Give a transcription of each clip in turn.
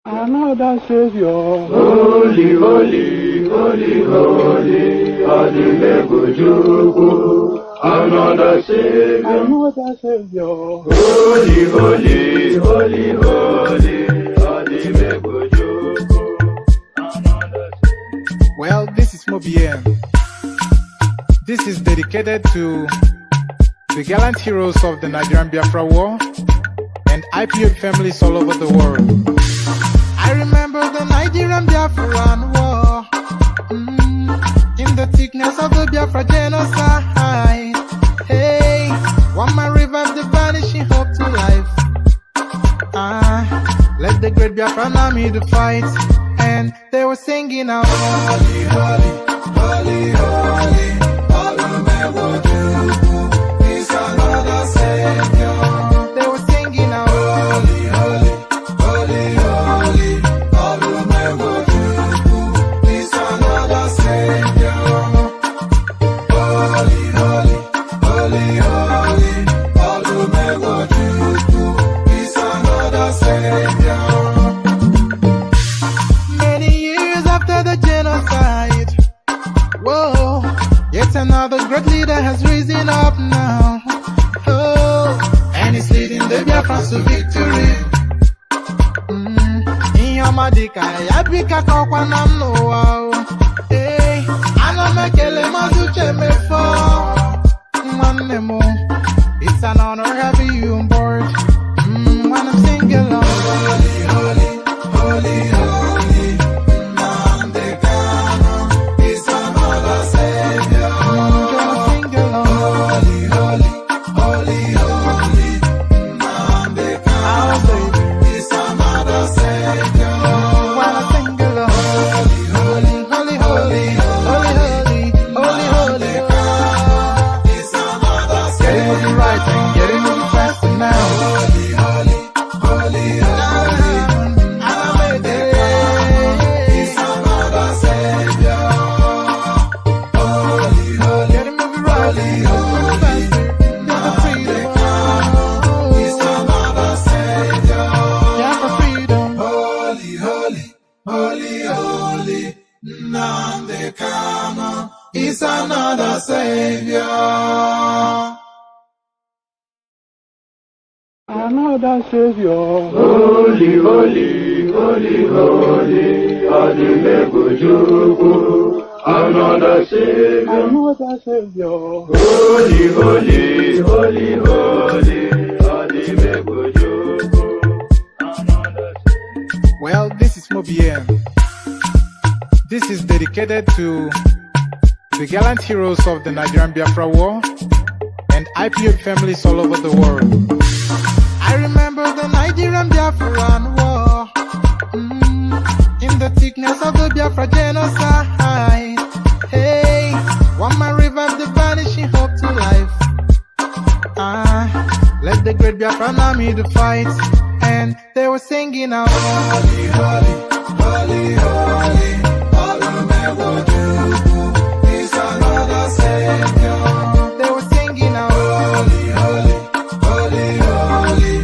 Another Savior. Holy, holy, holy, holy, Adimebujuku. Another Savior. Another Savior. Holy, holy, holy, holy, Adimebujuku. Another Savior. Well, this is MAOBI N. This is dedicated to the gallant heroes of the Nigerian Biafra War and Ipob families all over the world. I remember the Nigerian Biafran War, in the thickness of the Biafra genocide. Hey, one man revived the vanishing hope to life. Let the great Biafran army to fight, and they were singing out, holy, holy, holy, holy, Olumewojuku is another Savior. They were singing out, holy, holy, holy, holy, Olumewojuku is another Savior. Holy, holy, holy, holy, Olumewojuku is another Savior. Many years after the genocide, whoa, yet another great leader has risen up now. Oh, and he's leading the Biafrans to victory. Inyamadika yabika kwa namno wow. Hey, anamekele mazuche mefo. Mwanemo, it's an honor having you on board. When I'm singing along, holy, holy, holy, holy, Nnamdi Kanu is another Savior. Sing along, holy, holy, holy, holy, Nnamdi Kanu is another Savior. When I sing along, holy, holy, holy, holy, holy, holy, holy, holy, is another Savior. Getting moving right and getting moving faster now. Holy, holy, holy. Nnamdi Kanu is another savior. Another savior. Holy, holy, holy, holy, Adimebujuku. Another savior. Another savior. Holy, holy, holy, holy, Adimebujuku. Another savior. Well, this is MAOBI N. This is dedicated to the gallant heroes of the Nigerian Biafra War and IPOB families all over the world. I remember the Nigerian Biafran War, in the thickness of the Biafra genocide. Hey, one man revived the vanishing hope to life. Let the great Biafran army to fight, and they were singing out, holy, holy, holy, holy, is another savior. They were singing out, holy, holy, holy, holy,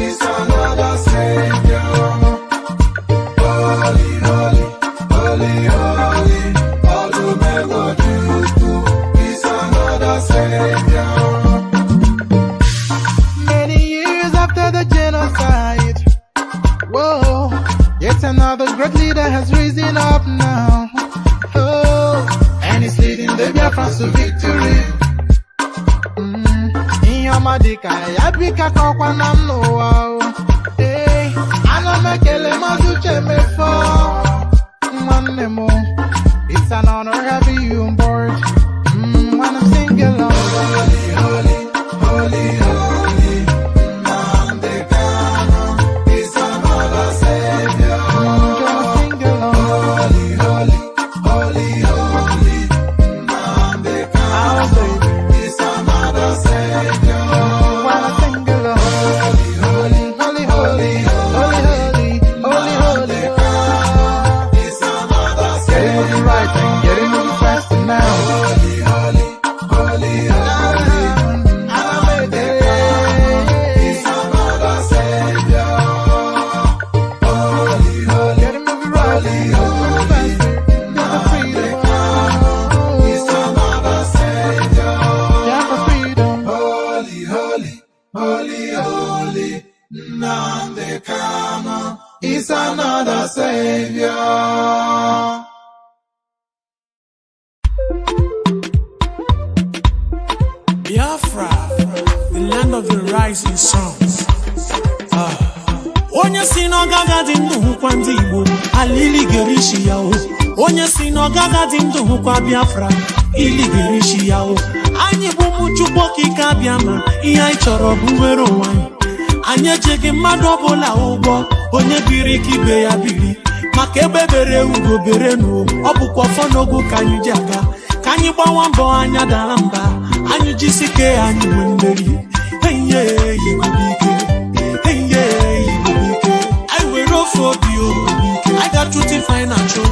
is another savior. Holy, holy, holy, holy, is another savior. Many years after the genocide, whoa, yet another great leader has risen up now. Oh, and he's leading the Biafrans to victory. Inyamadika yabika kwa namno. Hey, anamekele mazuche mefo. Mwanemo, it's an honor having you on board. When I'm singing along, holy, holy, holy, holy, Nnamdi Kanu is another savior. Just sing along, holy, holy, holy, holy, Nnamdi Kanu is another savior. When I sing along, holy, holy, holy, holy, holy, holy, holy, is another savior. Getting moving right and getting moving faster now. Nnamdi Kanu is another savior. Biafra, the land of the rising suns. Onye si n'ọgaga dị ndụ hụkwa ndị Igbo, alili gerishi ya o. Onye si n'ọgaga dị ndụ hụkwa Biafra, ili gerishi ya o. Anyị bụ ụmụ Chukwu okike abịa ma ihe anyị chọrọ bụ nwere onwe anyị. Anyị ejeghị mmadụ ọbụla ụgwọ, onye biri ka ibe ya biri. Maka ebe bere ugo bere n'ugwu, ọ bụkwa ọfọ n'ogo ka anyị ji aga. Ka anyị gbawa mbọ anya dara mba, anyị jisike anyị nwe mmeri. Enye Ebube, enye Ebube, anyị were ofe obi o. I got to define financial.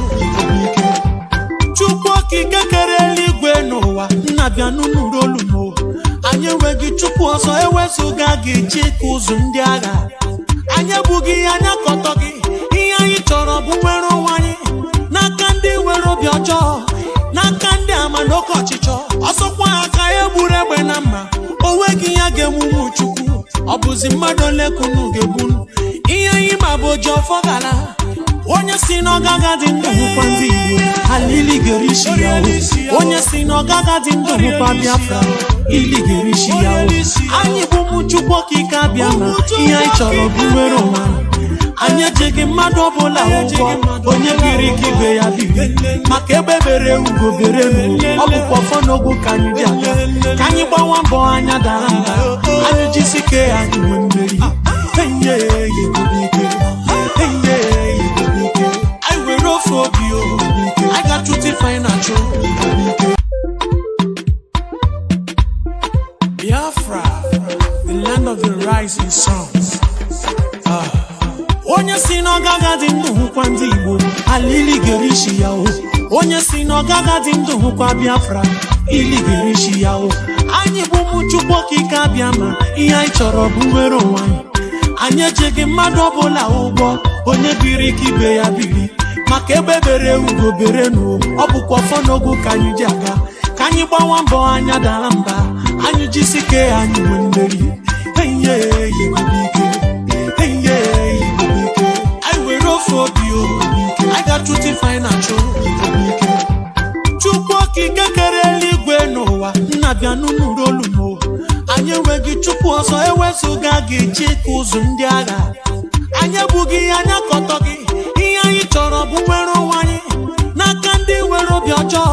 Chukwu okike kere eluigwe n'ụwa, nna bịa n'ụlọ olu mo. Anyị enweghị Chukwu ọzọ ewezuga gị chịkụ ụzụ ndị agha. Anyị ebughị anya kọtọ gị, ihe anyị chọrọ bụ nwere onwe anyị. N'aka ndị nwere obi ọjọọ, n'aka ndị ama n'oke ọchịchọ. Ọsọkwa aka egburu egbe na mma, onweghị ya ga-emume Chukwu. Ọ bụzi mmadụ ole kunu ga-egbunu, ihe anyị ma bụ oji ọfọ gara. Onye si n'ọgaga dị ndụ hụkwa ndị Igbo, alili gerishi ya o. Onye si n'ọgaga dị ndụ hụkwa Biafra, ili gerishi ya o. Anyị bụ ụmụ Chukwu okike abịa ma ihe anyị chọrọ bụ nwere onwe anyị. Anyị ejeghị mmadụ ọbụla ụgwọ, onye biri ka ibe ya biri. Maka ebe bere ugo bere n'ugwu, ọ bụkwa ọfọ n'ogo ka anyị ji aga. Ka anyị gbawa mbọ anya dara mba, anyị jisike anyị nwe mmeri. Enye Ebube, enye Ebube, I will roll for you. I got to define financial. Biafra, the land of the rising suns. Onye si n'ọgaga dị ndụ hụkwa ndị Igbo, alili gerishi ya o. Onye si n'ọgaga dị ndụ hụkwa Biafra, ili gerishi ya o. Anyị bụ ụmụ Chukwu okike abịa ma ihe anyị chọrọ bụ nwere onwe anyị. Anyị ejeghị mmadụ ọbụla ụgwọ, onye biri ka ibe ya biri. maka ebe bere ugo bere no obukwa fonogu kanyi jaga kanyi gbawa mbọ anya dara mba anyi jisike anyi nwenderi hey Ibobike hey Ibobike I will roll for you I got to define a Ibobike chukwu okike kere eluigwe n'ụwa nnabịa n'ụlọ olumo anyị enweghị chukwu ọzọ ewezuga gị chịkụ ụzụ ndị agha anyị ebughị anya kọtọ gị ihe anyị chọrọ bụ nwere onwe anyị n'aka ndị nwere obi ọjọọ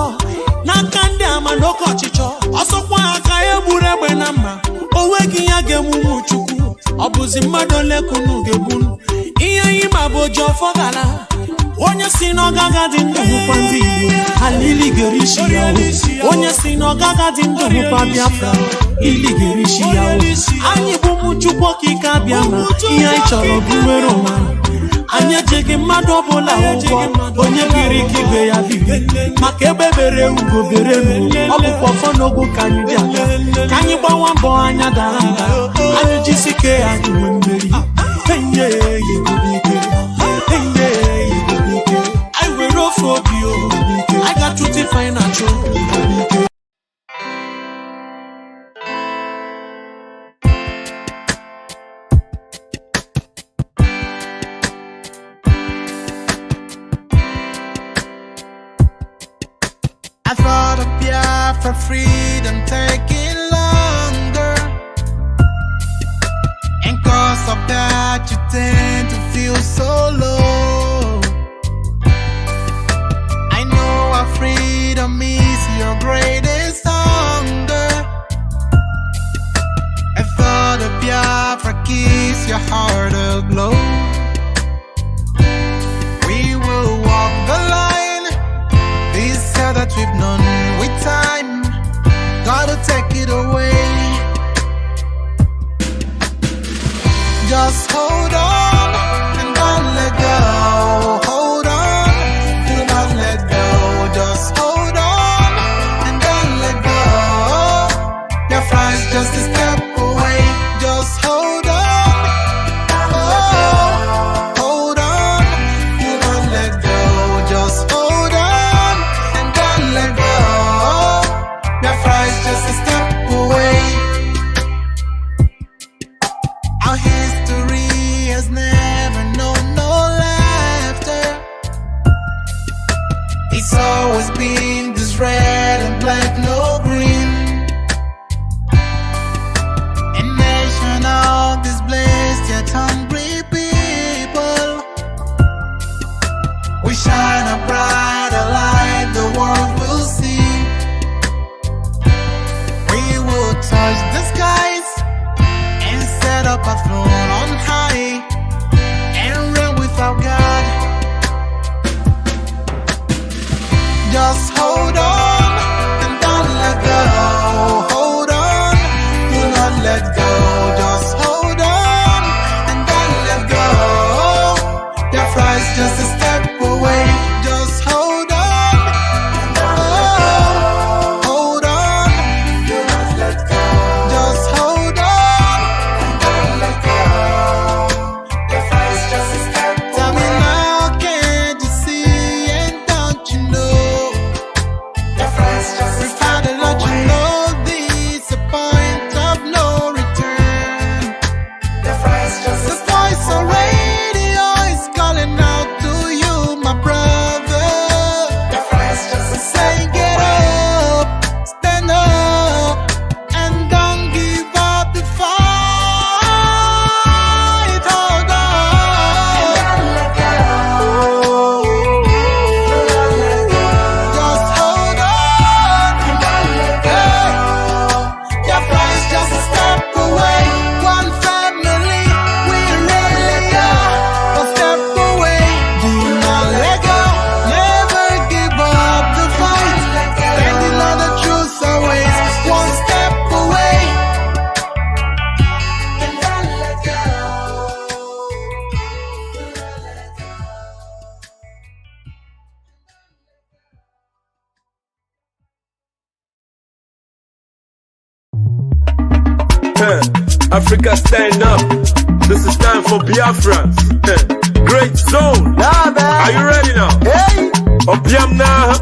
n'aka ndị ama n'oke ọchịchọ ọsọkwa aka egburu egbe na mma onweghị ya ga-emume chukwu ọ bụzi mmadụ ole kunu ga-egbunu ihe anyị ma bụ oji ọfọ gara onye si n'ọgaga dị ndụ hụkwa ndị Igbo alili gerishi ya onye si n'ọgaga dị ndụ hụkwa Biafra ili gerishi ya anyị bụ ụmụ Chukwu okike abịa ma ihe anyị chọrọ bụ nwere onwe anyị ejeghị mmadụ ọbụla ụgwọ onye biri ike igwe ya biri maka ebe bere ugo bere ọ bụkwa ọfọnogu ka anyị dị aga ka anyị gbawa mbọ anya dara mba anyị jisike anyị nwee mmeri hey Ibobike hey Ibobike I will roll for you I got to define a Ibobike. I thought of Biafra freedom taking longer, and cause of that you tend to feel so low. I know our freedom is your greatest hunger. I thought of Biafra keeps your heart aglow. We will walk the line, this hell that we've known with time, gotta take it away. Just hold on and don't let go. Hold on, do not let go. Just hold on and don't let go. Your friend's just a step away. Just hold on. Oh, hold on, do not let go. Just hold on and don't let go. Your friend's just a step away. Our history has never known no laughter. It's always been this red and black, no green. A nation of this blessed yet hungry people. We shine a brighter light the world will see. We will touch the skies and set up a throne on high and reign without God. Just hold on and don't let go. Hold on, do not let go. Just hold on and don't let go. Your friend's just a step away. Just hold on. Oh, hold on, do not let go. Just hold on and don't let go. Your friend's just a step away. Tell me now, can't you see and don't you know? Your friend's just a step away. Let you know this a point of no return. Your friend's just a step away. The voice on radio is calling out to you, my brother. Your friend's just a say get up, stand up, and don't give up the fight. Hold on, don't let go. Just hold on, don't let go. Your friend's just a step away. One family, we really are a step away. Do not let go, never give up the fight. Standing on the truth always, one step away. And don't let go. Africa stand up. This is time for Biafrans. Great zone. Are you ready now? Hey. Obiam now.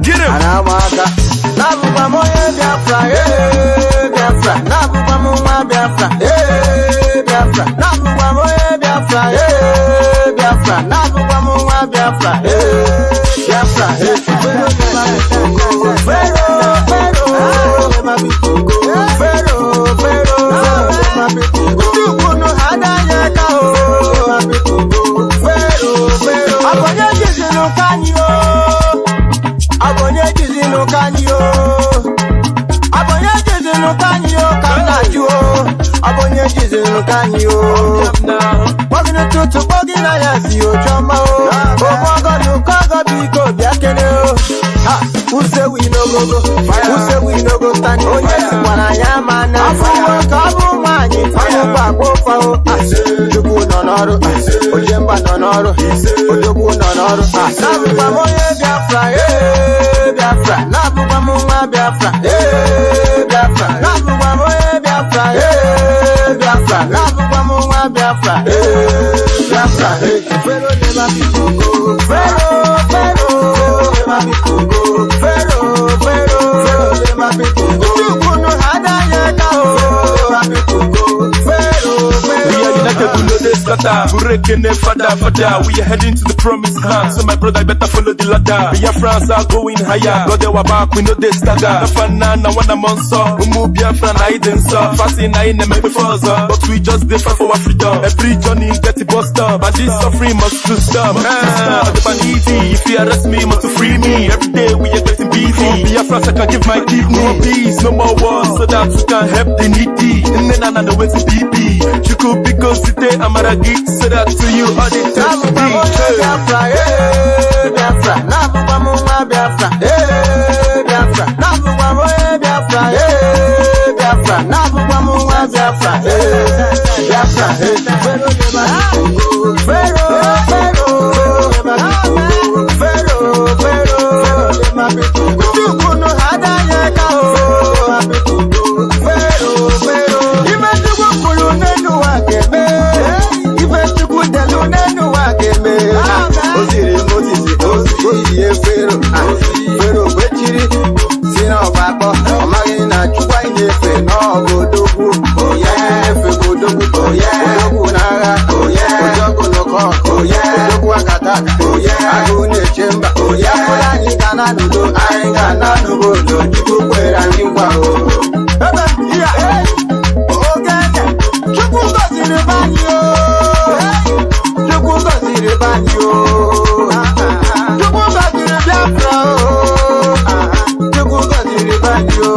Get him. Anamaka. Nabuba moye Biafra. Hey Biafra. Nabuba muma Biafra. Hey Biafra. Nabuba moye Biafra. Hey Biafra. Nabuba muma Biafra. Hey Biafra. Hey. Vero. My people go. Vero. My people go. You no hadanya ka o. My people go. Vero. Abonye jizinu kanyo. Abonye jizinu kanyo. Abonye jizinu kanyo kanaju. Abonye jizinu kanyo. Bogina tutu bogina yasi o choma o. Omogo lukogo biko biakene o. Ha, who say we no go go? Who say we no go stand? Oh yes, wana yama na fire. Kabu mani, fire babo fao. Juku nonoro, ojemba nonoro, ojoku nonoro. Nabu bamo ye Biafra, Biafra. Nabu bamo ma Biafra, Biafra. Nabu bamo ye Biafra, Biafra. Nabu bamo ma Biafra, Biafra. Vero de ma people, vero. My people go, Vero, my people go. You no hadanya ka o, my people go, Vero. We are united, we know they scatter. Burekene fada. We are heading to the promised land. So my brother, I better follow the ladder. Biafrans are going higher. God, they were back, we know they stagger. Nafana, na wana monso. Umu Biafran, I didn't saw. Fasting, I ain't make me further. But we just dey fight for our freedom. Every journey get it bust up. And this suffering must to stop. The banditi, if you arrest me, must to free me. Every day we are getting busy. Biafrans, I can give my kidney. No more peace, no more wars, so that we can help the needy. And then I know where's the BP. You could be go sit there, I'm a geek, so that to you all the time to be. Biafra, Biafra. Nabuba muma Biafra, Biafra. Nabuba moye Biafra, Biafra. Nabuba muma Biafra, Biafra. Vero. My people go. You no hadanya ka o. My people go. Vero. Imetugu kulu nenu wakeme. Imetugu delu nenu wakeme. Oziri Vero. Vero wechiri. Sina obako. Omagi na chukwa inefe no godogu. Oh yeah, efe godogu. Oh yeah, godogu naga. Oh yeah, ojogo noko. Oh yeah, ojogu akataka. Oh yeah, agune chemba. Oh yeah, fulani kana nudo. Ainga nanu bodo. Jibu kwera ngwa o. Yeah. Oh ganya. Chukwu goziri banyo. Chukwu goziri banyo. Chukwu goziri Biafra o. Chukwu goziri banyo.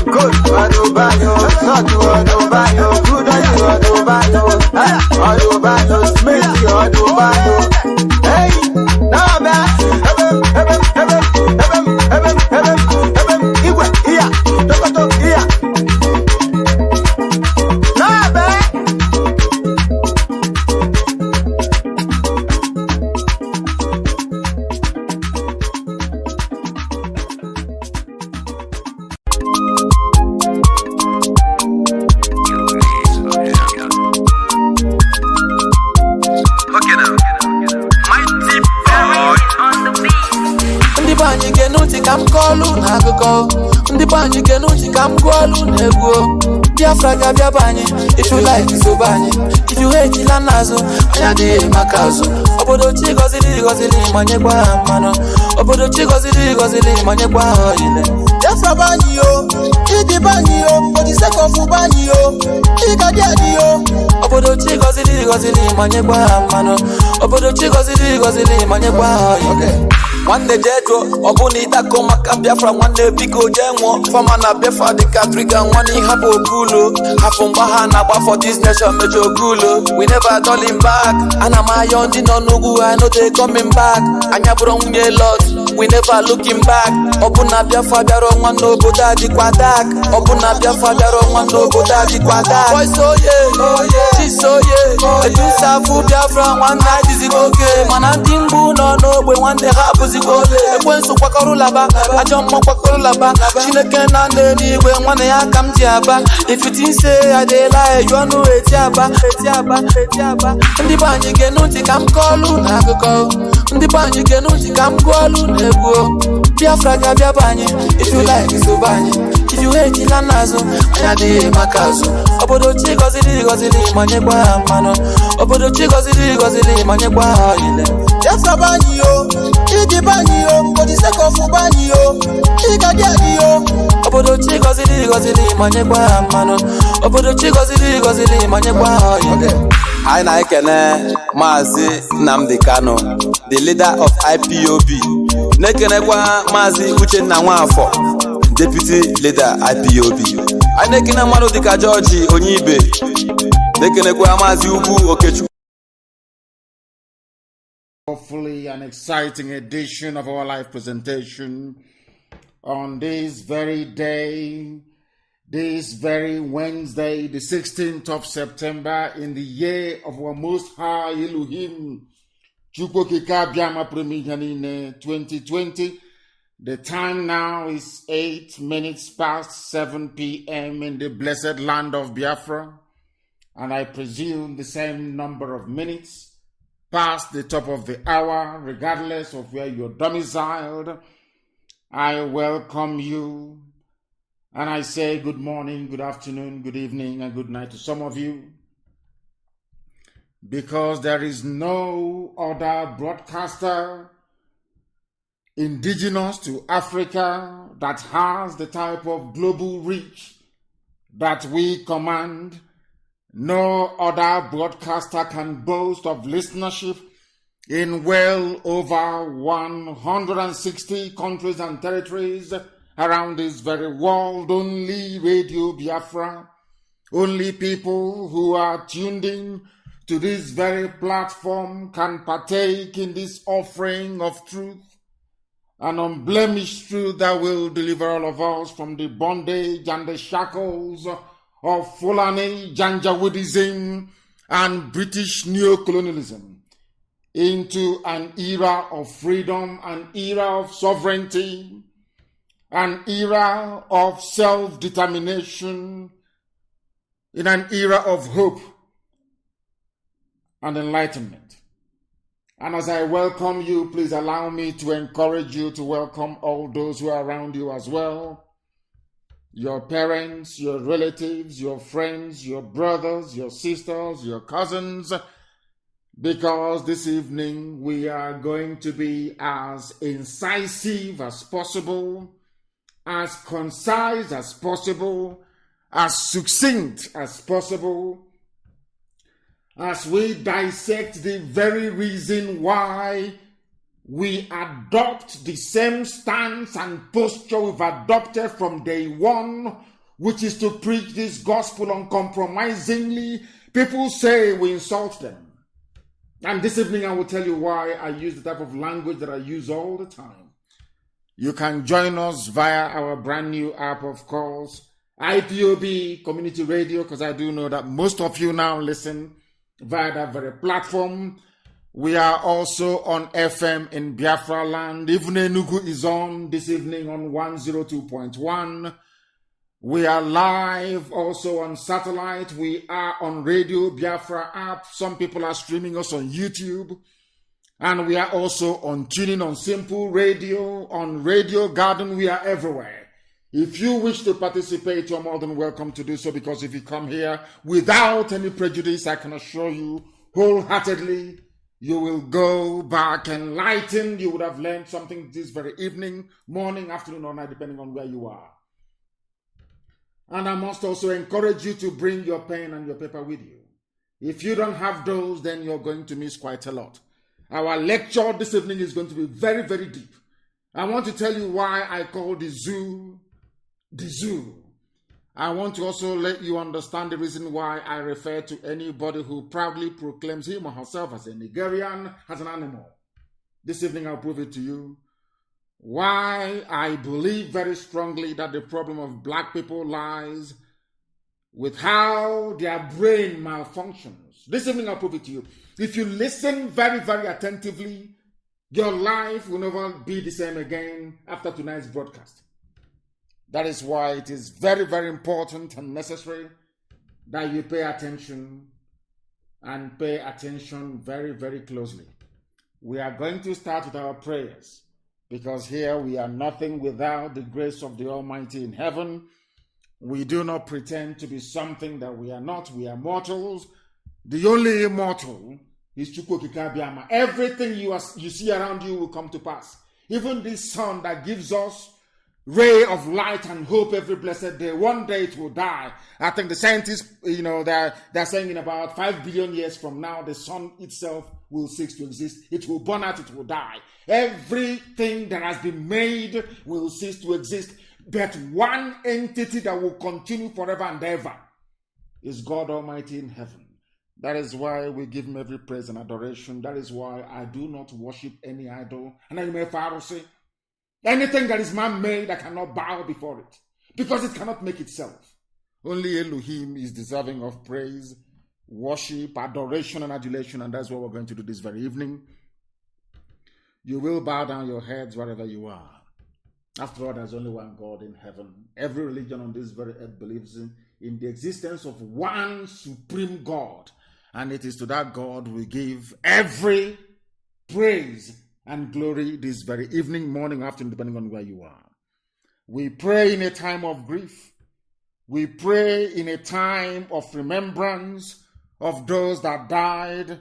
Good wado banyo. Not wado banyo. Good wado banyo. Wado banyo. Smith wado banyo. Hey, now man. Igwe, iya, tokoto, iya. Now man. Ndị banyi genuti kam golu nego Biafra ga biabanye. If you like so banye. If you hate ila nazo anya di makazo. Obodo chi gozili manye kwa mano. Obodo chi gozili manye kwa ile. Biafra banyi yo, idi banyi yo, for the sake of banyi yo, iga di yo. Obodo chi gozili manye kwa mano. Obodo chi gozili manye kwa ile. One day jetro, obuni tako maka Biafra. One day biko jenwo, fama na Biafra the Catholica. One day hapo gulo, hapo mbaha na ba for this nation mejo gulo. We never turning back, ana mayondi no nugu I know they coming back. Anya brong lot, we never looking back. Obuna Biafra biaro one no boda di kwadak. Obuna Biafra biaro one no boda di kwadak. Boy so yeah, she so yeah. The two safu Biafra one night is it okay. Man and timbu no we one day happens. ozigbo ekwensu kwakọrụlaba ajọ mmụọ kwakọrụlaba Chineke na n'eluigwe nwanne ya ka m ji aba if you think say I dey lie you ọnụ eti aba ndị be anyị ga-enu ntị ka m kọọlụ n'akụkọ ndị be anyị ga-enu ntị ka m gụọlụ n'egwu Biafra ga-abịa be anyị if you like sobe anyị if you hate ila n'azụ anyị adịghị maka azụ obodo chi gọziri manyekwa ha mmanụ obodo chi gọziri manyekwa ha ile Biafra banyi yo, iji banyi yo, for the sake of banyi yo, iga diadi yo. Obodo chi gọziri manyekwa ha mmanụ obodo chi gọziri manyekwa ha ile anyị na-ekene Mazi Nnamdi Kanu, the leader of IPOB. Na-ekenekwa Mazi Uchenna Nwafọ, deputy leader IPOB. Anyị na-ekene mmadụ dịka George Onyibe. Na-ekenekwa Mazi Ugwu Okechukwu. Hopefully an exciting edition of our live presentation on this very day, this very Wednesday, the 16th of September, in the year of our Most High Elohim, Chukwokika Biama Premijanine 2020. The time now is 8 minutes past 7 p.m. in the blessed land of Biafra, and I presume the same number of minutes past the top of the hour, regardless of where you're domiciled. I welcome you, and I say good morning, good afternoon, good evening, and good night to some of you, because there is no other broadcaster indigenous to Africa that has the type of global reach that we command. No other broadcaster can boast of listenership in well over 160 countries and territories around this very world. Only Radio Biafra, only people who are tuned in to this very platform can partake in this offering of truth, an unblemished truth that will deliver all of us from the bondage and the shackles of Fulani Janjaweedism and British neocolonialism into an era of freedom, an era of sovereignty, an era of self-determination, in an era of hope and enlightenment. And as I welcome you, please allow me to encourage you to welcome all those who are around you as well. Your parents, your relatives, your friends, your brothers, your sisters, your cousins, because this evening we are going to be as incisive as possible, as concise as possible, as succinct as possible, as we dissect the very reason why we adopt the same stance and posture we've adopted from day one, which is to preach this gospel uncompromisingly. People say we insult them. And this evening I will tell you why I use the type of language that I use all the time. You can join us via our brand new app, of course, IPOB Community Radio, because I do know that most of you now listen via that very platform. We are also on FM in Biafra land. Even Enugu is on this evening on 102.1. We are live also on satellite. We are on Radio Biafra app. Some people are streaming us on YouTube. And we are also on tuning on Simple Radio, on Radio Garden. We are everywhere. If you wish to participate, you're more than welcome to do so, because if you come here without any prejudice, I can assure you wholeheartedly, you will go back enlightened. You would have learned something this very evening, morning, afternoon, or night, depending on where you are. And I must also encourage you to bring your pen and your paper with you. If you don't have those, then you're going to miss quite a lot. Our lecture this evening is going to be very, very deep. I want to tell you why I call the zoo. I want to also let you understand the reason why I refer to anybody who proudly proclaims him or herself as a Nigerian as an animal. This evening I'll prove it to you. Why I believe very strongly that the problem of black people lies with how their brain malfunctions. This evening I'll prove it to you. If you listen very, very attentively, Your life will never be the same again after tonight's broadcast. That is why it is very, very important and necessary that you pay attention and pay attention very, very closely. We are going to start with our prayers because here we are nothing without the grace of the Almighty in heaven. We do not pretend to be something that we are not. We are mortals. The only immortal is Chukwu Okike Abiama. Everything you see around you will come to pass. Even this sun that gives us ray of light and hope every blessed day, one day it will die. I think the scientists, they're saying in about 5 billion years from now, the sun itself will cease to exist. It will burn out, it will die. Everything that has been made will cease to exist. But one entity that will continue forever and ever is God Almighty in heaven. That is why we give him every praise and adoration. That is why I do not worship any idol. And I may say, anything that is man-made, I cannot bow before it, because it cannot make itself. Only Elohim is deserving of praise, worship, adoration, and adulation, and that's what we're going to do this very evening. You will bow down your heads wherever you are. After all, there's only one God in heaven. Every religion on this very earth believes in the existence of one supreme God, and it is to that God we give every praise and glory this very evening, morning, afternoon, depending on where you are. We pray in a time of grief. We pray in a time of remembrance of those that died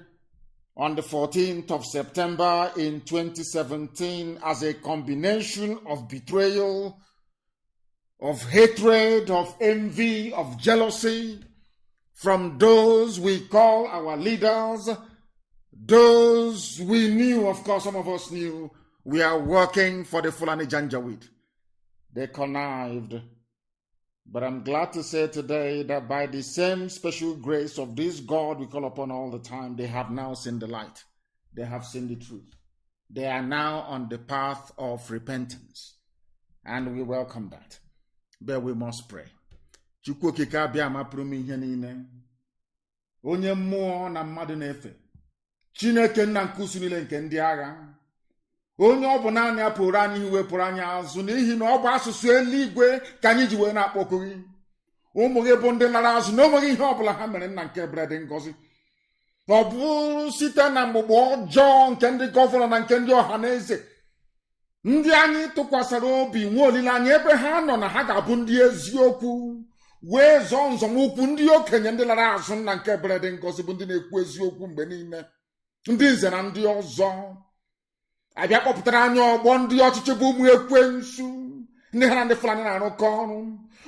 on the 14th of September in 2017 as a combination of betrayal, of hatred, of envy, of jealousy from those we call our leaders. Those we knew, of course, some of us knew, we are working for the Fulani Janjaweed. They connived. But I'm glad to say today that by the same special grace of this God we call upon all the time, they have now seen the light. They have seen the truth. They are now on the path of repentance. And we welcome that. But we must pray. Chukwu Okike Abiama pụrụ m ihe niile. Onye mmụọ na mmadụ na-efe. Chineke nna nke usu niile nke ndị agha. Onye ọ bụ naanị ya pụrụ anyị wepụrụ anyị azụ n'ihi na ọ bụ asụsụ eluigwe ka anyị ji wee na-akpọku gị. Ụmụ gị bụ ndị lara azụ na o nweghị ihe ọbụla ha mere nna nke ebere dị ngọzi. Ọ bụ site na mgbugbo ọjọọ nke ndị gọvanọ na nke ndị ọha na eze. Ndị anyị tụkwasịrị obi nwe olileanya ebe ha nọ na ha ga-abụ ndị eziokwu. Wee zọọ nzọmụkwụ ndị okenye ndị lara azụ nna nke ebere dị ngọzi bụ ndị na-ekwu eziokwu mgbe niile. Ndị nze na ndị ọzọ abịa kpọpụtara anyị ọgbọ ndị ọchịchị bụ ụmụ ekwensu ndị ha na ndị Fulani na-arụkọ ọrụ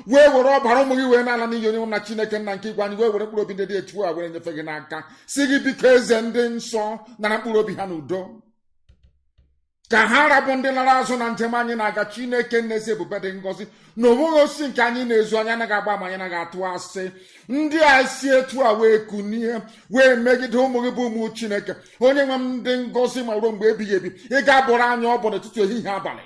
wee were ọbara ụmụ gị wee n'ala n'iyi onye na Chineke nna nke igwe anyị wee were mkpụrụ obi ndị dị etu a were nyefe gị n'aka si gị biko eze ndị nsọ nara mkpụrụ obi ha n'udo ka ha rabụ ndị lara azụ na njem anyị na-aga. Chineke n'ezi ebube dị ngọzi na onweghị osisi nke anyị na-ezu anyị anaghị agba ma anyị anaghị atụ asị. Ndị a si etu a wee kunie wee megide ụmụ gị bụ ụmụ Chineke onye nwe m ndị ngọzi ma ruo mgbe ebighị ebi. Ị ga-abụrụ anyị ọbụ n'etiti ehihie abalị.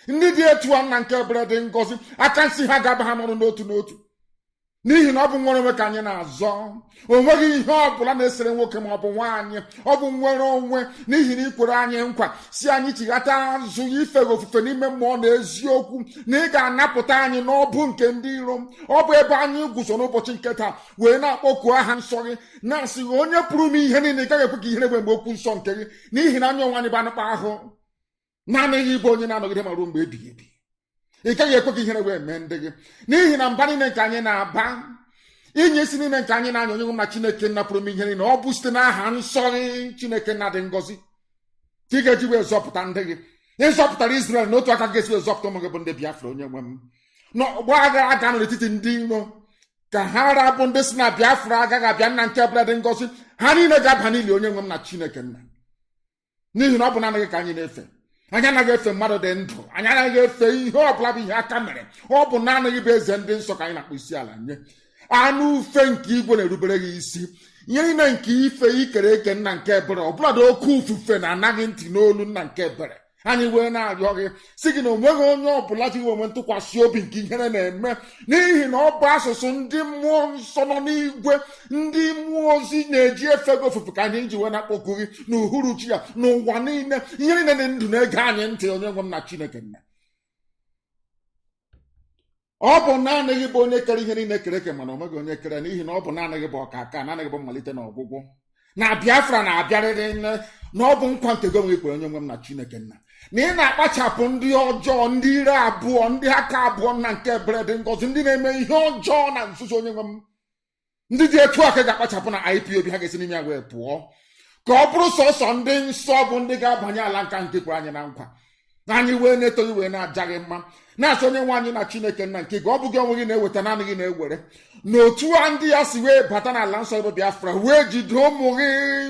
Ndị dị etu a nna nke ebere dị ngọzi aka nsị ha ga-aba ha n'ọrụ n'otu n'otu n'ihi na ọ bụ nwere onwe ka anyị na-azọ. O nweghị ihe ọ bụla na-esere nwoke ma ọ bụ nwaanyị. Ọ bụ nwere onwe n'ihi na ikwere anyị nkwa si anyị chighata azụ ife gị ofufe n'ime mmụọ na eziokwu na ị ga-anapụta anyị n'ọbụ nke ndị iro. Ọ bụ ebe anyị guzo n'ụbọchị nke taa wee na-akpọku aha nsọ gị na-asị gị onye pụrụ m ihe niile ị gaghị ekwe ka ihere mgbe okwu nsọ nke gị n'ihi na anyị onwe anyị bụ anụkpa ahụ naanị gị bụ onye na-anọgide ma ruo mgbe ebighị ebi. Ị gaghị ekwe ka ihere wee mee ndị gị n'ihi na mba niile nke anyị na-aba inye isi niile nke anyị na-anya onye nwe na Chineke nna pụrụ m ihe niile. Ọ bụ site n'aha nsọ gị Chineke nna dị ngọzi ka ị ga-eji wee zọpụta ndị gị. Ị zọpụtara Israel n'otu aka ga-esi wee zọpụta ụmụ gị bụ ndị Biafra onye nwe m. N'ọgbọ agha aga nọ n'etiti ndị iro ka ha rabụ ndị si na Biafra agaghị abịa nna nke ebere dị ngọzi. Ha niile ga-aba n'ili onye nwe m na Chineke nna n'ihi na ọ bụ naanị gị ka anyị na-efe. Anyị anaghị efe mmadụ dị ndụ. Anyị anaghị efe ihe ọbụla bụ ihe aka mere. Ọ bụ naanị gị bụ eze ndị nsọ ka anyị na-akpọ isi ala nye. Anụ ufe nke igwe na-erubere gị isi. Ihe niile nke ife ikere eke nna nke ebere ọbụladị oke ufufe na anaghị ntị n'olu nna nke ebere Anyị wee na-arịọ gị sị gị na onweghị onye ọbụla ji nwe ntụkwasị obi nke ihere na-eme n'ihi na ọ bụ asụsụ ndị mmụọ nsọ nọ n'igwe ndị mmụọ ozi na-eji efe gị ofufe ka anyị ji wee na-akpọku gị n'uhuruchi ya n'ụwa niile ihe niile dị ndụ na-ege anyị ntị onye nwe m na Chineke nna ọ bụ naanị gị bụ onye kere ihe niile kere eke mana onweghị onye kere n'ihi na ọ bụ naanị gị bụ ọkaka naanị gị bụ mmalite na ọgwụgwụ na Biafra na-abịarịrị na ọ bụ nkwa nke gị onwe ikpere onye nwe m na Chineke nna na ị na-akpachapụ ndị ọjọọ ndị ire abụọ ndị aka abụọ na nke ebere dị ngọzi ndị na-eme ihe ọjọọ na nzuzo onye nwe m ndị dị etu aka ga-akpachapụ na IPOB ha ga-esi n'ime ya wee pụọ ka ọ bụrụ sọsọ ndị nsọ bụ ndị ga-abanye ala nka nke kwere anyị na nkwa anyị wee na-etoghị wee na-aja gị mma na-asị onye nwe anyị na Chineke nna nke gị ọ bụ gị onwe gị na-eweta naanị gị na-ewere n'otu a ndị ya si wee bata n'ala nsọ ebe Biafra wee jide ụmụ gị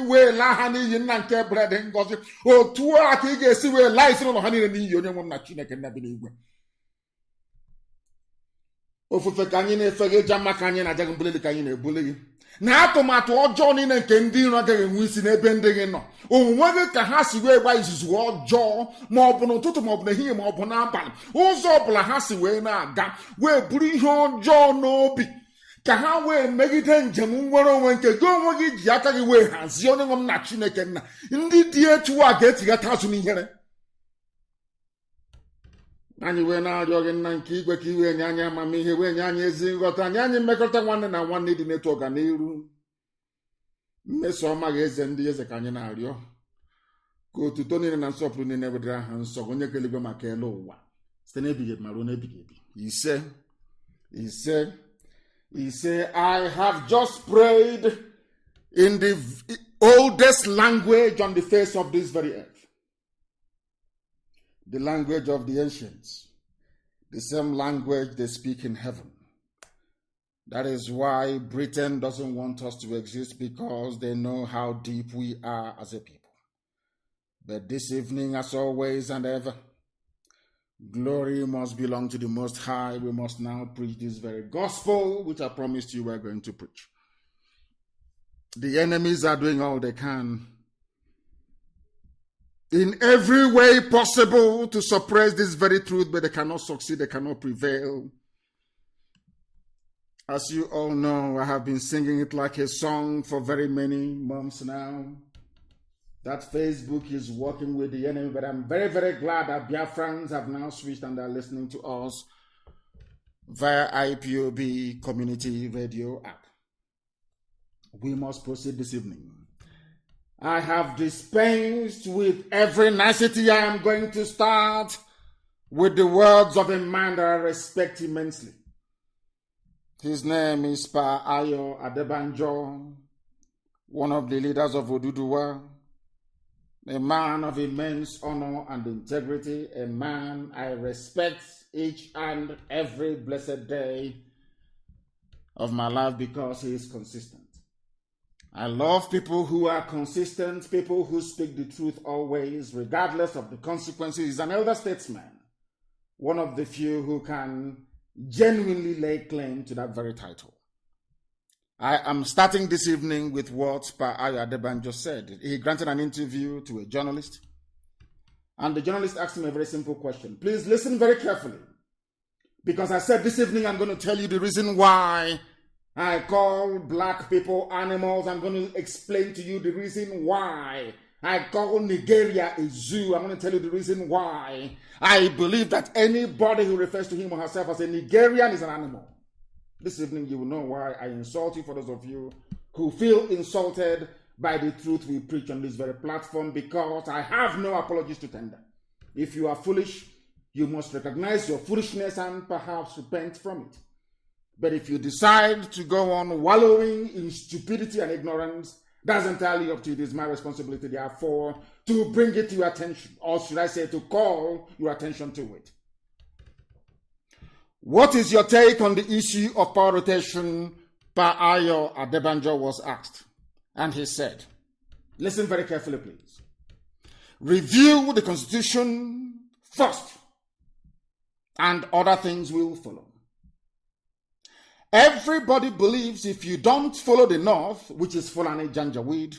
wee laa ha n'iyi nna nke ebere dị ngọzi otu a ka ị ga-esi wee laa ezinụlọ ha niile n'iyi onye nwe m na Chineke nna bi n'igwe ofufe ka anyị na-efe gị ịja mma ka anyị na-aja gị mbuleli ka anyị na-ebuli gị na atụmatụ ọjọọ niile nke ndị iro agaghị enwe isi n'ebe ndị gị nọ onwe gị ka ha si wee gba izuzu ọjọọ ma ọ bụ n'ụtụtụ ma ọ bụ n'ehihie ma ọ bụ n'abalị ụzọ ọbụla ha si wee na-aga wee buru ihe ọjọọ n'obi ka ha wee megide njem nwere onwe nke gị onwe gị ji aka gị wee hazie onye nwe m na Chineke nna ndị dị etu a ga-etighata azụ n'ihere anyị wee na-arịọ gị nna nke igwe ka iwe nye anyị amamihe wee nye anyị ezi nghọta anyị mmekọrịta nwanne na nwanne dị n'etu ọganiru mmeso ọma ga eze ndị eze ka anyị na-arịọ ka otuto niile na nsọpụrụ niile wedere aha nsọ onye keligwe maka elu ụwa site n'ebighị ebi ma ruo n'ebighị ebi ise I have just prayed in the oldest language on the face of this very earth, the language of the ancients, the same language they speak in heaven. That is why Britain doesn't want us to exist, because they know how deep we are as a people. But this evening, as always and ever, glory must belong to the Most High. We must now preach this very gospel, which I promised you we're going to preach. The enemies are doing all they can in every way possible to suppress this very truth, but they cannot succeed, they cannot prevail. As you all know, I have been singing it like a song for very many months now. That Facebook is working with the enemy, but I'm very, very glad that Biafrans have now switched and are listening to us via IPOB Community Radio app. We must proceed this evening. I have dispensed with every nicety. I am going to start with the words of a man that I respect immensely. His name is Pa Ayo Adebanjo, one of the leaders of Oduduwa, a man of immense honor and integrity, a man I respect each and every blessed day of my life because he is consistent. I love people who are consistent, people who speak the truth always, regardless of the consequences. He's an elder statesman, one of the few who can genuinely lay claim to that very title. I am starting this evening with what Pa Ayo Adebanjo said. He granted an interview to a journalist, and the journalist asked him a very simple question. Please listen very carefully, because I said this evening I'm going to tell you the reason why I call black people animals. I'm going to explain to you the reason why I call Nigeria a zoo. I'm going to tell you the reason why I believe that anybody who refers to him or herself as a Nigerian is an animal. This evening you will know why I insult you, for those of you who feel insulted by the truth we preach on this very platform, because I have no apologies to tender. If you are foolish, you must recognize your foolishness and perhaps repent from it. But if you decide to go on wallowing in stupidity and ignorance, that's entirely up to you. It is my responsibility, therefore, to bring it to your attention, or should I say, to call your attention to it. What is your take on the issue of power rotation? Pa Ayo Adebanjo was asked, and he said, listen very carefully, please. Review the Constitution first, and other things will follow. Everybody believes if you don't follow the North, which is Fulani Janjaweed,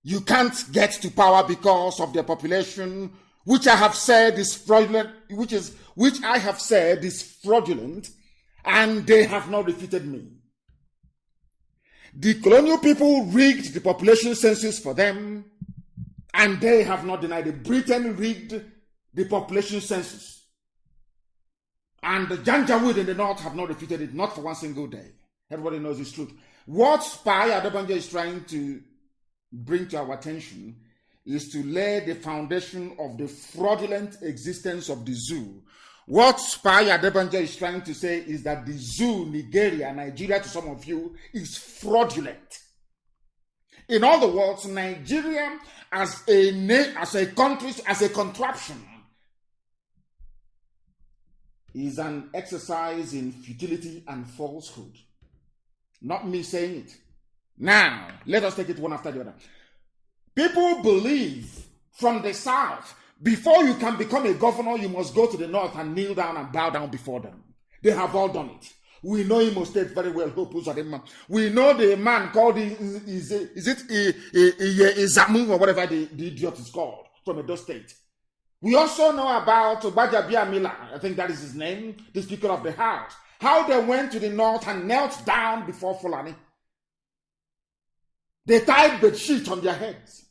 you can't get to power because of their population, which I have said is fraudulent, which I have said is fraudulent, and they have not refuted me. The colonial people rigged the population census for them, and they have not denied it. Britain rigged the population census, and the Janjaweed in the north have not refuted it, not for one single day. Everybody knows it's truth. What Spy Adebanja is trying to bring to our attention is to lay the foundation of the fraudulent existence of the zoo. What Spy Adebanja is trying to say is that the zoo, Nigeria, to some of you, is fraudulent. In other words, Nigeria as a country, as a contraption, is an exercise in futility and falsehood. Not me saying it. Now, let us take it one after the other. People believe from the south, before you can become a governor, you must go to the north and kneel down and bow down before them. They have all done it. We know Imo State very well. We know the man called, is it Izamu or whatever the idiot is called from Edo State. We also know about Bajabia Mila, I think that is his name, the Speaker of the House. How they went to the north and knelt down before Fulani. They tied the sheet on their heads.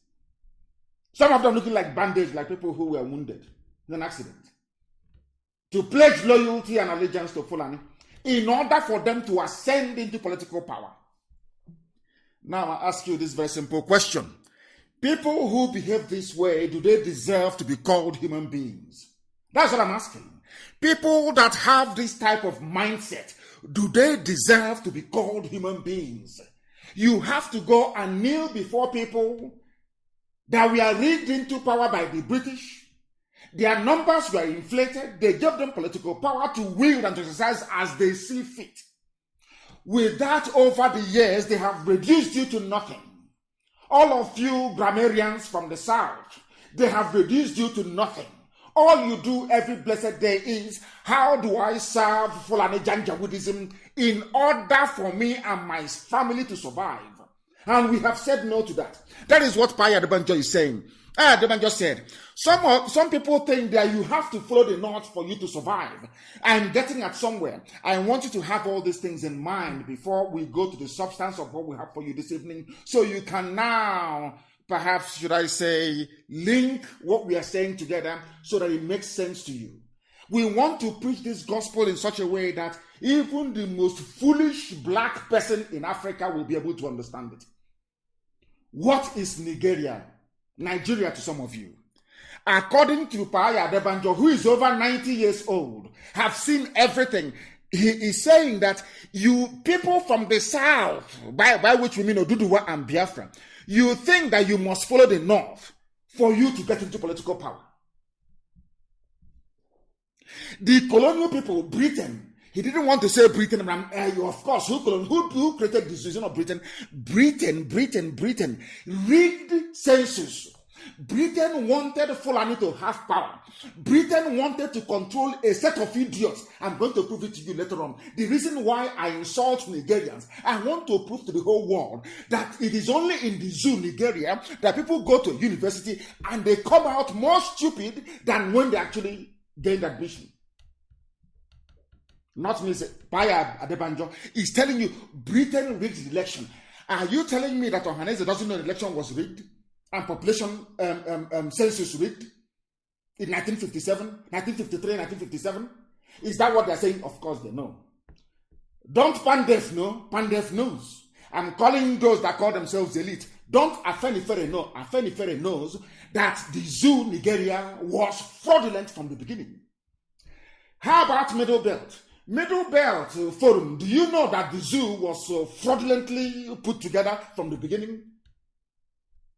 Some of them looking like bandage, like people who were wounded in an accident. To pledge loyalty and allegiance to Fulani in order for them to ascend into political power. Now I ask you this very simple question. People who behave this way, do they deserve to be called human beings? That's what I'm asking. People that have this type of mindset, do they deserve to be called human beings? You have to go and kneel before people that were rigged into power by the British. Their numbers were inflated. They gave them political power to wield and to exercise as they see fit. With that, over the years, they have reduced you to nothing. All of you grammarians from the south, they have reduced you to nothing. All you do every blessed day is, how do I serve Fulani Janjaweedism in order for me and my family to survive? And we have said no to that. That is what Paya Adebanjo is saying. Adebanjo said, some people think that you have to follow the north for you to survive. I'm getting at somewhere. I want you to have all these things in mind before we go to the substance of what we have for you this evening, so you can now, perhaps, should I say, link what we are saying together so that it makes sense to you. We want to preach this gospel in such a way that even the most foolish black person in Africa will be able to understand it. What is Nigeria to some of you? According to Paya Adebanjo, who is over 90 years old, have seen everything. He is saying that you people from the south, by which we mean Oduduwa and Biafra, you think that you must follow the north for you to get into political power. The colonial people, Britain, he didn't want to say Britain, but of course, who created the decision of Britain? Britain, rigged census. Britain wanted Fulani to have power. Britain wanted to control a set of idiots. I'm going to prove it to you later on. The reason why I insult Nigerians, I want to prove to the whole world that it is only in the zoo, Nigeria, that people go to university and they come out more stupid than when they actually gained admission. Not me, Paya Adebanjo is telling you Britain rigged the election. Are you telling me that Ohaneze doesn't know the election was rigged and population census rigged in 1957, 1953, 1957? Is that what they're saying? Of course they know. Don't Pandef know? Pandef knows. I'm calling those that call themselves elite. Don't Afenifere know? Afenifere knows that the zoo, Nigeria, was fraudulent from the beginning. How about Middle Belt? Middle Belt Forum, do you know that the zoo was fraudulently put together from the beginning?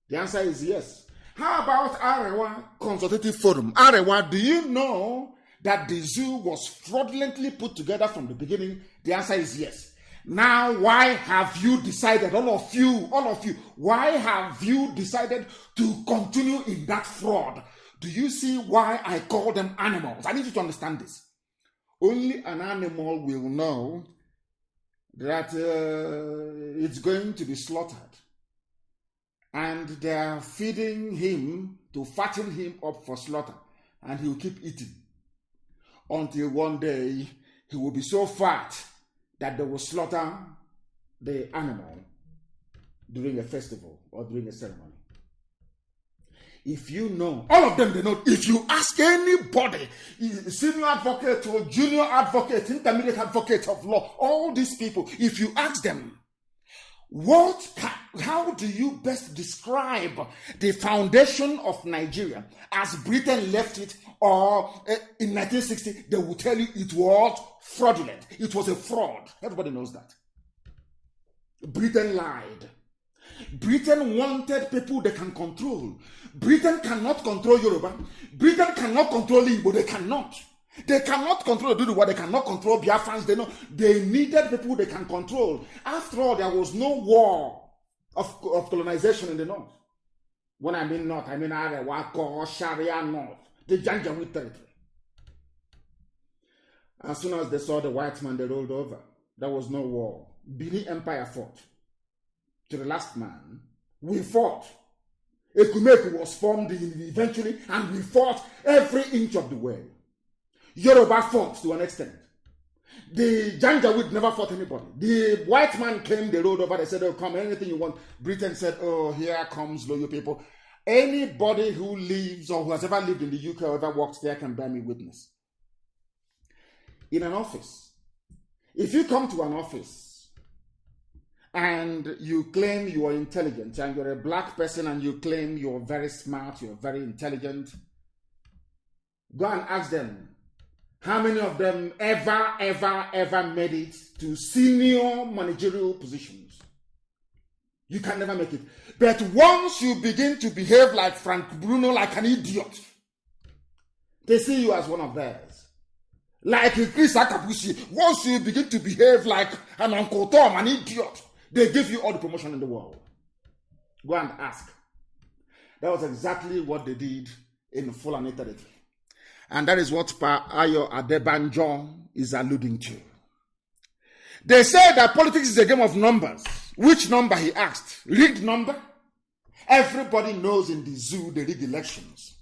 The answer is yes. How about Arewa Consultative Forum? Arewa, do you know that the zoo was fraudulently put together from the beginning? The answer is yes. Now, why have you decided, all of you, why have you decided to continue in that fraud? Do you see why I call them animals? I need you to understand this. Only an animal will know that it's going to be slaughtered. and they are feeding him to fatten him up for slaughter, and he will keep eating until one day he will be so fat that they will slaughter the animal during a festival or during a ceremony. If you know, all of them, they know. If you ask anybody, senior advocate or junior advocate, intermediate advocate of law, all these people, if you ask them, how do you best describe the foundation of Nigeria as Britain left it, or in 1960, they will tell you it was fraudulent. It was a fraud. Everybody knows that. Britain lied. Britain wanted people they can control. Britain cannot control Yoruba. Britain cannot control Igbo. They cannot. They cannot control Duduwa. They cannot control Biafrans. They needed people they can control. After all, there was no war of colonization in the north. When I mean north, I mean Arewa, Sharia north, the Janjaweed territory. As soon as they saw the white man, they rolled over. There was no war. Benin Empire fought. To the last man, we fought. Ekumeku was formed eventually, and we fought every inch of the way. Yoruba fought to an extent. The Janjaweed never fought anybody. The white man came, they rolled over, they said, oh, come, anything you want. Britain said, oh, here comes loyal people. Anybody who lives or who has ever lived in the UK or ever worked there can bear me witness. In an office, if you come to an office, and you claim you are intelligent, and you're a black person, and you claim you're very smart, you're very intelligent, go and ask them, how many of them ever made it to senior managerial positions? You can never make it. But once you begin to behave like Frank Bruno, like an idiot, they see you as one of theirs. Like Chris Akabusi, once you begin to behave like an Uncle Tom, an idiot, they give you all the promotion in the world. Go and ask. That was exactly what they did in Fulani territory. And that is what Pa Ayo Adebanjo is alluding to. They say that politics is a game of numbers. Which number, he asked? Rigged number? Everybody knows in the zoo they rig elections.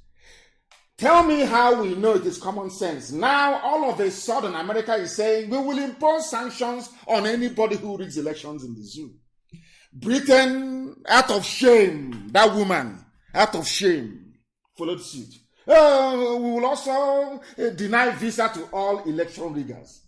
Tell me how we know it is common sense. Now, all of a sudden, America is saying we will impose sanctions on anybody who rigs elections in the zoo. Britain, out of shame, that woman, out of shame, followed suit. We will also deny visa to all election riggers.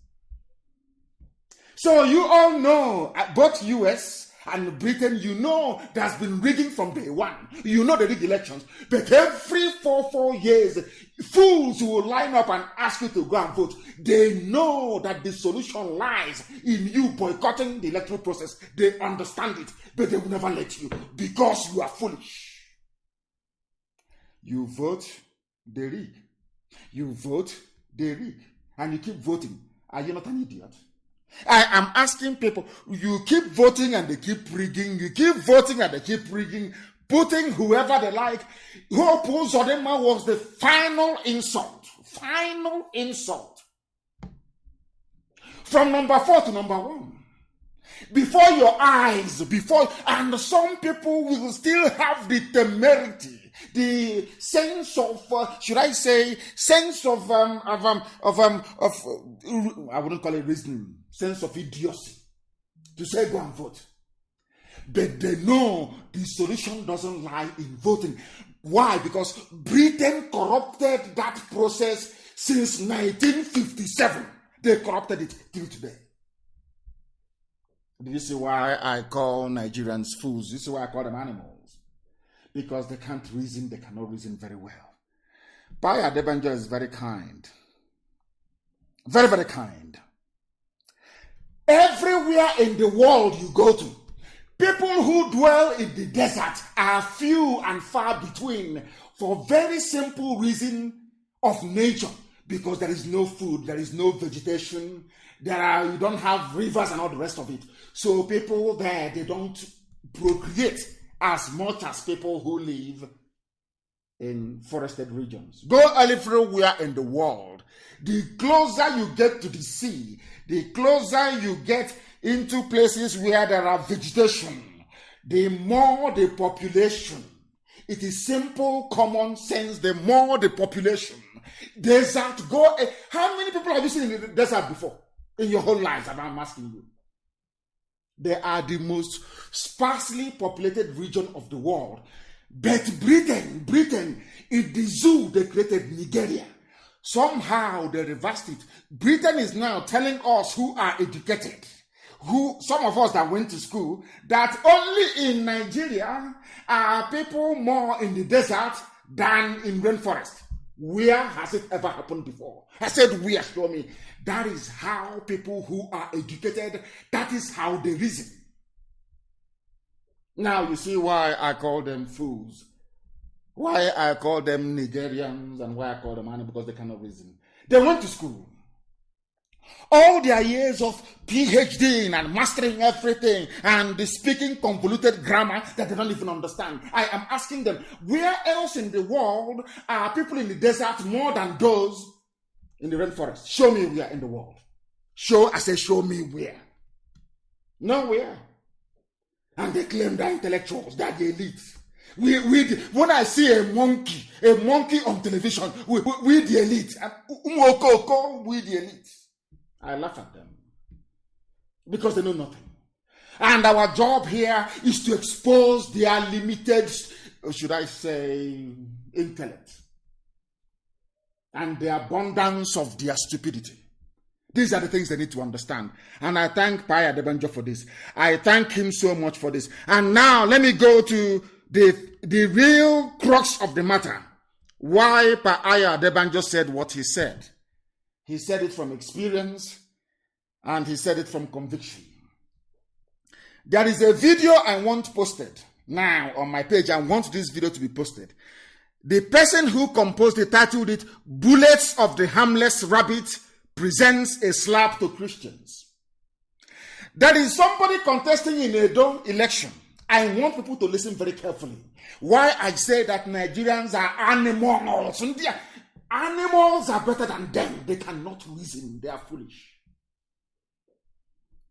So you all know, both US and Britain, you know there's been rigging from day one. You know they rig elections. But every 4 years, fools who will line up and ask you to go and vote, they know that the solution lies in you boycotting the electoral process. They understand it, but they will never let you because you are foolish. You vote, they rig. You vote, they rig. And you keep voting. Are you not an idiot? I am asking people, you keep voting and they keep rigging, you keep voting and they keep rigging, putting whoever they like. Hope Zodema was the final insult. Final insult. From number 4 to number 1. Before your eyes, and some people will still have the temerity, the sense of, should I say, sense of I wouldn't call it reasoning, sense of idiocy, to say go and vote. But they know the solution doesn't lie in voting. Why? Because Britain corrupted that process since 1957. They corrupted it till today. Do you see why I call Nigerians fools? Do you see why I call them animals? Because they can't reason, they cannot reason very well. Paya Debanjo is very kind. Very, very kind. Everywhere in the world you go to, people who dwell in the desert are few and far between for very simple reason of nature. Because there is no food, there is no vegetation, you don't have rivers and all the rest of it. So people there, they don't procreate as much as people who live in forested regions. Go everywhere in the world. The closer you get to the sea, the closer you get into places where there are vegetation, the more the population, it is simple common sense, the more the population, desert go. How many people have you seen in the desert before in your whole lives? I'm asking you. They are the most sparsely populated region of the world. But Britain, in the zoo they created Nigeria. Somehow they reversed it. Britain is now telling us who are educated, some of us that went to school, that only in Nigeria are people more in the desert than in rainforest. Where has it ever happened before? I said, where? Show me. That is how people who are educated, that is how they reason. Now you see why I call them fools. Why I call them Nigerians and why I call them animals, because they cannot reason. They went to school. All their years of PhD and mastering everything and speaking convoluted grammar that they don't even understand. I am asking them, where else in the world are people in the desert more than those in the rainforest? Show me where in the world. Show me where. Nowhere. And they claim they're intellectuals, they're the elite. When I see a monkey on television, we the elite. We the elite. I laugh at them because they know nothing. And our job here is to expose their limited, or should I say, intellect and the abundance of their stupidity. These are the things they need to understand. And I thank Paya Debanjo for this. I thank him so much for this. And now let me go to the real crux of the matter. Why Paya Debanjo said what he said. He said it from experience and he said it from conviction. There is a video I want posted now on my page. I want this video to be posted. The person who composed it titled it, Bullets of the Harmless Rabbit Presents a Slap to Christians. There is somebody contesting in a Edo election. I want people to listen very carefully. Why I say that Nigerians are animals. Animals are better than them. They cannot reason. They are foolish.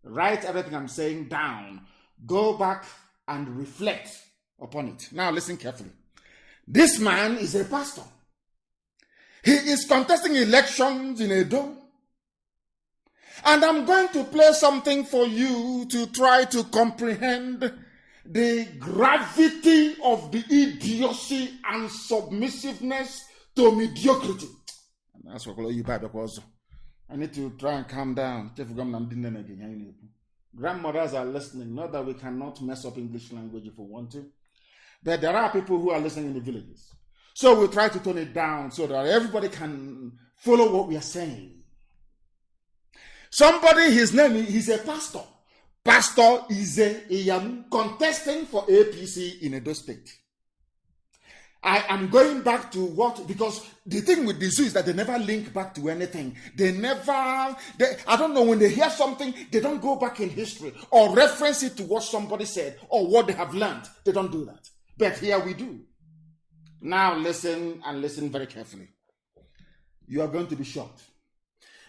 Write everything I'm saying down. Go back and reflect upon it. Now listen carefully. This man is a pastor. He is contesting elections in Edo. And I'm going to play something for you to try to comprehend the gravity of the idiocy and submissiveness to mediocrity. And that's what I call you back because I need to try and calm down. Grandmothers are listening. Not that we cannot mess up English language if we want to. But there are people who are listening in the villages. So we'll try to tone it down so that everybody can follow what we are saying. Somebody, his name, he's a pastor. Pastor is a contesting for APC in Edo State. I am going back to what, because the thing with the zoo is that they never link back to anything. I don't know, when they hear something, they don't go back in history or reference it to what somebody said or what they have learned. They don't do that. But here we do. Now listen and listen very carefully. You are going to be shocked.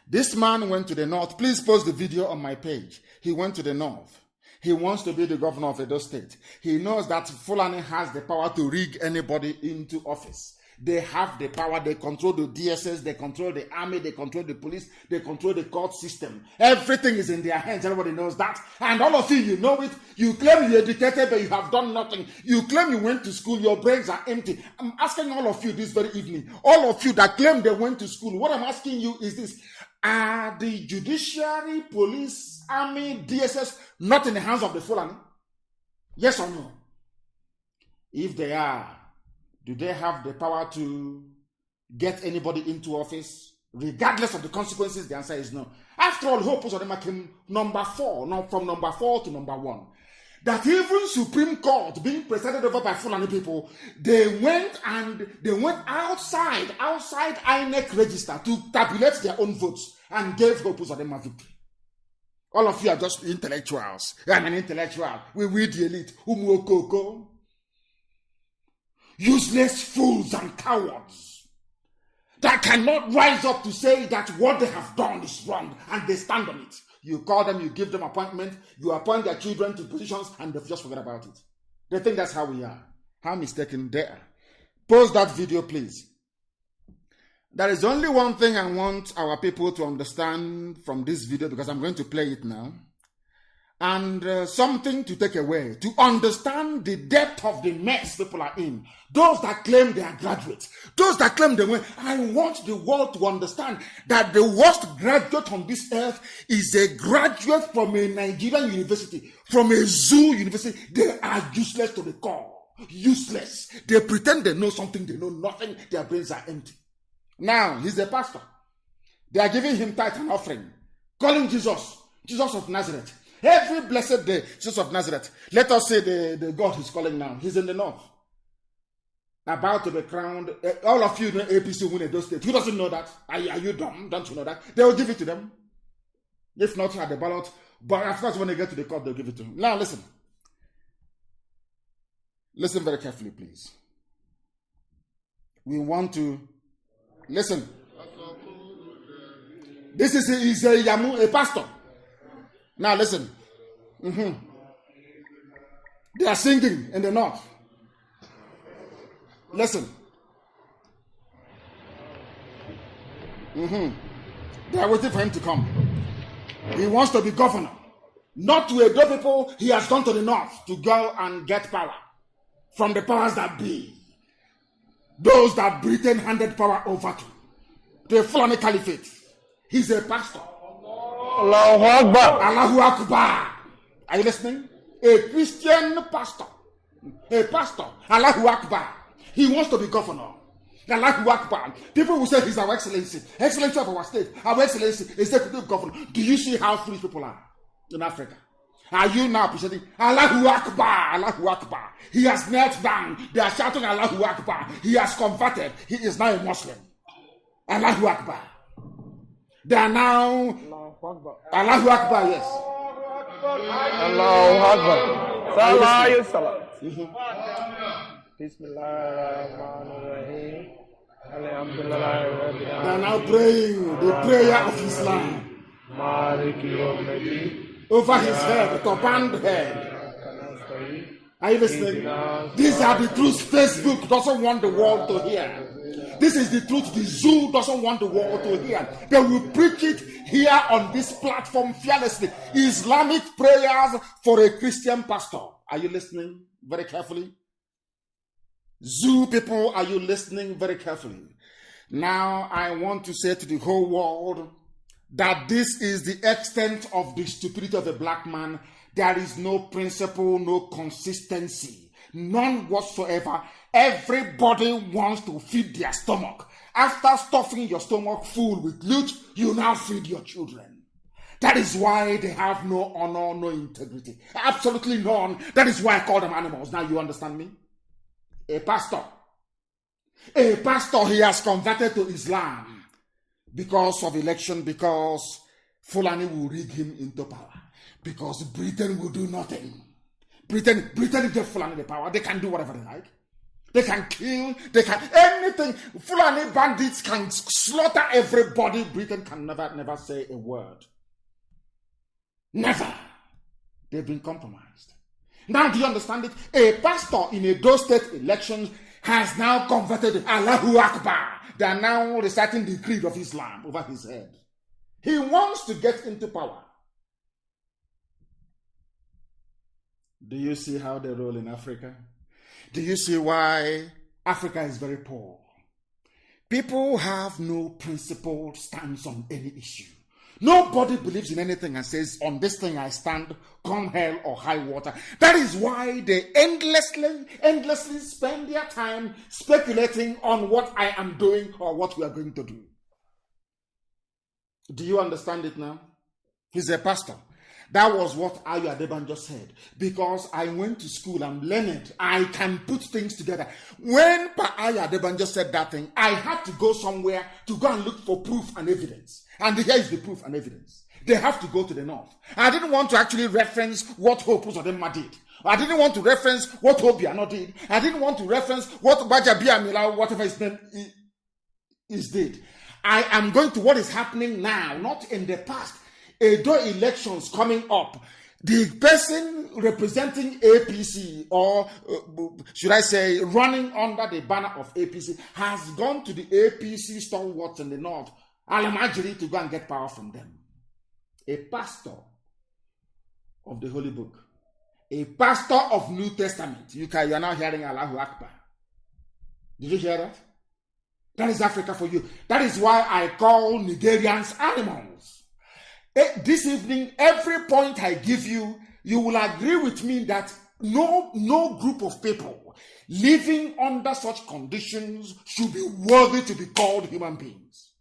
This man went to the north. Please post the video on my page. He went to the north. He wants to be the governor of Edo State. He knows that Fulani has the power to rig anybody into office. They have the power. They control the DSS. They control the army. They control the police. They control the court system. Everything is in their hands. Everybody knows that. And all of you, you know it. You claim you're educated, but you have done nothing. You claim you went to school. Your brains are empty. I'm asking all of you this very evening. All of you that claim they went to school. What I'm asking you is this. Are the judiciary, police, army, DSS not in the hands of the Fulani? Yes or no? If they are, do they have the power to get anybody into office, regardless of the consequences? The answer is no. After all, Hope Uzodinma came number 4, from number 4 to number 1. That even Supreme Court being presided over by Fulani people, they went outside INEC register to tabulate their own votes and gave Hope Uzodinma victory. All of you are just intellectuals. I'm an intellectual. We the elite. Umuokoko. Useless fools and cowards that cannot rise up to say that what they have done is wrong and they stand on it. You call them, you give them appointment, you appoint their children to positions, and they just forget about it. They think that's how we are. How mistaken they are. Post that video, please. There is only one thing I want our people to understand from this video, because I'm going to play it now. And something to take away, to understand the depth of the mess people are in. Those that claim they are graduates, those that claim they win. I want the world to understand that the worst graduate on this earth is a graduate from a Nigerian university, from a zoo university. They are useless to the core. Useless. They pretend they know something, they know nothing. Their brains are empty. Now, he's a pastor. They are giving him tithe and offering, calling Jesus of Nazareth. Every blessed day, Jesus of Nazareth. Let us say the God he's calling now. He's in the north. About to be crowned. All of you know APC win those states. Who doesn't know that? Are you dumb? Don't you know that? They will give it to them. If not at the ballot. But of course, when they get to the court, they'll give it to them. Now listen. Listen very carefully, please. We want to listen. This is a pastor. Now listen. They are singing in the north. Listen. They are waiting for him to come. He wants to be governor. Not to Edo people, he has gone to the north to go and get power from the powers that be. Those that Britain handed power over to. The Fulani Caliphate. He's a pastor. Allahu Akbar. Allahu Akbar. Are you listening? A Christian pastor. A pastor. Allahu Akbar. He wants to be governor. Allahu Akbar. People will say he's our excellency. Excellency of our state. Our excellency, executive governor. Do you see how foolish people are in Africa? Are you now presenting Allahu Akbar? Allahu Akbar. He has knelt down. They are shouting Allahu Akbar. He has converted. He is now a Muslim. Allahu Akbar. They are now Allahu Akbar, yes. Allahu Akbar. Salam salam. Bismillahirrahmanirrahim. Alhamdulillah. They are now praying the prayer of Islam over his head, the band head. Are you listening? These are the truths Facebook doesn't want the world to hear. This is the truth the zoo doesn't want the world to hear. They will preach it here on this platform fearlessly. Islamic prayers for a Christian pastor. Are you listening very carefully? Zoo people, are you listening very carefully? Now, I want to say to the whole world that this is the extent of the stupidity of a black man. There is no principle, no consistency, none whatsoever. Everybody wants to feed their stomach. After stuffing your stomach full with loot, you now feed your children. That is why they have no honor, no integrity. Absolutely none. That is why I call them animals. Now you understand me? A pastor, he has converted to Islam because of election, because Fulani will rig him into power, because Britain will do nothing. Britain gave Fulani the power. They can do whatever they like. They can kill, they can anything. Fulani bandits can slaughter everybody. Britain can never say a word. Never. They've been compromised. Now, do you understand it? A pastor in a those state elections has now converted Allahu Akbar. They are now reciting the creed of Islam over his head. He wants to get into power. Do you see how they roll in Africa? Do you see why Africa is very poor? People have no principled stance on any issue. Nobody believes in anything and says, on this thing I stand, come hell or high water. That is why they endlessly spend their time speculating on what I am doing or what we are going to do. Do you understand it now? He's a pastor. That was what Ayo Adebanjo said. Because I went to school, I'm learned, I can put things together. When Ayo Adebanjo said that thing, I had to go somewhere to go and look for proof and evidence. And here is the proof and evidence. They have to go to the north. I didn't want to actually reference what Hope Uzodinma did. I didn't want to reference what Obiano did. I didn't want to reference what Bajabiamila, whatever his name is, did. I am going to what is happening now, not in the past. Edo elections coming up. The person representing APC, or should I say running under the banner of APC, has gone to the APC stalwarts in the north, Alamajiri, to go and get power from them. A pastor of the Holy Book, a pastor of New Testament. You are now hearing Allahu Akbar. Did you hear that? That is Africa for you. That is why I call Nigerians animals. This evening, every point I give you, you will agree with me that no group of people living under such conditions should be worthy to be called human beings.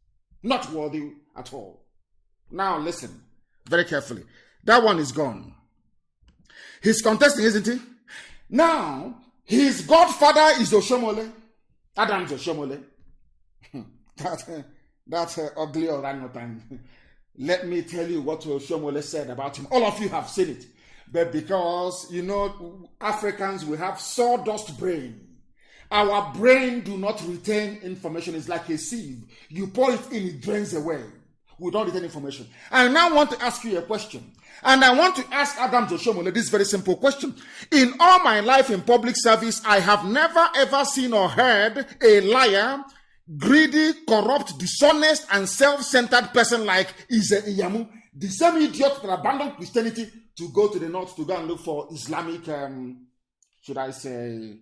Not worthy at all. Now listen very carefully. That one is gone. He's contesting, isn't he? Now, his godfather is Oshomole. Adam's Oshomole. That's ugly orangutan. Let me tell you what Oshomole said about him. All of you have seen it. But because, Africans, we have sawdust brain. Our brain do not retain information. It's like a sieve. You pour it in, it drains away. We don't retain information. I now want to ask you a question. And I want to ask Adam Oshomole this very simple question. In all my life in public service, I have never ever seen or heard a liar, greedy, corrupt, dishonest, and self-centered person like Ize Iyamu, the same idiot that abandoned Christianity to go to the north to go and look for Islamic, should I say,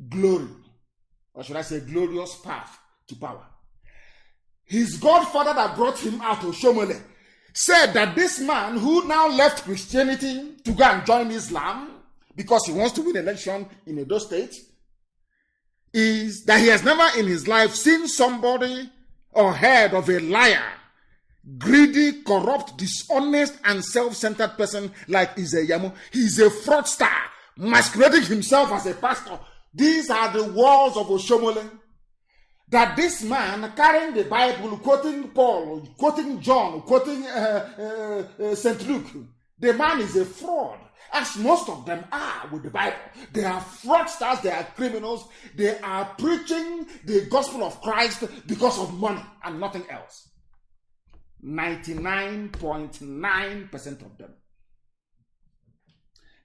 glory, or should I say glorious path to power. His godfather that brought him out, Oshomole, said that this man who now left Christianity to go and join Islam because he wants to win election in Edo State, is that he has never in his life seen somebody or heard of a liar, greedy, corrupt, dishonest, and self-centered person like Izeyamu. He's a fraudster, masquerading himself as a pastor. These are the words of Oshomole. That this man carrying the Bible, quoting Paul, quoting John, quoting St. Luke, the man is a fraud. As most of them are with the Bible. They are fraudsters, they are criminals, they are preaching the gospel of Christ because of money and nothing else. 99.9% of them.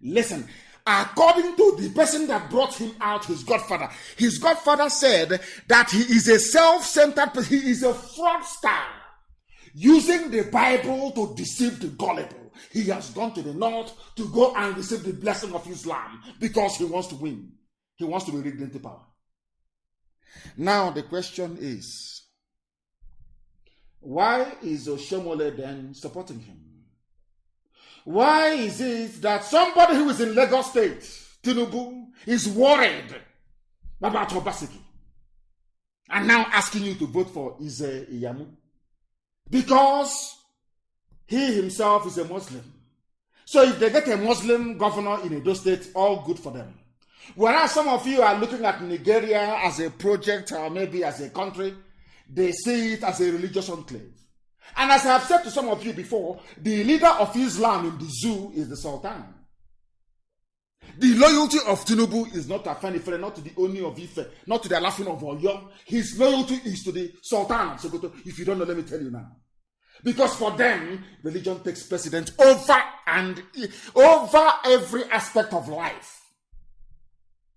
Listen, according to the person that brought him out, his godfather said that he is a self-centered person, he is a fraudster, using the Bible to deceive the gullible. He has gone to the north to go and receive the blessing of Islam because he wants to win. He wants to be rigged into power. Now the question is, why is Oshomole then supporting him? Why is it that somebody who is in Lagos State, Tinubu, is worried about Obaseki and now asking you to vote for Ize Iyamu? Because he himself is a Muslim. So if they get a Muslim governor in Edo State, all good for them. Whereas some of you are looking at Nigeria as a project or maybe as a country, they see it as a religious enclave. And as I have said to some of you before, the leader of Islam in the zoo is the Sultan. The loyalty of Tinubu is not to Afenifere, not to the Oni of Ife, not to the Alafin of Oyo. His loyalty is to the Sultan of Sokoto. If you don't know, let me tell you now. Because for them, religion takes precedence over every aspect of life.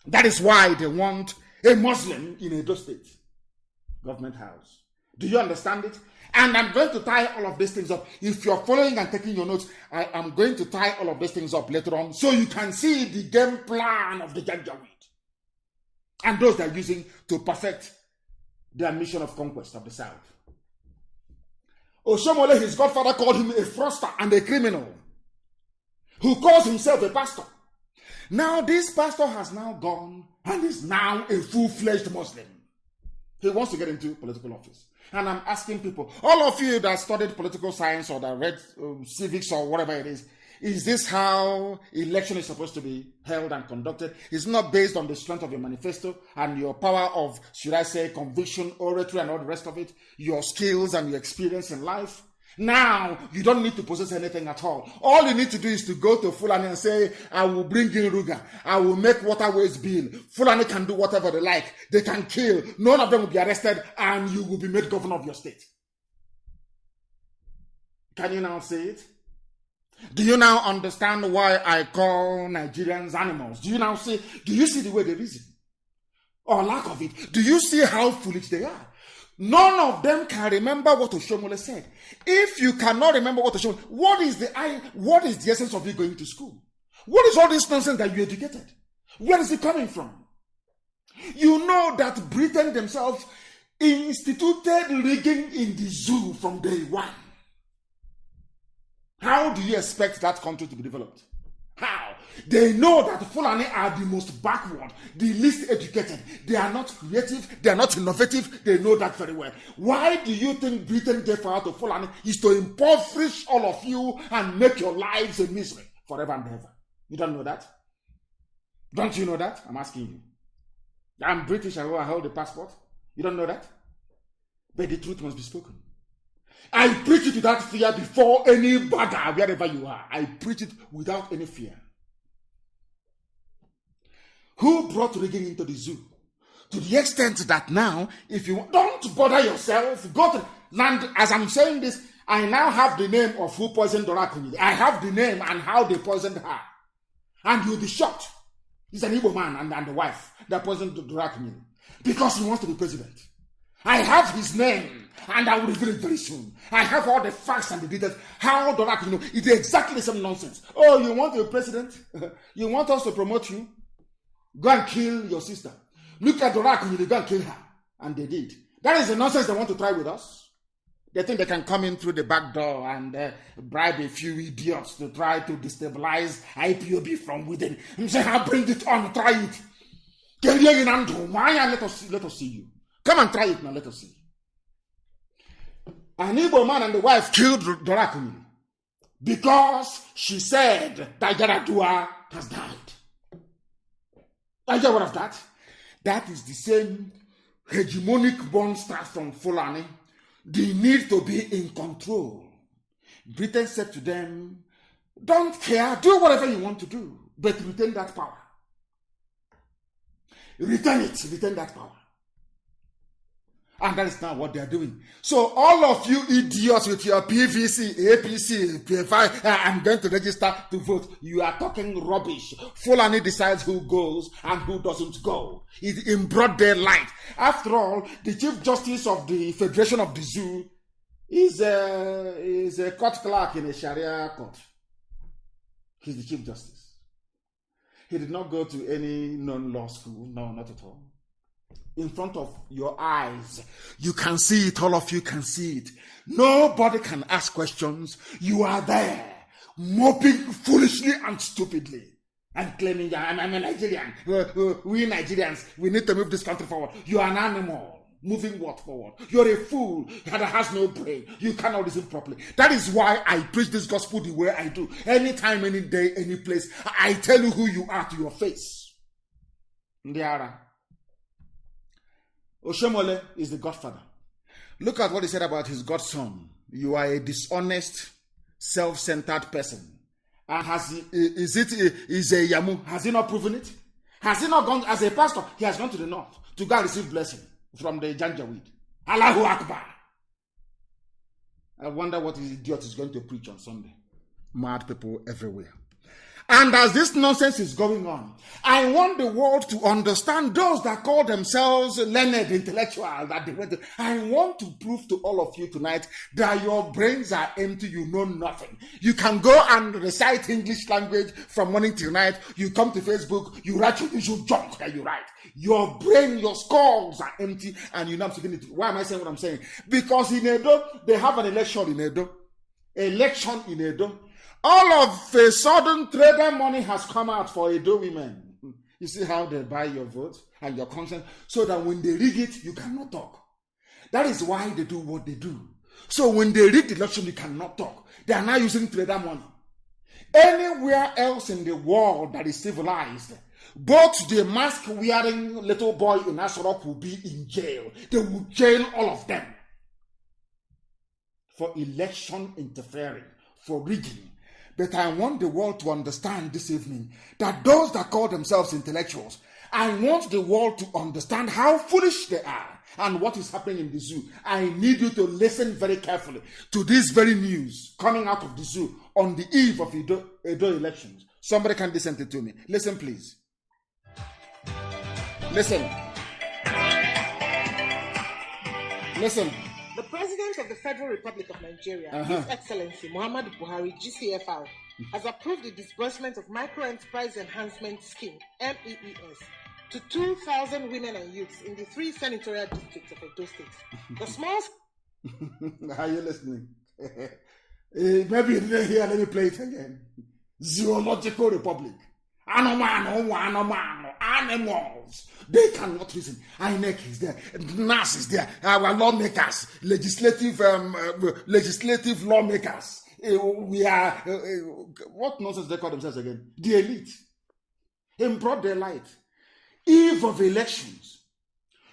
That is why they want a Muslim in Edo State government house. Do you understand it? And I'm going to tie all of these things up. If you're following and taking your notes, I am going to tie all of these things up later on so you can see the game plan of the Janjaweed and those they're using to perfect their mission of conquest of the South. Oshomole, his godfather, called him a fraudster and a criminal who calls himself a pastor. Now this pastor has now gone and is now a full-fledged Muslim. He wants to get into political office. And I'm asking people, all of you that studied political science or that read civics or whatever it is this how election is supposed to be held and conducted? It's not based on the strength of your manifesto and your power of, should I say, conviction, oratory, and all the rest of it, your skills and your experience in life. Now, you don't need to possess anything at all. All you need to do is to go to Fulani and say, I will bring in Ruga. I will make waterways build. Fulani can do whatever they like. They can kill. None of them will be arrested and you will be made governor of your state. Can you now say it? Do you now understand why I call Nigerians animals? Do you see the way they reason? Or lack of it? Do you see how foolish they are? None of them can remember what Oshomole said. If you cannot remember what Oshomole, what is the essence of you going to school? What is all this nonsense that you educated? Where is it coming from? You know that Britain themselves instituted rigging in the zoo from day one. How do you expect that country to be developed? How? They know that Fulani are the most backward, the least educated. They are not creative, they are not innovative, they know that very well. Why do you think Britain gave out to Fulani is to impoverish all of you and make your lives a misery forever and ever? You don't know that? Don't you know that? I'm asking you. I'm British, I hold the passport. You don't know that? But the truth must be spoken. I preach it without fear before any bagger, wherever you are. I preach it without any fear. Who brought rigging into the zoo? To the extent that now, if you don't bother yourself, go to land. As I'm saying this, I now have the name of who poisoned Dorakuni. I have the name and how they poisoned her. And you'll be shocked. He's an Igbo man and the wife that poisoned Dorakuni because he wants to be president. I have his name, and I will reveal it very soon. I have all the facts and the details. How Dorakuni, it's exactly the same nonsense. Oh, you want to be president? You want us to promote you? Go and kill your sister. Look at Dorakuni, they go and kill her. And they did. That is the nonsense they want to try with us. They think they can come in through the back door and bribe a few idiots to try to destabilize IPOB from within. And say, I'll bring it on, try it. Let us see you. Come and try it now, let us see. An Igbo man and the wife killed Dorakuni because she said that Yaradua has died. Are you aware of that? That is the same hegemonic monster from Fulani. The need to be in control. Britain said to them, don't care, do whatever you want to do, but retain that power. Retain that power. And that is now what they are doing. So all of you idiots with your PVC, APC, PFI, I'm going to register to vote. You are talking rubbish. Fulani decides who goes and who doesn't go. It's in broad daylight. After all, the Chief Justice of the Federation of the Zoo is a court clerk in a Sharia court. He's the Chief Justice. He did not go to any non-law school. No, not at all. In front of your eyes, you can see it, all of you can see it. Nobody can ask questions. You are there, moping foolishly and stupidly, and claiming, I'm a Nigerian. We Nigerians, we need to move this country forward. You are an animal. Moving what forward? You're a fool that has no brain. You cannot listen properly. That is why I preach this gospel the way I do. Anytime, any day, any place, I tell you who you are to your face. Ndiara. Oshomole is the godfather. Look at what he said about his godson. You are a dishonest, self-centered person. And is a Yamu? Has he not proven it? Has he not gone, as a pastor, he has gone to the north to go and receive blessing from the Janjaweed. Allahu Akbar. I wonder what his idiot is going to preach on Sunday. Mad people everywhere. And as this nonsense is going on, I want the world to understand those that call themselves learned intellectuals. I want to prove to all of you tonight that your brains are empty, you know nothing. You can go and recite English language from morning till night. You come to Facebook, you write your usual junk that you write. Your brain, your skulls are empty, and you're not taking it. Why am I saying what I'm saying? Because in Edo, they have an election in Edo. Election in Edo. All of a sudden, trader money has come out for Edo women. You see how they buy your vote and your consent, so that when they rig it, you cannot talk. That is why they do what they do. So when they rig the election, you cannot talk. They are now using trader money. Anywhere else in the world that is civilized, both the mask-wearing little boy in Asorok will be in jail. They will jail all of them for election interfering, for rigging. But I want the world to understand this evening that those that call themselves intellectuals, I want the world to understand how foolish they are. and what is happening in the zoo. I need you to listen very carefully to this very news coming out of the zoo on the eve of Edo elections. Somebody can listen to me. Listen, please. Listen. Listen. The President of the Federal Republic of Nigeria, His Excellency Muhammadu Buhari, GCFR, has approved the disbursement of Micro-Enterprise Enhancement Scheme, MEES, to 2,000 women and youths in the 3 senatorial districts of Edo State. The small... Are you listening? Maybe you didn't hear, let me play it again. Zoological Republic. Animals. They cannot reason. INEC is there. NAS is there. Our lawmakers, legislative lawmakers. We are, what nonsense they call themselves again? The elite. In broad daylight. Eve of elections.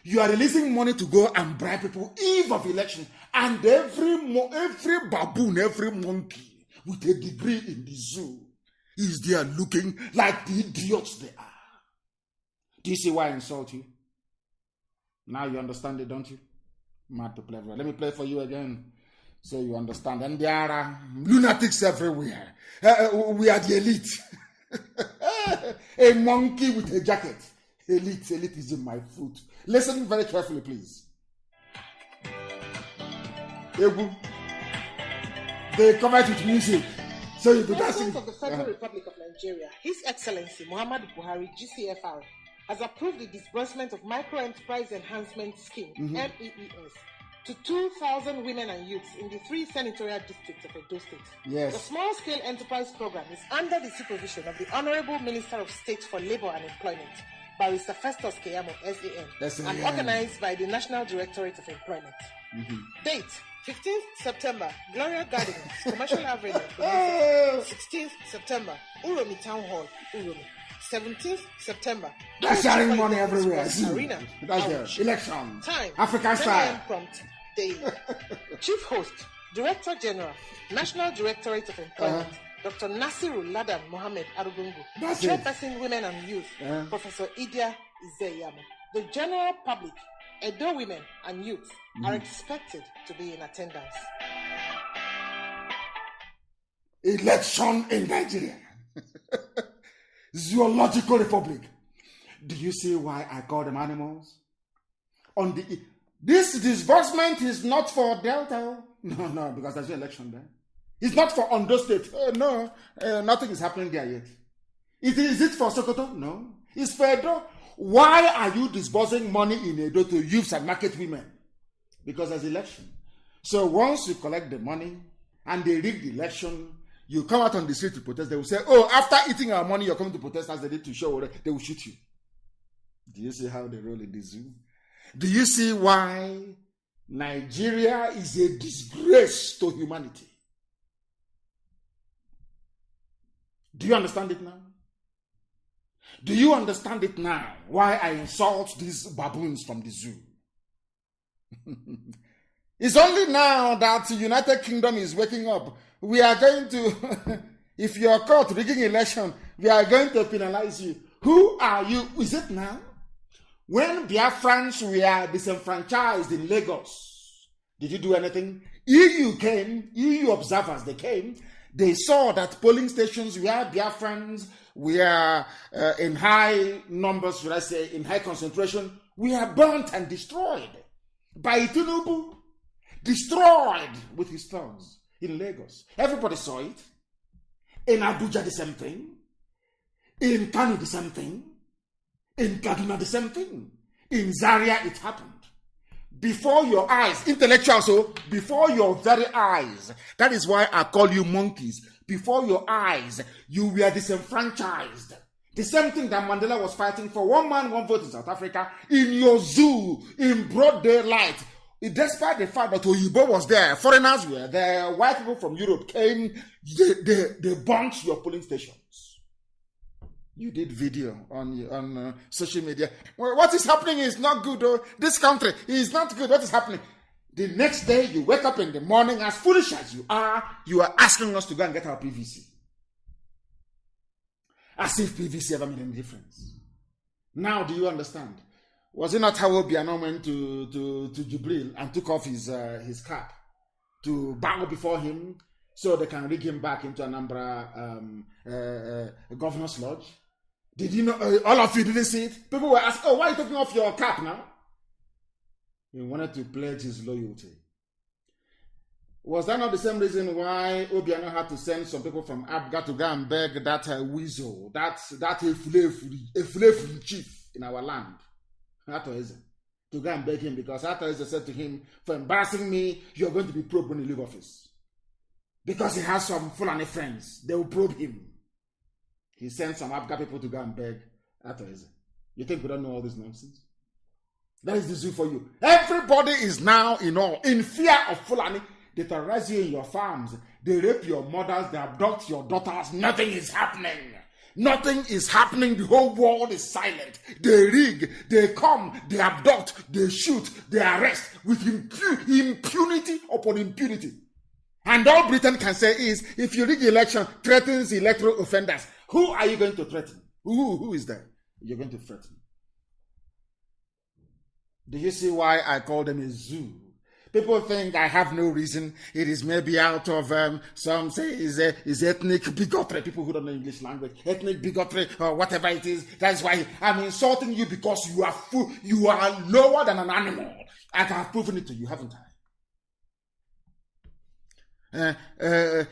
You are releasing money to go and bribe people. Eve of election. And every baboon, every monkey with a degree in the zoo is there looking like the idiots they are. Do you see why I insult you? Now you understand it, don't you? Mad to play. Let me play for you again so you understand. And there are lunatics everywhere. We are the elite. A monkey with a jacket. Elite is in my foot. Listen very carefully, please. They cover it with music. So you The President of the Federal Republic of Nigeria, His Excellency Muhammadu Buhari, GCFR, has approved the disbursement of Micro-Enterprise Enhancement Scheme, MEES, to 2,000 women and youths in the 3 senatorial districts of Edo State. Yes. The small-scale enterprise program is under the supervision of the Honorable Minister of State for Labor and Employment, Barrister Festus Keyamo, SAN, and organized by the National Directorate of Employment. Date, 15th September, Gloria Gardens, Commercial Avenue, 16th September, Uromi Town Hall, Uromi. 17th September. That's sharing money everywhere. Arena. That's the election. Time. African style. Prompt. Day. Chief Host, Director General, National Directorate of Employment, Dr. Nasiru Ladan Mohammed Arugungu. Chairperson Women and Youth, Professor Idia Izeyama. The general public, Edo women and youth are expected to be in attendance. Election in Nigeria. Zoological Republic. Do you see why I call them animals? This disbursement is not for Delta. No, because there's no election there. It's not for Ondo State. No, nothing is happening there yet. Is it for Sokoto? No. It's for Edo. Why are you disbursing money in Edo to youths and market women? Because there's election. So once you collect the money and they rig the election, you come out on the street to protest, they will say, oh, after eating our money, you're coming to protest as they did to show, they will shoot you. Do you see how they roll in the zoo? Do you see why Nigeria is a disgrace to humanity? Do you understand it now? Do you understand it now? Why I insult these baboons from the zoo? It's only now that the United Kingdom is waking up. We are going to, if you are caught rigging election, we are going to penalize you. Who are you? Is it now? When Biafrans were disenfranchised in Lagos, did you do anything? EU came, EU observers, they came. They saw that polling stations where Biafrans were in high numbers, should I say, in high concentration, were burnt and destroyed by Tinubu. Destroyed with his thugs in Lagos. Everybody saw it. In Abuja, the same thing. In Kanu, the same thing. In Kaduna, the same thing. In Zaria, it happened. Before your eyes, intellectuals, so before your very eyes. That is why I call you monkeys. Before your eyes, you were disenfranchised. The same thing that Mandela was fighting for. 1 man, 1 vote in South Africa. In your zoo, in broad daylight. Despite the fact that Oyibo was there, foreigners were there, white people from Europe came, they burnt your polling stations. You did video on social media. Well, what is happening is not good. Oh. This country is not good. What is happening? The next day, you wake up in the morning, as foolish as you are asking us to go and get our PVC. As if PVC ever made any difference. Now, do you understand? Was it not how Obiano went to Jibril and took off his cap to bow before him so they can rig him back into Anambra governor's lodge? Did you know? All of you didn't see it? People were asking, oh, why are you taking off your cap now? He wanted to pledge his loyalty. Was that not the same reason why Obiano had to send some people from Abga to go and beg that weasel, that Efulefuli chief in our land, Atoeze, to go and beg him, because Atoeze said to him, for embarrassing me, you're going to be probed when you leave office. Because he has some Fulani friends, they will probe him. He sent some Abga people to go and beg Atoeze. You think we don't know all this nonsense? That is the zoo for you. Everybody is now in fear of Fulani. They terrorize you in your farms. They rape your mothers. They abduct your daughters. Nothing is happening. Nothing is happening. The whole world is silent. They rig. They come. They abduct. They shoot. They arrest with impunity upon impunity. And all Britain can say is, if you rig election, threatens electoral offenders. Who are you going to threaten? Who is there? You're going to threaten. Do you see why I call them a zoo? People think I have no reason. It is maybe out of some say is ethnic bigotry. People who don't know English language, ethnic bigotry or whatever it is. That's why I'm insulting you, because you are lower than an animal. I have proven it to you, haven't I?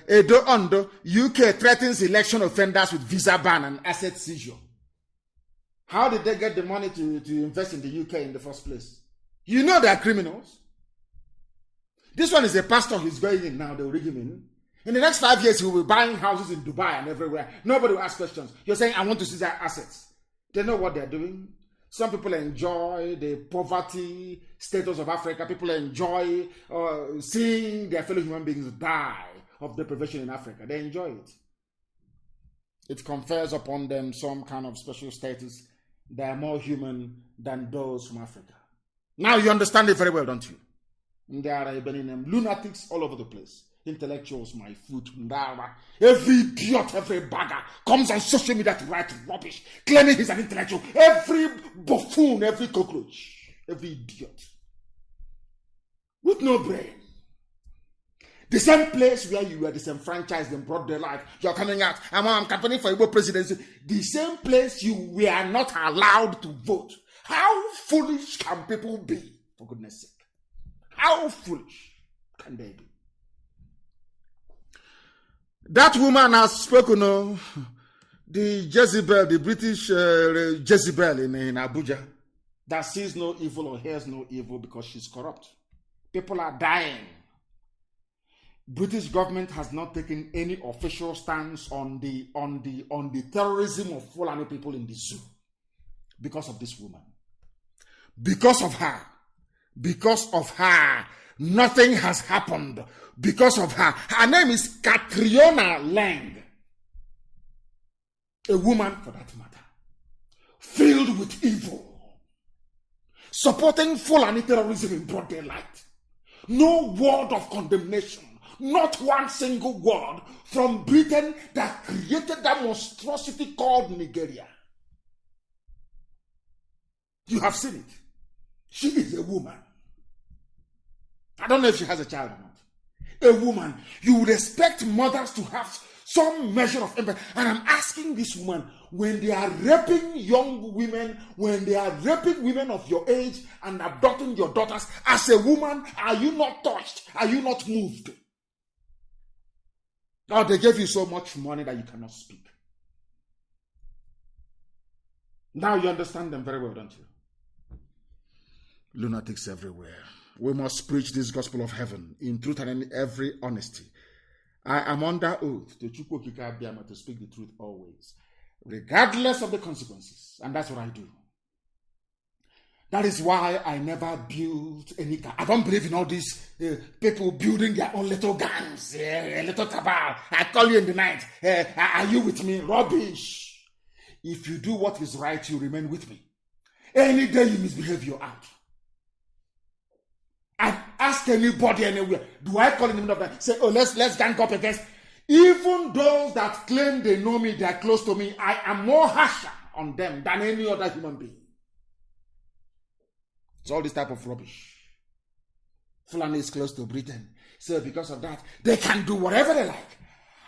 Edo Ondo, UK threatens election offenders with visa ban and asset seizure. How did they get the money to invest in the UK in the first place? You know they are criminals. This one is a pastor who's going in now. They'll rig him in. In the next 5 years, he will be buying houses in Dubai and everywhere. Nobody will ask questions. You're saying, I want to see their assets. They know what they're doing. Some people enjoy the poverty status of Africa. People enjoy seeing their fellow human beings die of deprivation in Africa. They enjoy it. It confers upon them some kind of special status. They are more human than those from Africa. Now you understand it very well, don't you? There are lunatics all over the place. Intellectuals, my foot, every idiot, every bagger comes on social media to write rubbish, claiming he's an intellectual. Every buffoon, every cockroach, every idiot with no brain. The same place where you were disenfranchised in broad daylight, you're coming out, I'm campaigning for IGBO presidency. The same place you were not allowed to vote. How foolish can people be, for goodness sake? How foolish can they be? That woman has spoken of the Jezebel, the British Jezebel in Abuja, that sees no evil or hears no evil because she's corrupt. People are dying. British government has not taken any official stance on the terrorism of Fulani people in the zoo because of this woman. Because of her, nothing has happened. Because of her. Her name is Catriona Lang. A woman, for that matter, filled with evil, supporting Fulani terrorism in broad daylight. No word of condemnation, not one single word from Britain that created that monstrosity called Nigeria. You have seen it. She is a woman. I don't know if she has a child or not. A woman. You would expect mothers to have some measure of empathy. And I'm asking this woman, when they are raping young women, when they are raping women of your age and abducting your daughters, as a woman, are you not touched? Are you not moved? Or they gave you so much money that you cannot speak. Now you understand them very well, don't you? Lunatics everywhere. We must preach this gospel of heaven in truth and in every honesty. I am under oath to Chukwu Okike Abiyama to speak the truth always, regardless of the consequences. And that's what I do. That is why I never built any gang. I don't believe in all these people building their own little gangs, a little cabal. I call you in the night. Are you with me? Rubbish. If you do what is right, you remain with me. Any day you misbehave, you're out. I ask anybody anywhere, do I call in the middle of that? Say, oh, let's gang up against. Even those that claim they know me, they are close to me, I am more harsher on them than any other human being. It's all this type of rubbish. Fulani is close to Britain. So because of that, they can do whatever they like.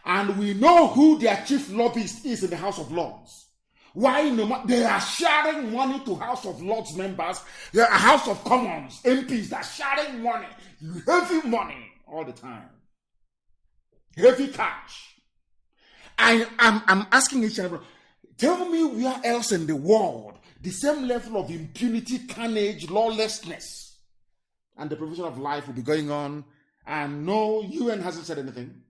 And we know who their chief lobbyist is in the House of Lords. Why they are sharing money to House of Lords members, the House of Commons, MPs, they're sharing money, heavy money all the time. Heavy cash. I'm asking each other, tell me where else in the world the same level of impunity, carnage, lawlessness, and the provision of life will be going on, and no, UN hasn't said anything.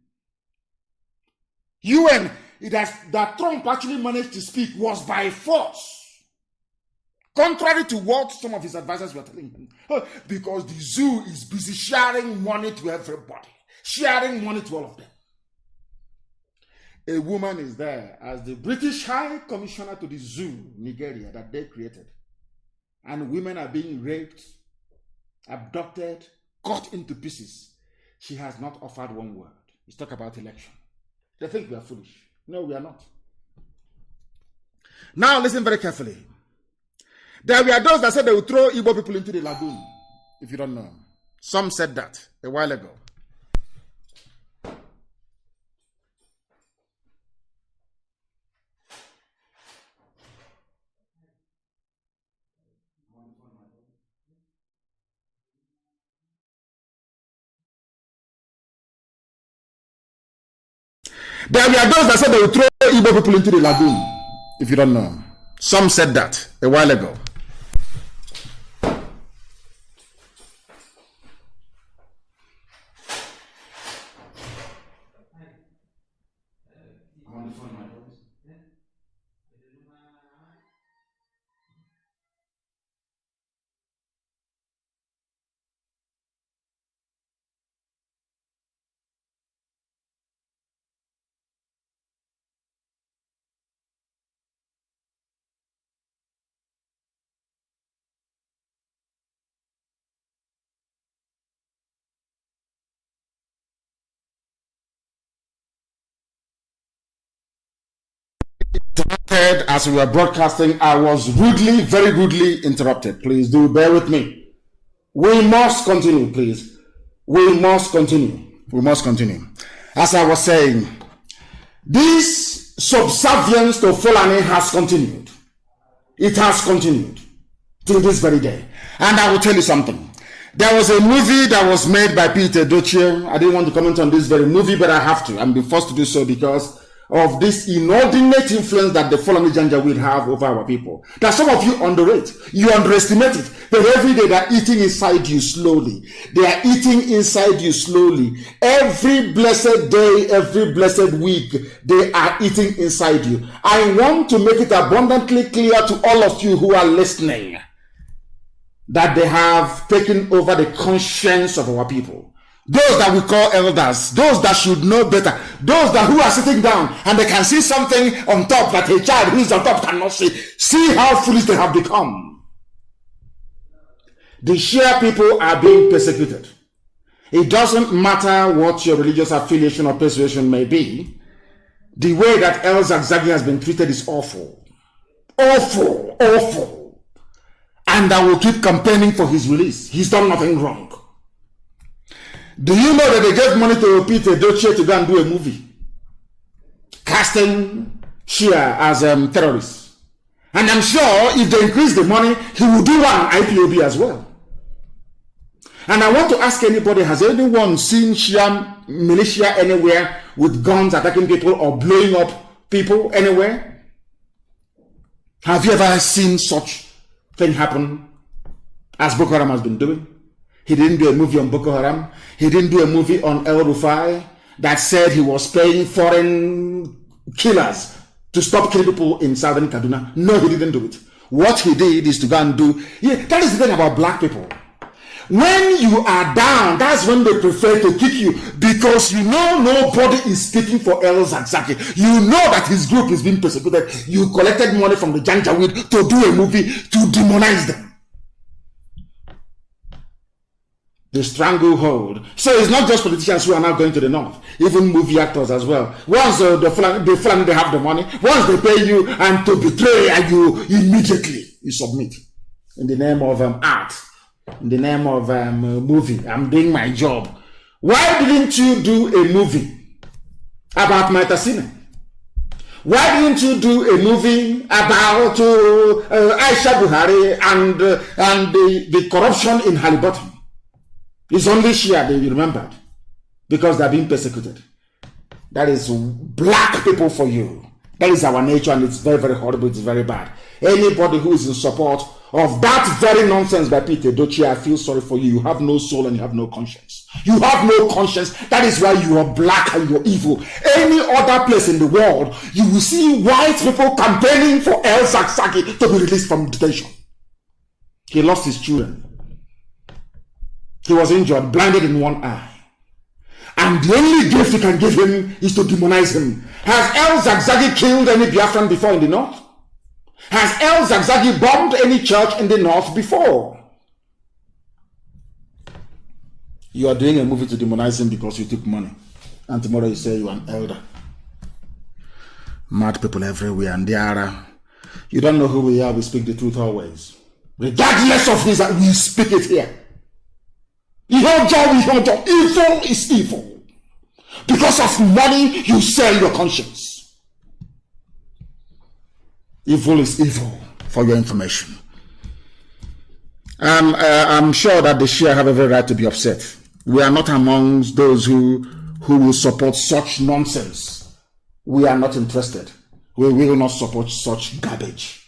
UN, that Trump actually managed to speak was by force. Contrary to what some of his advisors were telling him. Because the zoo is busy sharing money to everybody. Sharing money to all of them. A woman is there as the British High Commissioner to the zoo, Nigeria, that they created. And women are being raped, abducted, cut into pieces. She has not offered one word. Let's talk about election. They think we are foolish. No, we are not. Now listen very carefully. There were those that said they would throw Igbo people into the lagoon, if you don't know. Some said that a while ago. There were those that said they would throw Igbo people into the lagoon, if you don't know. Some said that a while ago. As we were broadcasting, I was very rudely interrupted. Please do bear with me. We must continue, please. We must continue. We must continue. As I was saying, this subservience to Fulani has continued. It has continued to this very day. And I will tell you something. There was a movie that was made by Peter Doche. I didn't want to comment on this very movie, but I have to. I'm being forced to do so because of this inordinate influence that the Fulani Janjaweed have over our people. That some of you underrate. You underestimate it. But every day they're eating inside you slowly. They are eating inside you slowly. Every blessed day, every blessed week, they are eating inside you. I want to make it abundantly clear to all of you who are listening that they have taken over the conscience of our people. Those that we call elders, those that should know better, those that who are sitting down and they can see something on top that a child who is on top cannot see. See how foolish they have become. The Shia people are being persecuted. It doesn't matter what your religious affiliation or persuasion may be. The way that El Zagzagi has been treated is awful. Awful, awful. And I will keep campaigning for his release. He's done nothing wrong. Do you know that they gave money to Peter Doche to go and do a movie casting Shia as terrorists? And I'm sure if they increase the money, he will do one IPOB as well. And I want to ask anybody, has anyone seen Shia militia anywhere with guns attacking people or blowing up people anywhere? Have you ever seen such thing happen as Boko Haram has been doing? He didn't do a movie on Boko Haram. He didn't do a movie on El Rufai that said he was paying foreign killers to stop killing people in southern Kaduna. No, he didn't do it. What he did is to go and do... Yeah, that is the thing about black people. When you are down, that's when they prefer to kick you because you know nobody is speaking for El Zagzagi. You know that his group is being persecuted. You collected money from the Janjaweed to do a movie to demonize them. The stranglehold. So it's not just politicians who are now going to the north, even movie actors as well. Once the Fulani, they have the money, once they pay you and to betray you, immediately you submit in the name of art in the name of movie. I'm doing my job. Why didn't you do a movie about Maitasine? Why didn't you do a movie about Aisha Buhari and the corruption in Halliburton? It's only Shia they remembered because they're being persecuted. That is black people for you. That is our nature, and it's very, very horrible. It's very bad. Anybody who is in support of that very nonsense by Peter Dochi, I feel sorry for you. You have no soul and you have no conscience. You have no conscience. That is why you are black and you're evil. Any other place in the world, you will see white people campaigning for El Zakzaki to be released from detention. He lost his children. He was injured, blinded in one eye. And the only gift you can give him is to demonize him. Has El Zakzaki killed any Biafran before in the north? Has El Zakzaki bombed any church in the north before? You are doing a movie to demonize him because you took money. And tomorrow you say you are an elder. Mad people everywhere, and they are. You don't know who we are, we speak the truth always. Regardless of this, we speak it here. Evil is evil. Because of money, you sell your conscience. Evil is evil, for your information. I'm sure that the Shia have every right to be upset. We are not amongst those who will support such nonsense. We are not interested. We will not support such garbage.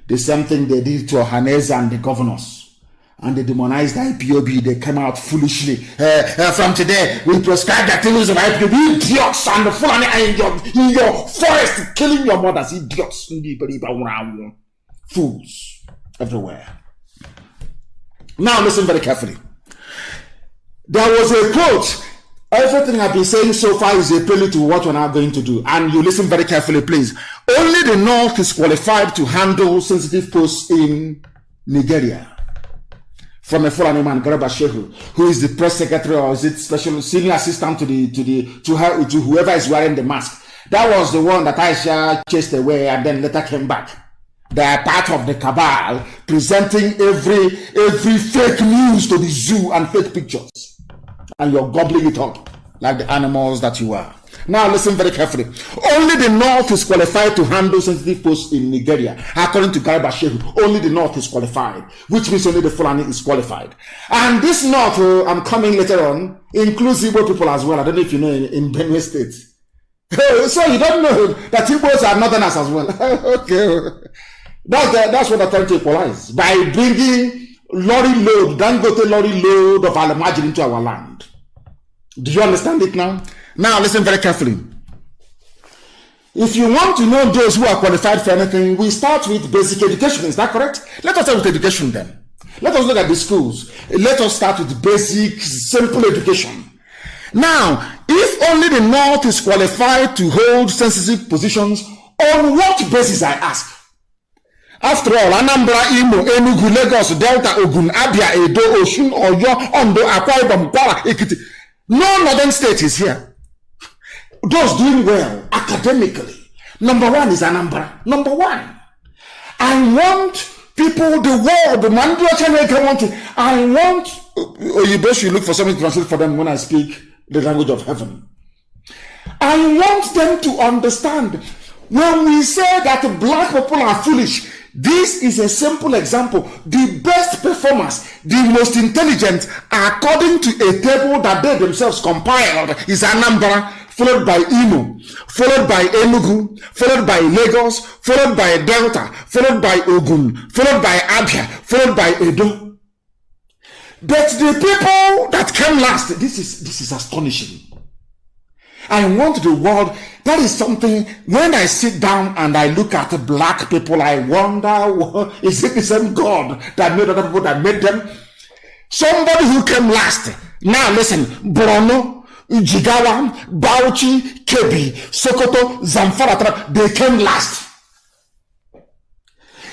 The same thing they did to Ohaneze and the governors. And they demonized IPOB. They came out foolishly. From today, we prescribe the activities of IPOB. Idiots and the Fulani in your forest, killing your mothers. Idiots. Fools everywhere. Now listen very carefully. There was a quote. Everything I've been saying so far is a prelude to what we're now going to do. And you listen very carefully, please. Only the North is qualified to handle sensitive posts in Nigeria. From a Fulani man, Garba Shehu, who is the press secretary or is it special senior assistant to whoever is wearing the mask. That was the one that Aisha chased away and then later came back. They are part of the cabal presenting every fake news to the zoo and fake pictures. And you're gobbling it up like the animals that you are. Now listen very carefully. Only the North is qualified to handle sensitive posts in Nigeria. According to Garba Shehu, only the North is qualified, which means only the Fulani is qualified. And this North, I'm coming later on, includes Igbo people as well. I don't know if you know in Benue State. So you don't know that Igbos are Northerners as well. Okay. That's what they're trying to equalize. By bringing Dangote lorry load of Alamajin into our land. Do you understand it now? Now listen very carefully. If you want to know those who are qualified for anything, we start with basic education. Is that correct? Let us start with education then. Let us look at the schools. Let us start with basic, simple education. Now, if only the North is qualified to hold sensitive positions, on what basis, I ask? After all, Anambra, Imo, Enugu, Lagos, Delta, Ogun, Abia, Edo, Osun, Oyo, Ondo, Akwa Ibom, Kwara, Ekiti. No northern state is here. Those doing well academically. Number one is Anambra. Number one. I want people, the world, the I want, you best should look for something to translate for them when I speak the language of heaven. I want them to understand when we say that black people are foolish. This is a simple example. The best performers, the most intelligent, according to a table that they themselves compiled, is Anambra, followed by Imo, followed by Enugu, followed by Lagos, followed by Delta, followed by Ogun, followed by Abia, followed by Edo. But the people that came last, this is astonishing. I want the world, that is something, when I sit down and I look at black people, I wonder, is it the same God that made other people that made them? Somebody who came last. Now listen, Borno, Jigawa, Bauchi, Kebbi, Sokoto, Zamfara, they came last.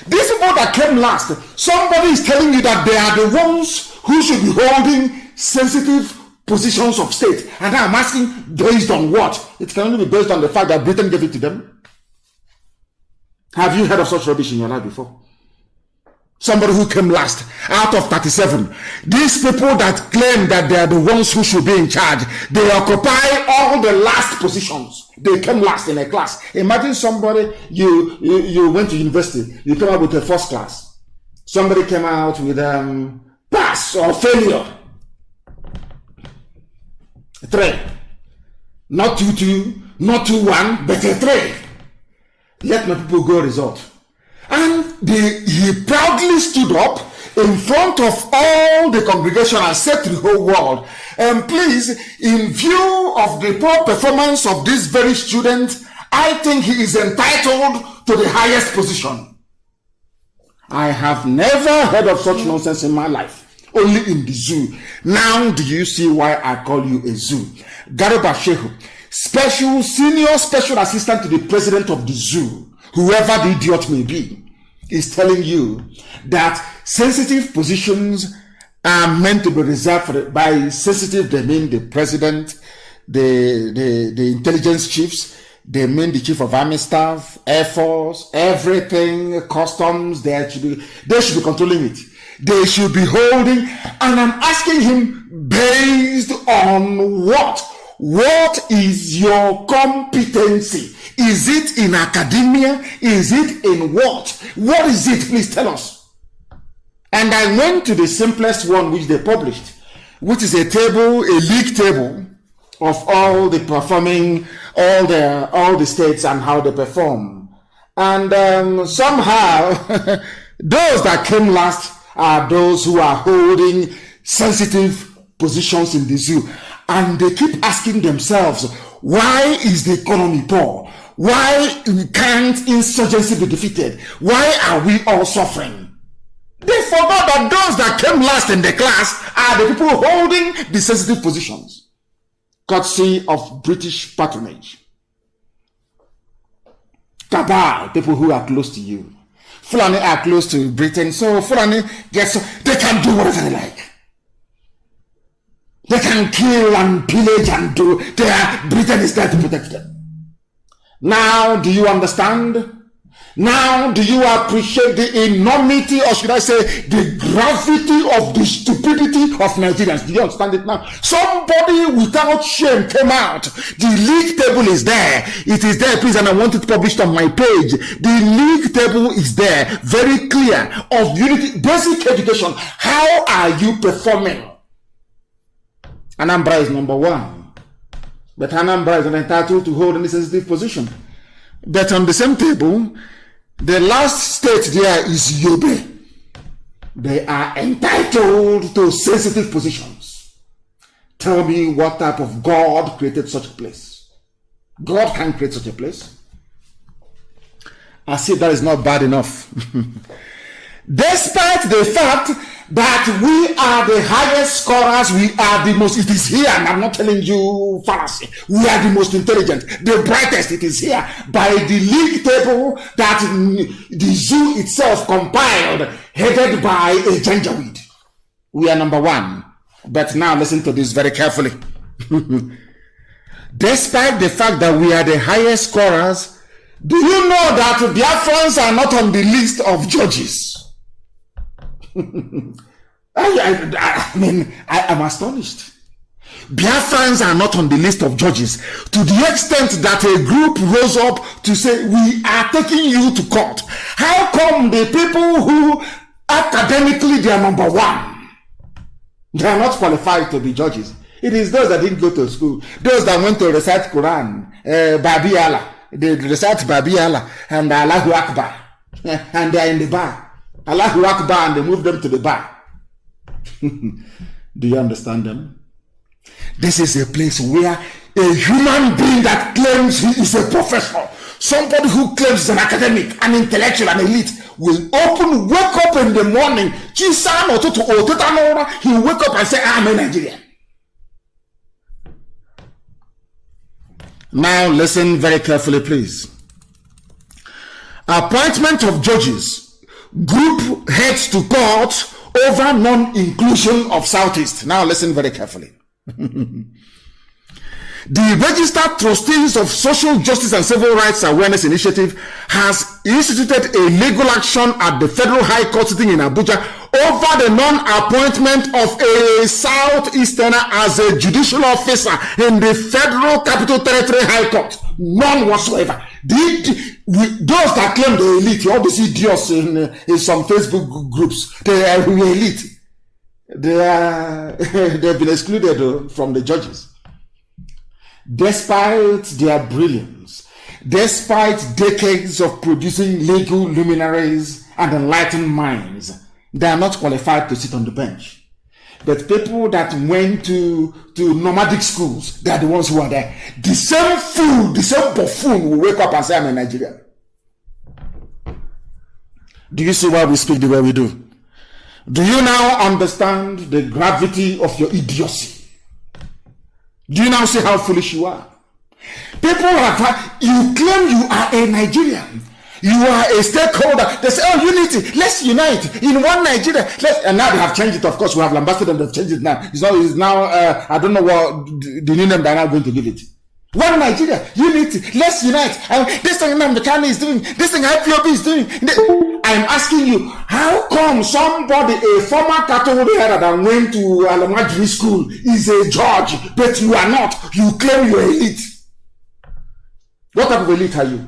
These people that came last, somebody is telling you that they are the ones who should be holding sensitive positions of state. And I'm asking, based on what? It can only be based on the fact that Britain gave it to them. Have you heard of such rubbish in your life before? Somebody who came last out of 37. These people that claim that they are the ones who should be in charge, they occupy all the last positions. They came last in a class. Imagine somebody, you went to university, you came out with a first class. Somebody came out with pass or failure. 3. Not 2-2, not 2-1, but a 3. Let my people go result. And he proudly stood up in front of all the congregation and said to the whole world, please, in view of the poor performance of this very student, I think he is entitled to the highest position. I have never heard of such nonsense in my life, only in the zoo. Now do you see why I call you a zoo? Garba Shehu, senior special assistant to the president of the zoo, whoever the idiot may be, is telling you that sensitive positions are meant to be reserved for by sensitive. They mean the president, the intelligence chiefs. They mean the chief of army staff, air force, everything, customs. They should be controlling it. They should be holding. And I'm asking him, based on what? What is your competency? Is it in academia? Is it in what? What is it? Please tell us. And I went to the simplest one which they published, which is a table, a league table of all the performing, all the states and how they perform. And somehow, those that came last are those who are holding sensitive positions in the zoo. And they keep asking themselves, why is the economy poor? Why can't insurgency be defeated? Why are we all suffering? They forgot that those that came last in the class are the people holding the sensitive positions, courtesy of British patronage. Cabal, people who are close to you. Fulani are close to Britain, so Fulani they can do whatever they like. They can kill and pillage and do. Britain is there to protect them. Now, do you understand? Now, do you appreciate the enormity, or should I say, the gravity of the stupidity of Nigerians? Do you understand it now? Somebody without shame came out. The league table is there. It is there, please, and I want it published on my page. The league table is there, very clear, of unity, basic education. How are you performing? Anambra is number 1. But Anambra is not entitled to hold any sensitive position. But on the same table, the last state there is Yobe. They are entitled to sensitive positions. Tell me what type of God created such a place. God can create such a place. I see that is not bad enough. Despite the fact that we are the highest scorers, we are the most, it is here, and I'm not telling you fallacy, we are the most intelligent, the brightest, it is here, by the league table that the zoo itself compiled, headed by a janjaweed. We are number 1. But now listen to this very carefully. Despite the fact that we are the highest scorers, do you know that Biafrans are not on the list of judges? I mean, I am astonished. Biafrans are not on the list of judges, to the extent that a group rose up to say, we are taking you to court. How come the people who academically they are number 1, they are not qualified to be judges? It is those that didn't go to school, those that went to recite Quran, Babi Allah, they recite Babi Allah and Allahu Akbar, and they are in the bar. Allahu Akbar, and they move them to the bar. Do you understand them? This is a place where a human being that claims he is a professor, somebody who claims he's an academic, an intellectual, an elite, will wake up in the morning, he will wake up and say, I'm a Nigerian. Now listen very carefully, please. Appointment of judges. Group heads to court over non-inclusion of Southeast. Now listen very carefully. The Registered Trustees of Social Justice and Civil Rights Awareness Initiative has instituted a legal action at the Federal High Court sitting in Abuja over the non-appointment of a Southeasterner as a judicial officer in the Federal Capital Territory High Court. None whatsoever. Those that claim the elite, all these idiots in some Facebook groups, they are elite. They've been excluded from the judges. Despite their brilliance, despite decades of producing legal luminaries and enlightened minds, they are not qualified to sit on the bench. But people that went to nomadic schools, they are the ones who are there. The same fool, the same buffoon will wake up and say, I'm a Nigerian. Do you see why we speak the way we do? Do you now understand the gravity of your idiocy? Do you now see how foolish you are? People have, you claim you are a Nigerian. You are a stakeholder. They say, oh, unity. Let's unite in one Nigeria. And now they have changed it. Of course, we have lambasted and they've changed it now. It's now, I don't know what the new name they're now going to give it. One Nigeria, unity. Let's unite. This thing Nnamdi Kanu is doing. This thing Ipob is doing. I'm asking you, how come somebody, a former cattle header that went to elementary school, is a judge, but you are not? You claim you're elite. What type of elite are you?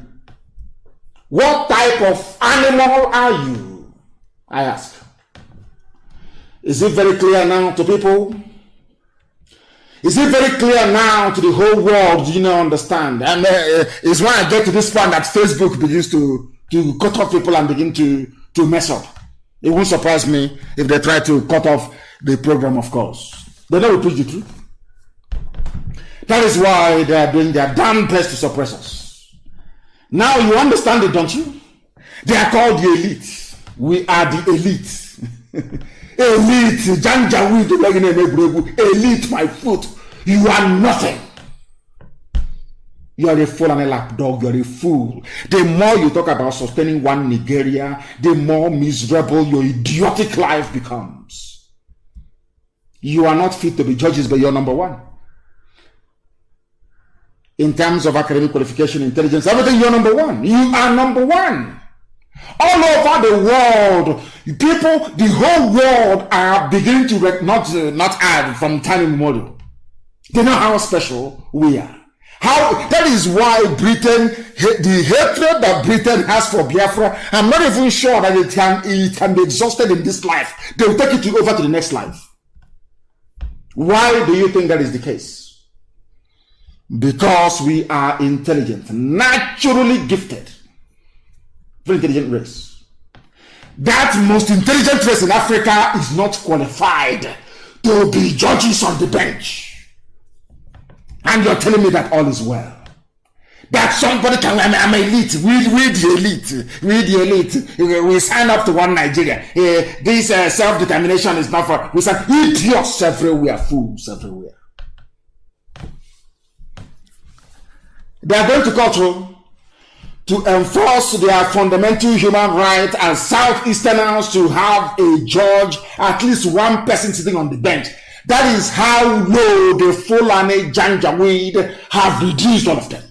What type of animal are you? I ask. Is it very clear now to people? Is it very clear now to the whole world? Do you now understand? And it's when I get to this point that Facebook begins to cut off people and begin to mess up. It won't surprise me if they try to cut off the program, of course. They never preach the truth. That is why they are doing their damn best to suppress us. Now you understand it, don't you? They are called the elite. We are the elite. Elite, elite, my foot. You are nothing. You are a fool and a lapdog. You are a fool. The more you talk about sustaining one Nigeria, the more miserable your idiotic life becomes. You are not fit to be judges, but you're number one. In terms of academic qualification, intelligence, everything, you're number one. You are number one. All over the world, people, the whole world are beginning to not add from time immemorial. They know how special we are. That is why Britain, the hatred that Britain has for Biafra, I'm not even sure that it can be exhausted in this life. They will take it over to the next life. Why do you think that is the case? Because we are intelligent, naturally gifted. Very intelligent race. That most intelligent race in Africa is not qualified to be judges on the bench. And you're telling me that all is well. That somebody can, I'm elite, we the elite, we the elite, we sign up to one Nigeria. This self-determination is not for, we say idiots everywhere, fools everywhere. They are going to court to enforce their fundamental human right as Southeasterners to have a judge, at least one person sitting on the bench. That is how low the Fulani Janjaweed have reduced all of them.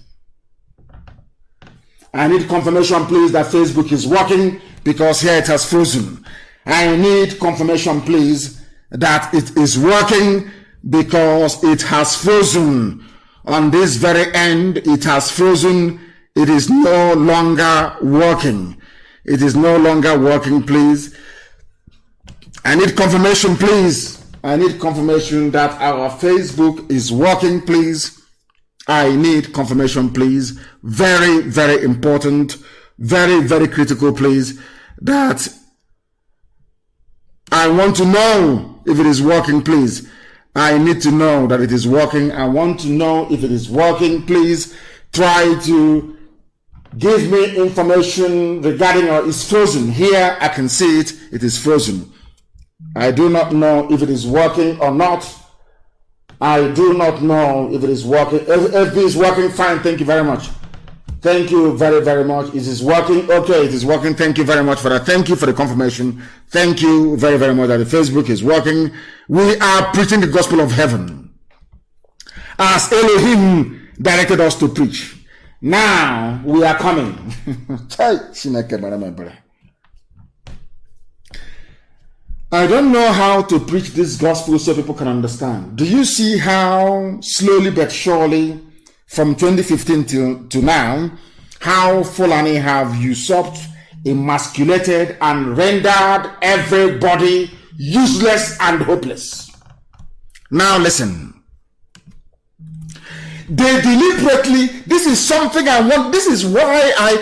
I need confirmation, please, that Facebook is working, because here it has frozen. I need confirmation, please, that it is working, because it has frozen. On this very end, it has frozen. It is no longer working. It is no longer working, please. I need confirmation, please. I need confirmation that our Facebook is working, please. I need confirmation, please. Very, very important. Very, very critical, please. That I want to know if it is working, please. I need to know that it is working. I want to know if it is working, please. Try to give me information regarding it's frozen. Here, I can see it. It is frozen. I do not know if it is working or not. I do not know if it is working. If it is working, fine. Thank you very much. Thank you very, very much. It is working. Okay, it is working. Thank you very much for that. Thank you for the confirmation. Thank you very, very much that the Facebook is working. We are preaching the gospel of heaven. as Elohim directed us to preach. Now we are coming. I don't know how to preach this gospel so people can understand. Do you see how slowly but surely from 2015 to now, how Fulani have usurped, emasculated, and rendered everybody useless and hopeless? Now listen. They deliberately, this is something I want, this is why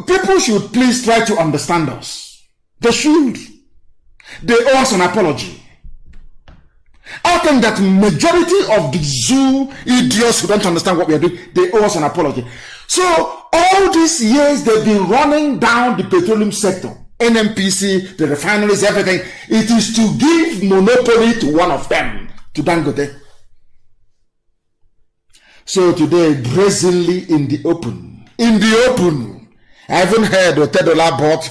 people should please try to understand us. They should. They owe us an apology. I think that majority of the zoo idiots who don't understand what we are doing, they owe us an apology. So all these years they've been running down the petroleum sector, NNPC, the refineries, everything. It is to give monopoly to one of them, to Dangote. So today, brazenly in the open, I haven't heard Otedola bought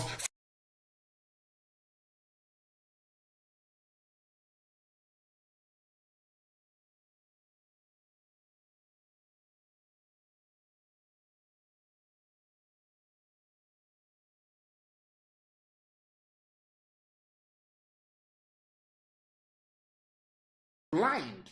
blind.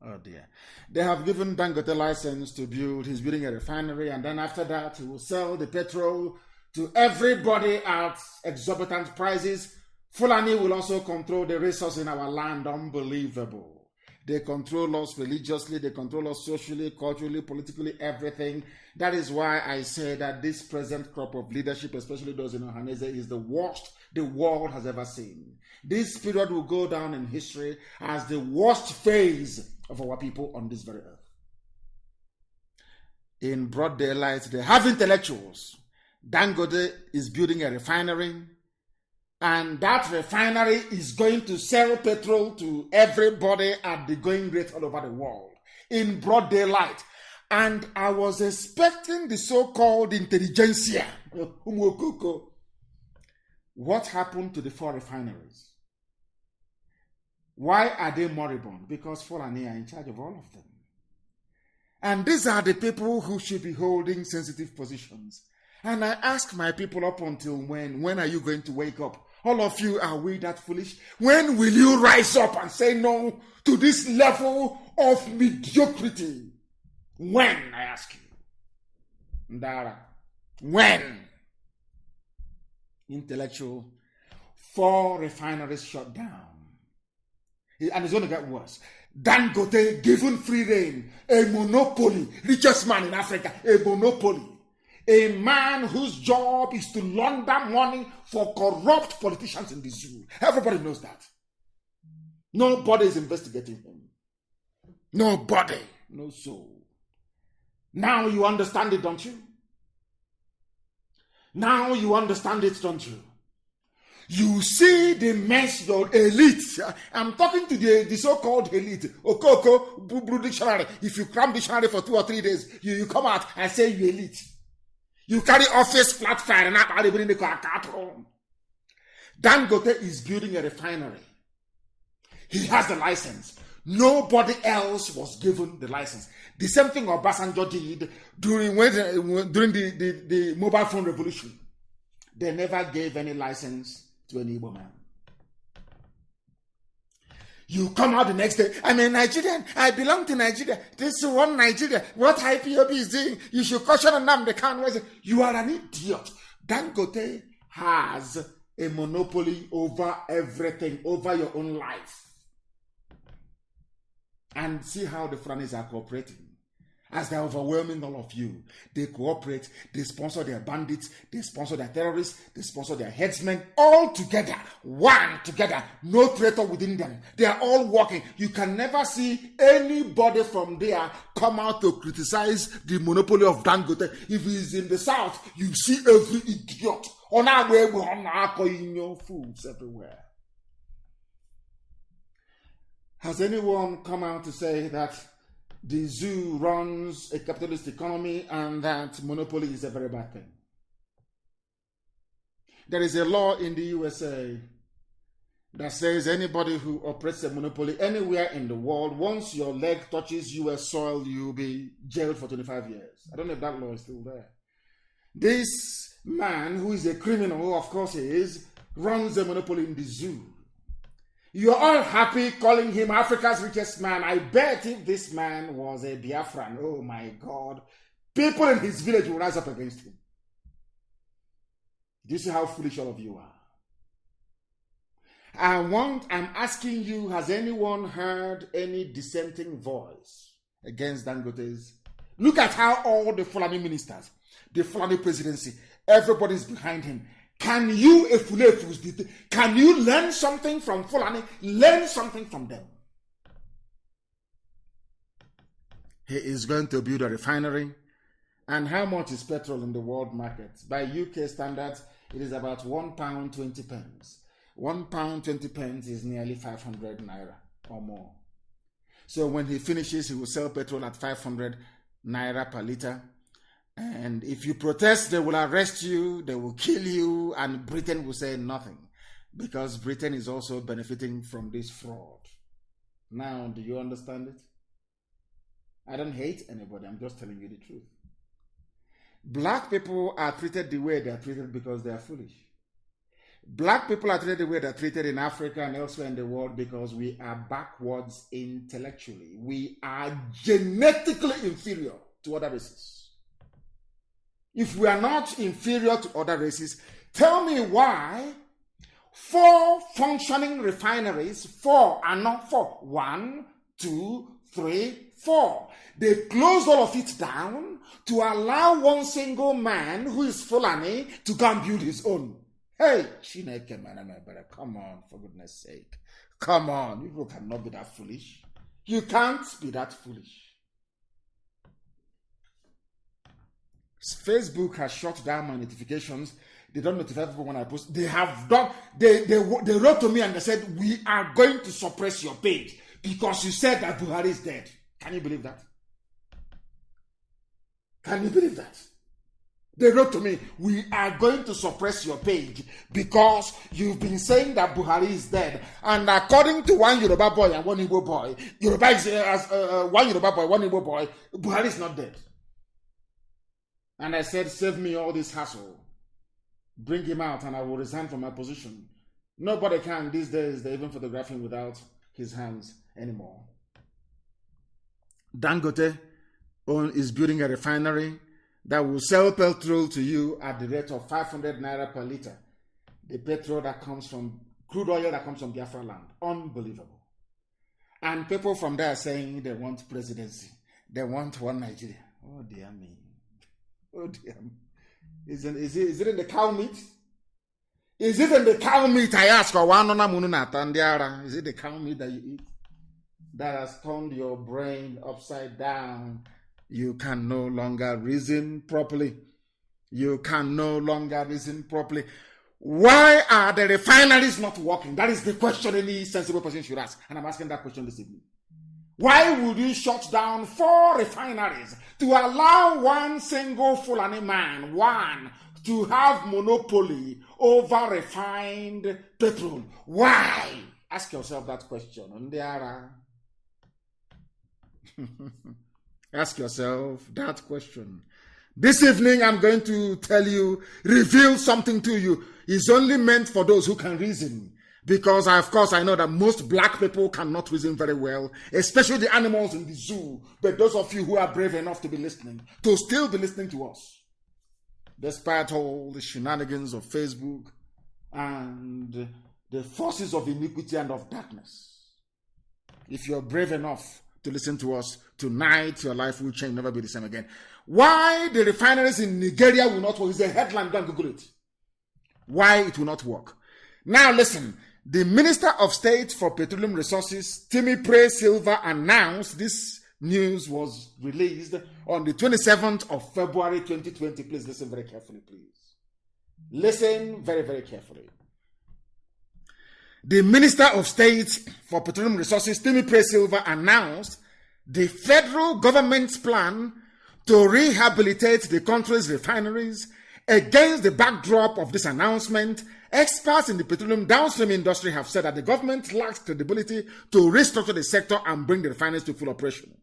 Oh dear. They have given Dangote license to build, he's building a refinery, and then after that he will sell the petrol to everybody at exorbitant prices. Fulani will also control the resources in our land. Unbelievable. They control us religiously, they control us socially, culturally, politically, everything. That is why I say that this present crop of leadership, especially those in Ohanese, is the worst the world has ever seen. This period will go down in history as the worst phase of our people on this very earth. In broad daylight, they have intellectuals. Dangote is building a refinery, and that refinery is going to sell petrol to everybody at the going rate all over the world in broad daylight. And I was expecting the so-called intelligentsia. What happened to the 4 refineries? Why are they moribund? Because Fulani are in charge of all of them. And these are the people who should be holding sensitive positions. And I ask my people, up until when? When are you going to wake up? All of you, are we that foolish? When will you rise up and say no to this level of mediocrity? When, I ask you? Ndara. When? Intellectual. 4 refineries shut down. And it's going to get worse. Dangote given free reign. A monopoly. Richest man in Africa. A monopoly. A man whose job is to launder money for corrupt politicians in the zoo. Everybody knows that. Nobody is investigating him. Nobody. No soul. Now you understand it, don't you? Now you understand it, don't you? You see the mess, your elite. I'm talking to the so-called elite. Okoko, Blue Dictionary. If you cram dictionary for 2 or 3 days, you come out and say you elite. You carry office flat fire and up in the car. Dangote is building a refinery. He has the license. Nobody else was given the license. The same thing Obasanjo did during the mobile phone revolution. They never gave any license to an Igbo man. You come out the next day, I'm a Nigerian, I belong to Nigeria, this is one Nigeria, what IPOB is doing, you should caution Nnamdi Kanu. You are an idiot. Dangote has a monopoly over everything, over your own life. And see how the Fulanis are cooperating. As they're overwhelming all of you, they cooperate, they sponsor their bandits, they sponsor their terrorists, they sponsor their headsmen, all together, one together, no traitor within them. They are all working. You can never see anybody from there come out to criticize the monopoly of Dangote. If he's in the south, you see every idiot. On our way, we're on our fools everywhere. Has anyone come out to say that the zoo runs a capitalist economy and that monopoly is a very bad thing? There is a law in the USA that says anybody who operates a monopoly anywhere in the world, once your leg touches US soil, you'll be jailed for 25 years. I don't know if that law is still there. This man, who is a criminal, of course he is, runs a monopoly in the zoo. You're all happy calling him Africa's richest man. I bet if this man was a Biafran, oh my God, people in his village will rise up against him. Do you see how foolish all of you are? I'm asking you, has anyone heard any dissenting voice against Dangote's? Look at how all the Fulani ministers, the Fulani presidency, everybody's behind him. Can you learn something from Fulani? Learn something from them. He is going to build a refinery. And how much is petrol in the world market? By UK standards, it is about £1.20. £1.20 is nearly 500 naira or more. So when he finishes, he will sell petrol at 500 naira per liter. And if you protest, they will arrest you, they will kill you, and Britain will say nothing. Because Britain is also benefiting from this fraud. Now, do you understand it? I don't hate anybody, I'm just telling you the truth. Black people are treated the way they are treated because they are foolish. Black people are treated the way they are treated in Africa and elsewhere in the world because we are backwards intellectually. We are genetically inferior to other races. If we are not inferior to other races, tell me why 4 functioning refineries, 4 and not 4, 1, 2, 3, 4. They closed all of it down to allow one single man who is Fulani to go and build his own. Hey, Chineke, man, come on, for goodness sake. Come on, you cannot be that foolish. You can't be that foolish. Facebook has shut down my notifications. They don't notify people when I post. They have done. They wrote to me and they said, we are going to suppress your page because you said that Buhari is dead. Can you believe that? Can you believe that? They wrote to me, we are going to suppress your page because you've been saying that Buhari is dead. And according to one Yoruba boy and one Igbo boy, Yoruba is one Yoruba boy, one Igbo boy, Buhari is not dead. And I said, save me all this hassle. Bring him out and I will resign from my position. Nobody can these days, they even photograph him without his hands anymore. Dangote is building a refinery that will sell petrol to you at the rate of 500 naira per liter. The petrol that comes from, crude oil that comes from Biafra land. Unbelievable. And people from there are saying they want presidency. They want one Nigeria. Oh dear me. Oh dear me. Is it in the cow meat? Is it in the cow meat I ask? Is it the cow meat that you eat? That has turned your brain upside down. You can no longer reason properly. You can no longer reason properly. Why are the refineries not working? That is the question any sensible person should ask. And I'm asking that question this evening. Why would you shut down 4 refineries to allow one single Fulani man, to have monopoly over refined petrol? Why? Ask yourself that question. Ask yourself that question. This evening, I'm going to reveal something to you. It's only meant for those who can reason. Because, of course, I know that most black people cannot reason very well, especially the animals in the zoo. But those of you who are brave enough to be listening, to still be listening to us, despite all the shenanigans of Facebook and the forces of iniquity and of darkness. If you're brave enough to listen to us tonight, your life will change, never be the same again. Why the refineries in Nigeria will not work is a headline. Go and Google it. Why it will not work. Now listen, the Minister of State for Petroleum Resources, Timmy Silva, announced this news was released on the 27th of February 2020. Please listen very carefully, please. Listen very, very carefully. The Minister of State for Petroleum Resources, Timmy Silva, announced the federal government's plan to rehabilitate the country's refineries. Against the backdrop of this announcement, experts in the petroleum downstream industry have said that the government lacks credibility to restructure the sector and bring the refineries to full operation.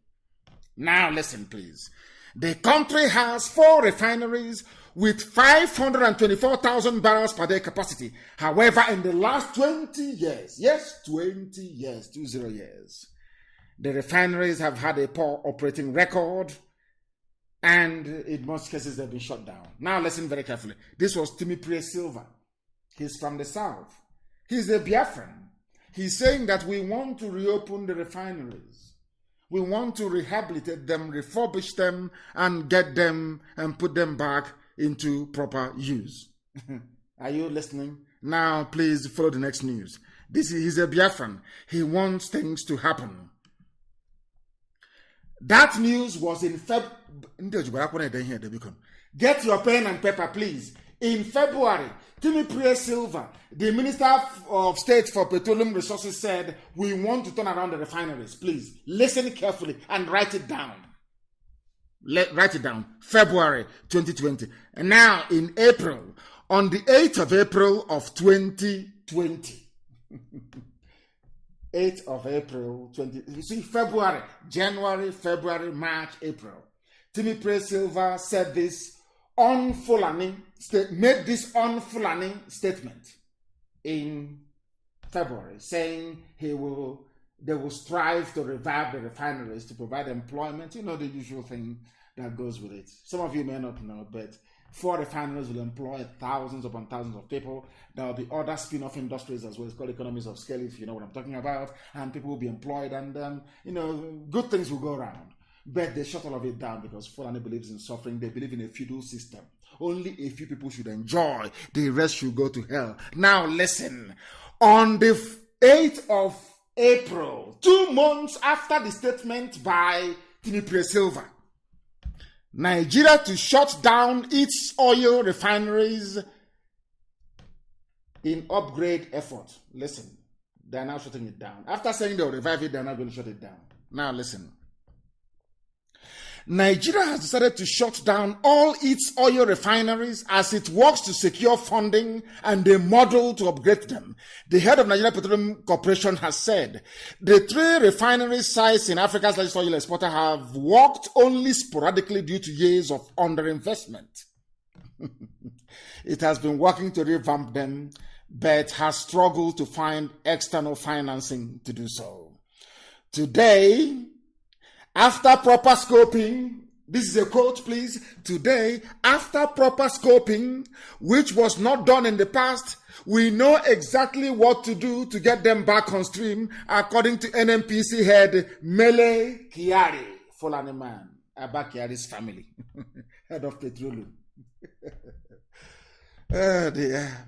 Now listen, please. The country has 4 refineries with 524,000 barrels per day capacity. However, in the last 20 years, yes, 20 years, the refineries have had a poor operating record, and in most cases they've been shut down. Now listen very carefully. This was Timothy Silva. He's from the south. He's a Biafran. He's saying that we want to reopen the refineries. We want to rehabilitate them, refurbish them, and get them and put them back into proper use. Are you listening? Now, please follow the next news. He's a Biafran. He wants things to happen. That news was in February. Get your pen and paper, please. In February, Timothy Silva, the Minister of State for Petroleum Resources, said, we want to turn around the refineries. Please, listen carefully and write it down. Write it down. February 2020. And now in April, on the 8th of April of 2020. 8th of April 20. You see, February, January, February, March, April. Timothy Silva said this on Fulani, made this on Fulani statement in February, saying they will strive to revive the refineries to provide employment. You know, the usual thing that goes with it. Some of you may not know, but 4 refineries will employ thousands upon thousands of people. There will be other spin-off industries as well. It's called economies of scale, if you know what I'm talking about. And people will be employed, and good things will go around. But they shut all of it down because Fulani believes in suffering. They believe in a feudal system. Only a few people should enjoy. The rest should go to hell. Now listen. On the 8th of April, 2 months after the statement by Timothy Silva, Nigeria to shut down its oil refineries in upgrade effort. Listen, they're now shutting it down. After saying they'll revive it, they're not going to shut it down. Now listen. Nigeria has decided to shut down all its oil refineries as it works to secure funding and a model to upgrade them. The head of Nigeria Petroleum Corporation has said the 3 refinery sites in Africa's largest oil exporter have worked only sporadically due to years of underinvestment. It has been working to revamp them, but has struggled to find external financing to do so. Today, after proper scoping, this is a quote, please. Today, after proper scoping, which was not done in the past, we know exactly what to do to get them back on stream, according to NNPC head Mele Kyari, Fulani man, Abba Kyari's family, head of petroleum. Oh dear.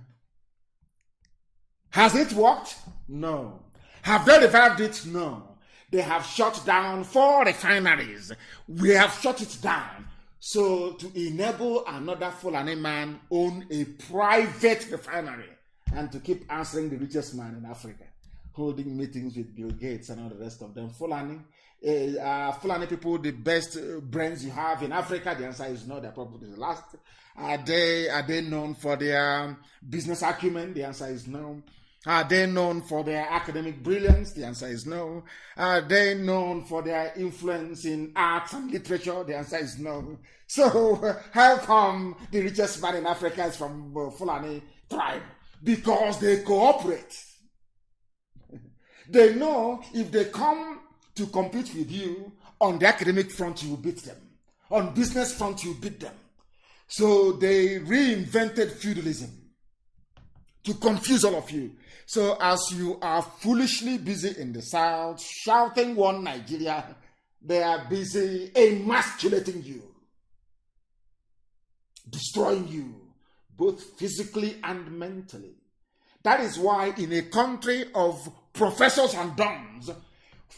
Has it worked? No. Have they revived it? No. They have shut down 4 refineries. We have shut it down. So to enable another Fulani man own a private refinery and to keep answering the richest man in Africa, holding meetings with Bill Gates and all the rest of them. Fulani people, the best brains you have in Africa? The answer is no. They're probably the last. Are they known for their business acumen? The answer is no. Are they known for their academic brilliance? The answer is no. Are they known for their influence in arts and literature? The answer is no. So how come the richest man in Africa is from Fulani tribe? Because they cooperate. They know if they come to compete with you on the academic front, you will beat them. On business front, you beat them. So they reinvented feudalism to confuse all of you. So as you are foolishly busy in the south, shouting one Nigeria, they are busy emasculating you, destroying you, both physically and mentally. That is why in a country of professors and dons,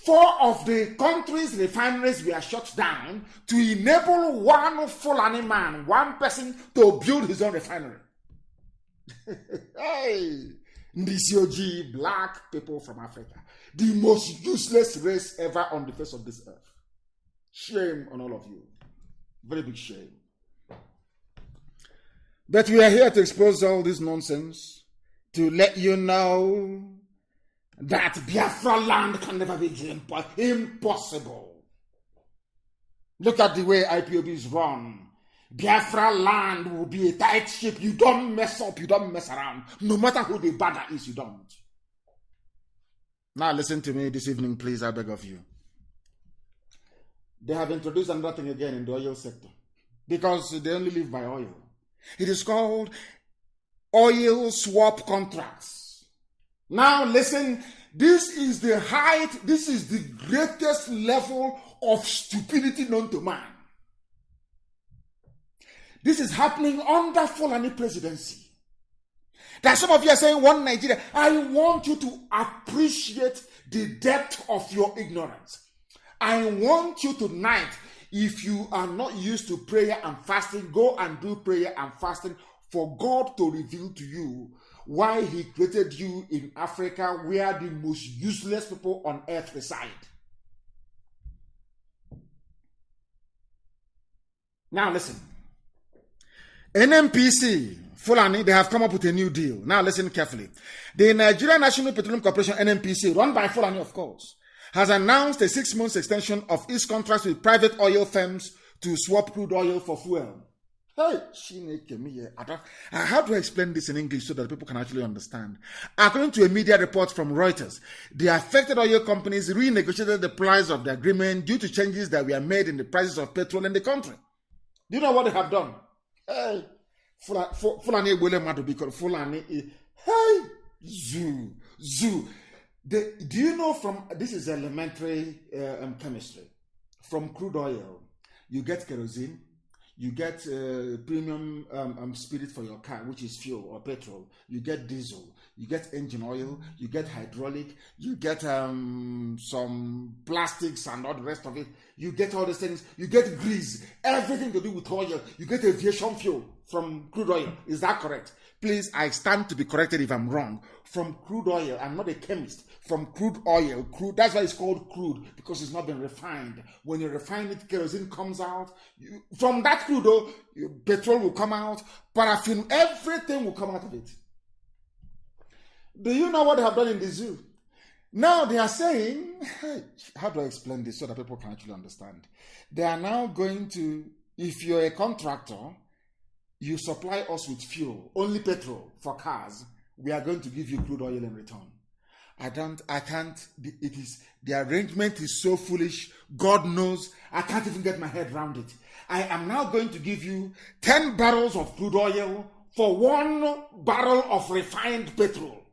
4 of the country's refineries were shut down to enable one Fulani man, one person, to build his own refinery. Hey! Ndisioji, black people from Africa, the most useless race ever on the face of this earth. Shame on all of you. Very big shame. But we are here to expose all this nonsense to let you know that Biafra land can never be impossible. Look at the way IPOB is run. Biafra land will be a tight ship. You don't mess up, you don't mess around. No matter who the badder is, you don't. Now listen to me this evening, please, I beg of you. They have introduced another thing again in the oil sector because they only live by oil. It is called oil swap contracts. Now listen, this is the height, this is the greatest level of stupidity known to man. This is happening under Fulani presidency. There are some of you are saying, one Nigeria. I want you to appreciate the depth of your ignorance. I want you tonight, if you are not used to prayer and fasting, go and do prayer and fasting for God to reveal to you why he created you in Africa, where the most useless people on earth reside. Now listen. NNPC, Fulani, they have come up with a new deal. Now listen carefully. The Nigerian National Petroleum Corporation, NNPC, run by Fulani, of course, has announced a 6-month extension of its contracts with private oil firms to swap crude oil for fuel. Hey, how do I explain this in English so that people can actually understand? According to a media report from Reuters, the affected oil companies renegotiated the price of the agreement due to changes that were made in the prices of petrol in the country. Do you know what they have done? Hey, Fulani Wele Madubiko, Fulani, hey, zoo. Do you know from, this is elementary chemistry, from crude oil, you get kerosene, you get premium spirit for your car, which is fuel or petrol, you get diesel, you get engine oil, you get hydraulic, you get some plastics and all the rest of it, you get all these things, you get grease, everything to do with oil, you get aviation fuel from crude oil. Is that correct? Please, I stand to be corrected if I'm wrong. From crude oil, I'm not a chemist. From crude oil, that's why it's called crude, because it's not been refined. When you refine it, kerosene comes out. From that crude, petrol will come out, paraffin, everything will come out of it. Do you know what they have done in the zoo? Now they are saying, how do I explain this so that people can actually understand? They are now going to, if you're a contractor, you supply us with fuel, only petrol for cars, we are going to give you crude oil in return. I can't, the arrangement is so foolish, God knows, I can't even get my head around it. I am now going to give you 10 barrels of crude oil for 1 barrel of refined petrol.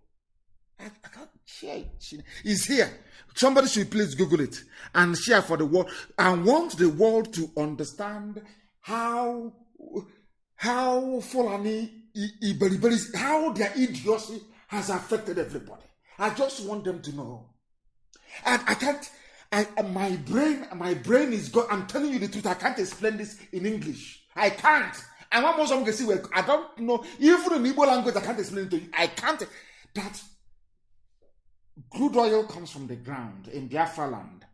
I can't share it. It's here. Somebody should please Google it and share for the world. I want the world to understand how Fulani, how their idiocy has affected everybody. I just want them to know. And I can't, my brain is gone. I'm telling you the truth. I can't explain this in English. I can't. I'm almost going to see where I don't know. Even in Igbo language, I can't explain it to you. I can't. That crude oil comes from the ground in Biafra land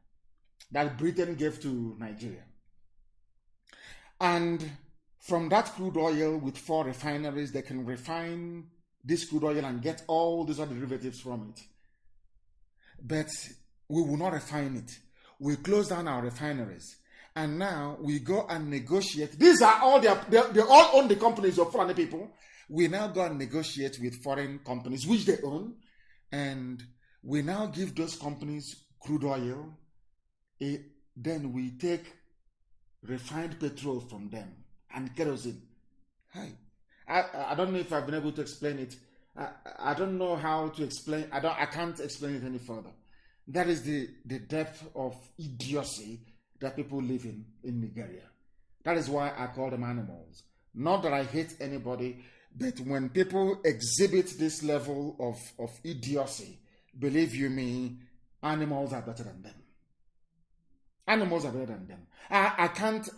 that Britain gave to Nigeria. And from that crude oil, with 4 refineries, they can refine this crude oil and get all these other derivatives from it. But we will not refine it. We close down our refineries. And now we go and negotiate. These are all, they all own the companies of foreign people. We now go and negotiate with foreign companies, which they own. And we now give those companies crude oil. Then we take refined petrol from them and kerosene. I don't know if I've been able to explain it. I don't know how to explain. I can't explain it any further. That is the depth of idiocy that people live in Nigeria. That is why I call them animals. Not that I hate anybody, but when people exhibit this level of idiocy, believe you me, animals are better than them. Animals are better than them. I can't,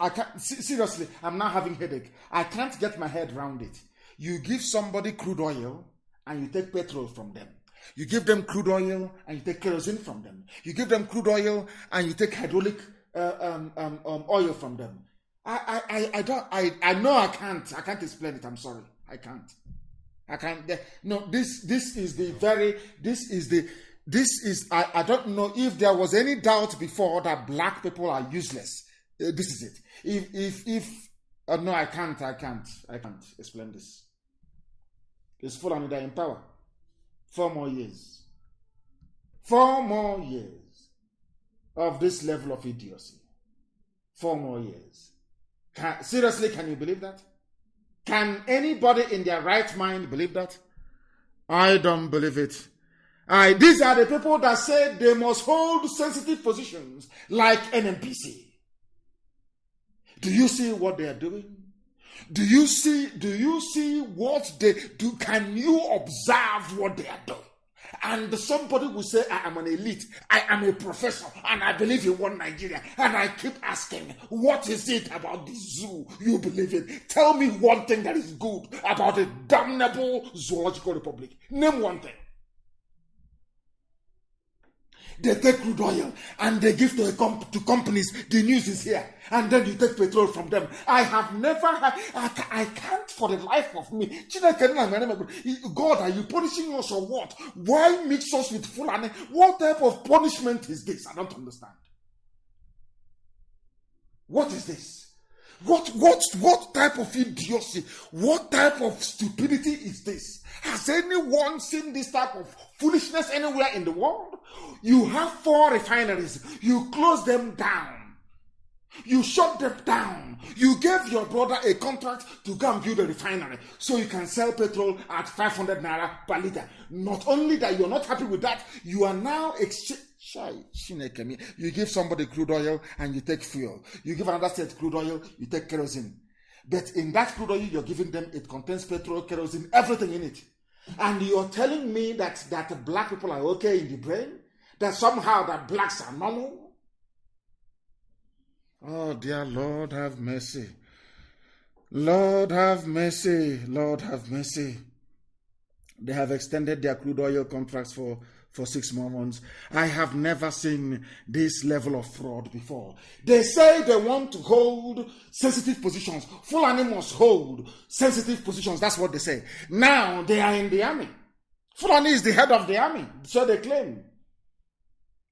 seriously, I'm now having headache. I can't get my head around it. You give somebody crude oil and you take petrol from them. You give them crude oil and you take kerosene from them. You give them crude oil and you take hydraulic oil from them. I know I can't explain it. I'm sorry. I I can't. No, this is the very. This is. I don't know if there was any doubt before that black people are useless. This is it. If no, I can't explain this. It's full and they're in power. 4 more years. 4 more years of this level of idiocy. 4 more years. Seriously, can you believe that? Can anybody in their right mind believe that? I don't believe it. These are the people that say they must hold sensitive positions like NMPC. Do you see what they are doing? Do you see what they do? Can you observe what they are doing? And somebody will say, I am an elite, I am a professor, and I believe in one Nigeria. And I keep asking, what is it about the zoo you believe in? Tell me one thing that is good about a damnable zoological republic. Name one thing. They take crude oil and they give to companies. The news is here. And then you take petrol from them. I have never had, I can't for the life of me. God, are you punishing us or what? Why mix us with Fulani? What type of punishment is this? I don't understand. What is this? What type of idiocy? What type of stupidity is this? Has anyone seen this type of foolishness anywhere in the world? You have 4 refineries. You close them down. You shut them down. You gave your brother a contract to go and build a refinery so you can sell petrol at 500 naira per liter. Not only that, you're not happy with that, you are now you give somebody crude oil and you take fuel. You give another state crude oil, you take kerosene. But in that crude oil you're giving them, it contains petrol, kerosene, everything in it. And you're telling me that black people are okay in the brain? That somehow that blacks are normal? Oh, dear Lord, have mercy. Lord, have mercy. Lord, have mercy. They have extended their crude oil contracts for 6 more months. I have never seen this level of fraud before. They say they want to hold sensitive positions. Fulani must hold sensitive positions. That's what they say. Now they are in the army. Fulani is the head of the army. So they claim.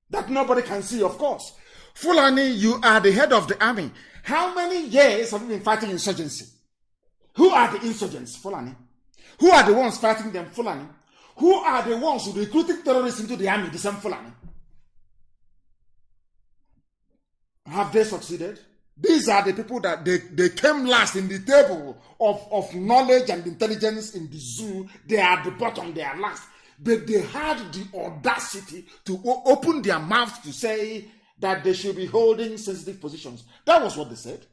That nobody can see, of course. Fulani, you are the head of the army. How many years have you been fighting insurgency? Who are the insurgents? Fulani. Who are the ones fighting them? Fulani. Who are the ones who recruiting terrorists into the army? The same Fulani. Have they succeeded? These are the people that they came last in the table of knowledge and intelligence in the zoo. They are at the bottom, they are last. But they had the audacity to open their mouths to say that they should be holding sensitive positions. That was what they said.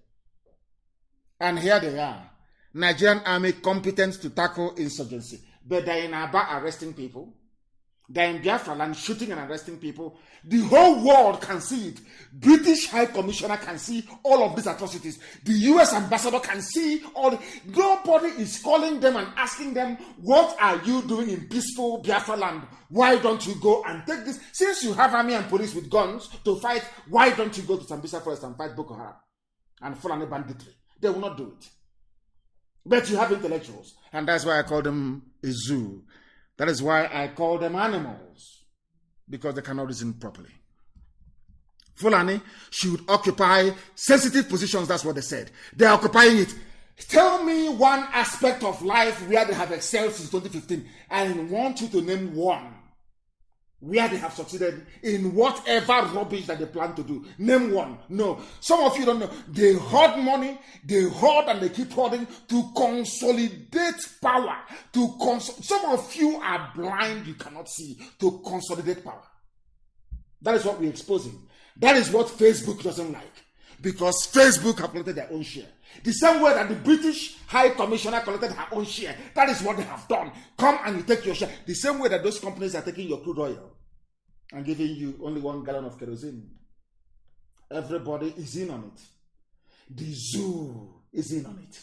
And here they are. Nigerian army competent to tackle insurgency. But they're in Aba arresting people. They're in Biafra land shooting and arresting people. The whole world can see it. British High Commissioner can see all of these atrocities. The US ambassador can see all. Nobody is calling them and asking them, what are you doing in peaceful Biafra land? Why don't you go and take this? Since you have army and police with guns to fight, why don't you go to Sambisa Forest and fight Boko Haram and Fulani banditry? They will not do it. But you have intellectuals. And that's why I call them a zoo. That is why I call them animals. Because they cannot reason properly. Fulani should occupy sensitive positions. That's what they said. They are occupying it. Tell me one aspect of life where they have excelled since 2015. I want you to name one. Where they have succeeded in whatever rubbish that they plan to do. Name one. No. Some of you don't know. They hoard money. They hoard and they keep hoarding to consolidate power. Some of you are blind. You cannot see. To consolidate power. That is what we're exposing. That is what Facebook doesn't like. Because Facebook have collected their own share. The same way that the British High Commissioner collected her own share. That is what they have done. Come and you take your share. The same way that those companies are taking your crude oil and giving you only 1 gallon of kerosene. Everybody is in on it. The zoo is in on it.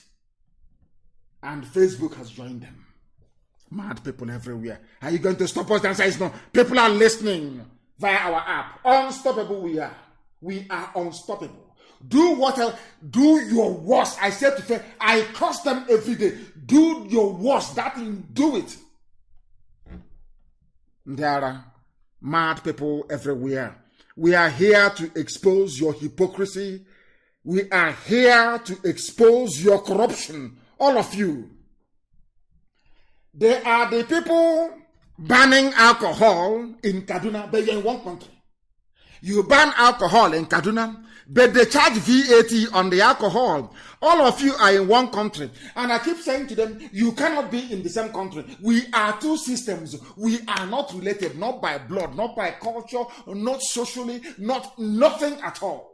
And Facebook has joined them. Mad people everywhere. Are you going to stop us? The answer is no. People are listening via our app. Unstoppable we are. We are unstoppable. Do what else? Do your worst. I said to say, I curse them every day. Do your worst. That thing, do it. There are mad people everywhere. We are here to expose your hypocrisy. We are here to expose your corruption. All of you. They are the people banning alcohol in Kaduna, but you're in one country. You ban alcohol in Kaduna, but they charge VAT on the alcohol. All of you are in one country. And I keep saying to them, you cannot be in the same country. We are two systems. We are not related, not by blood, not by culture, not socially, nothing at all.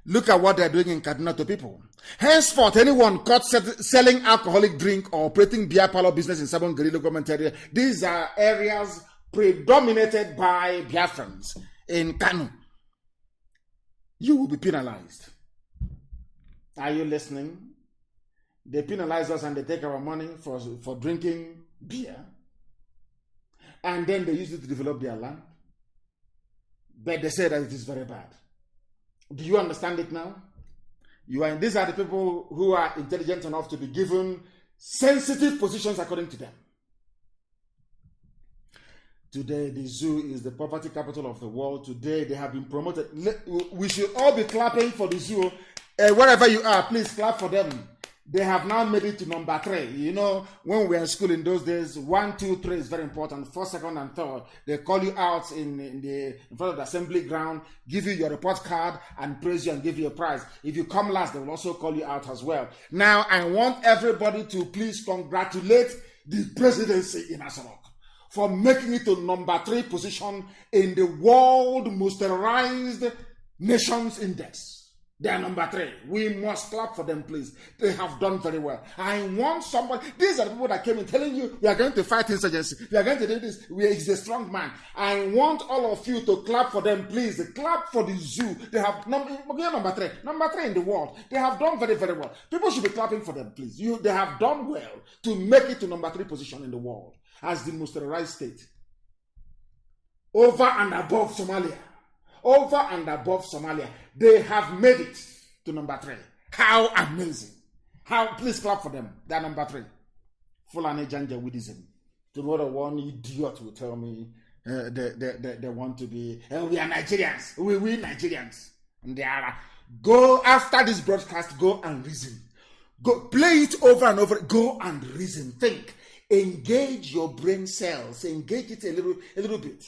Look at what they're doing in Kaduna to people. Henceforth, anyone caught selling alcoholic drink or operating beer parlor business in Sabon Guerrilla government area, these are areas predominated by Biafrans in Kanu. You will be penalized. Are you listening? They penalize us and they take our money for drinking beer. And then they use it to develop their land. But they say that it is very bad. Do you understand it now? These are the people who are intelligent enough to be given sensitive positions according to them. Today, the zoo is the poverty capital of the world. Today, they have been promoted. We should all be clapping for the zoo. Wherever you are, please clap for them. They have now made it to number 3. You know, when we were in school in those days, 1, 2, 3 is very important. 1st, 2nd, and 3rd. They call you out in front of the assembly ground, give you your report card, and praise you and give you a prize. If you come last, they will also call you out as well. Now, I want everybody to please congratulate the presidency in Asarok for making it to number 3 position in the World Most Terrorized Nations Index. They are number 3. We must clap for them, please. They have done very well. I want somebody. These are the people that came in telling you, we are going to fight insurgency. We are going to do this. He's a strong man. I want all of you to clap for them, please. Clap for the zoo. They have number 3. Number 3 in the world. They have done very, very well. People should be clapping for them, please. They have done well to make it to number 3 position in the world as the most terrorized state. Over and above Somalia. Over and above Somalia. They have made it to number 3. How amazing. Please clap for them. They are number 3. Fulani Janjaweedism. Tomorrow one idiot will tell me they want to be, we are Nigerians. We Nigerians. And they are. Go after this broadcast, go and reason. Go play it over and over. Go and reason. Think. Engage your brain cells. Engage it a little bit.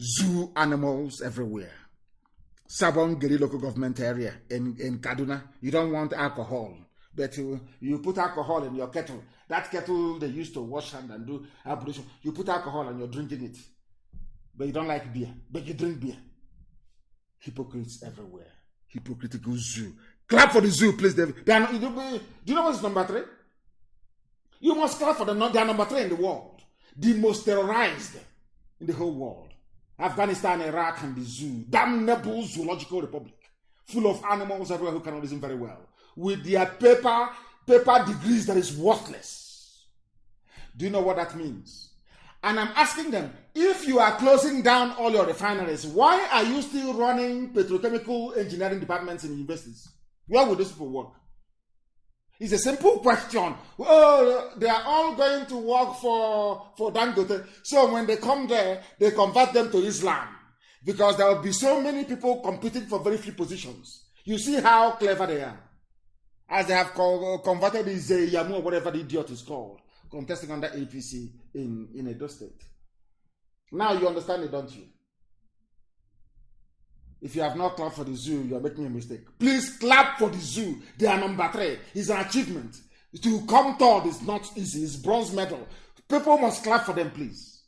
Zoo animals everywhere. Sabon Guerrilla local government area in Kaduna. You don't want alcohol, but you put alcohol in your kettle. That kettle they used to wash hand and do ablution. You put alcohol and you're drinking it. But you don't like beer, but you drink beer. Hypocrites everywhere. Hypocritical zoo. Clap for the zoo, please, David. Do you know what's number 3? You must clap for them. They are number 3 in the world. The most terrorized in the whole world. Afghanistan, Iraq, and the zoo. Damnable zoological republic. Full of animals everywhere who cannot listen very well. With their paper degrees that is worthless. Do you know what that means? And I'm asking them, if you are closing down all your refineries, why are you still running petrochemical engineering departments in universities? Where would those people work? It's a simple question. Oh, they are all going to work for Dangote. So when they come there, they convert them to Islam. Because there will be so many people competing for very few positions. You see how clever they are. As they have converted this Yamu or whatever the idiot is called, contesting under APC in Edo State. Now you understand it, don't you? If you have not clapped for the zoo, you are making a mistake. Please clap for the zoo. They are number 3. It's an achievement. To come third is not easy. It's bronze medal. People must clap for them, please.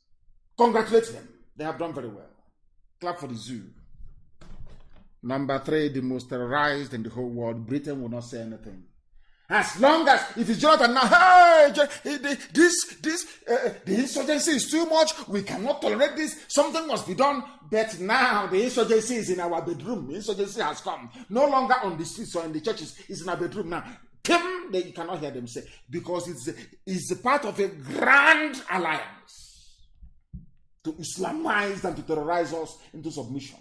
Congratulate them. They have done very well. Clap for the zoo. Number 3, the most terrorized in the whole world. Britain will not say anything. As long as, if it's Jonathan now, hey, the insurgency is too much, we cannot tolerate this, something must be done. But now the insurgency is in our bedroom. The insurgency has come. No longer on the streets or in the churches, it's in our bedroom now. You cannot hear them say, because it's a part of a grand alliance to Islamize and to terrorize us into submission.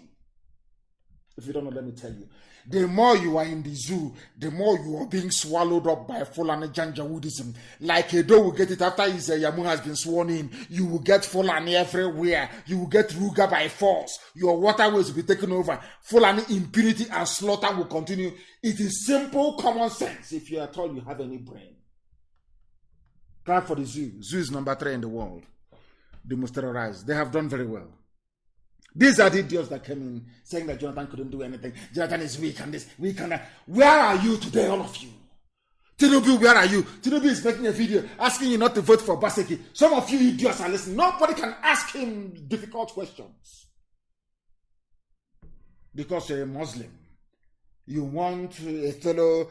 If you don't know, let me tell you. The more you are in the zoo, the more you are being swallowed up by Fulani Janjaweedism. Like a dog will get it after his Yamu has been sworn in. You will get Fulani everywhere. You will get Ruga by force. Your waterways will be taken over. Fulani impunity and slaughter will continue. It is simple common sense if you are told you have any brain. Clap for the zoo. Zoo is number 3 in the world. The most terrorized. They have done very well. These are the idiots that came in saying that Jonathan couldn't do anything. Jonathan is weak and this, weak and that. Where are you today, all of you? Tinubu, where are you? Tinubu is making a video asking you not to vote for Baseki. Some of you idiots are listening. Nobody can ask him difficult questions. Because you're a Muslim. You want a fellow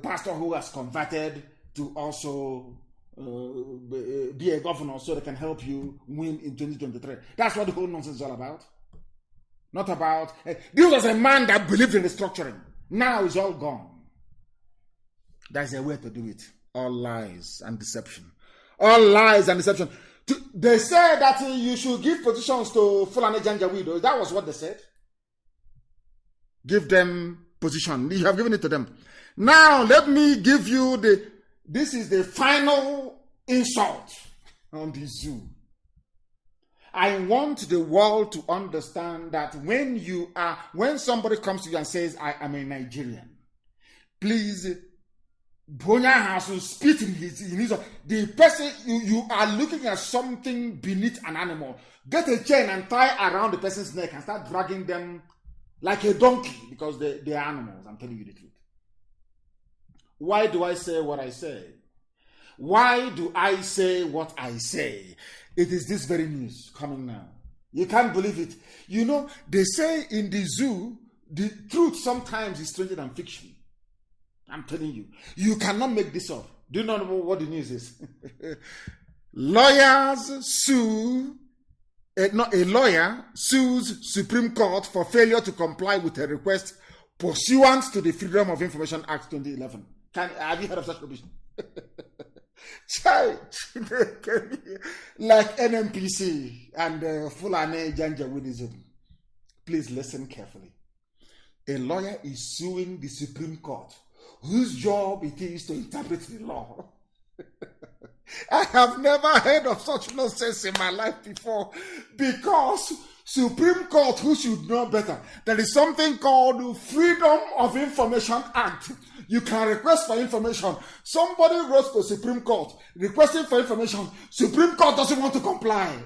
pastor who has converted to also be a governor so they can help you win in 2023. That's what the whole nonsense is all about. Not about this was a man that believed in restructuring. Now it's all gone. That's a way to do it. All lies and deception. All lies and deception. They said that you should give positions to Fulani Janjaweed. That was what they said. Give them position. You have given it to them. Now let me give you this is the final insult on the zoo. I want the world to understand that when somebody comes to you and says, I am a Nigerian, please, Bonya has to spit in his the person, you are looking at something beneath an animal. Get a chain and tie around the person's neck and start dragging them like a donkey because they are animals. I'm telling you the truth. Why do I say what I say? Why do I say what I say? It is this very news coming now. You can't believe it. You know, they say in the zoo, the truth sometimes is stranger than fiction. I'm telling you. You cannot make this up. Do you know what the news is? Lawyers sue, a lawyer sues Supreme Court for failure to comply with a request pursuant to the Freedom of Information Act 2011. Have you heard of such provision? Like NMPC and Fulani Janjaweedism. Please listen carefully. A lawyer is suing the Supreme Court, whose job it is to interpret the law. I have never heard of such nonsense in my life before, because Supreme Court, who should know better, there is something called Freedom of Information Act. You can request for information. Somebody wrote to Supreme Court requesting for information. Supreme Court doesn't want to comply.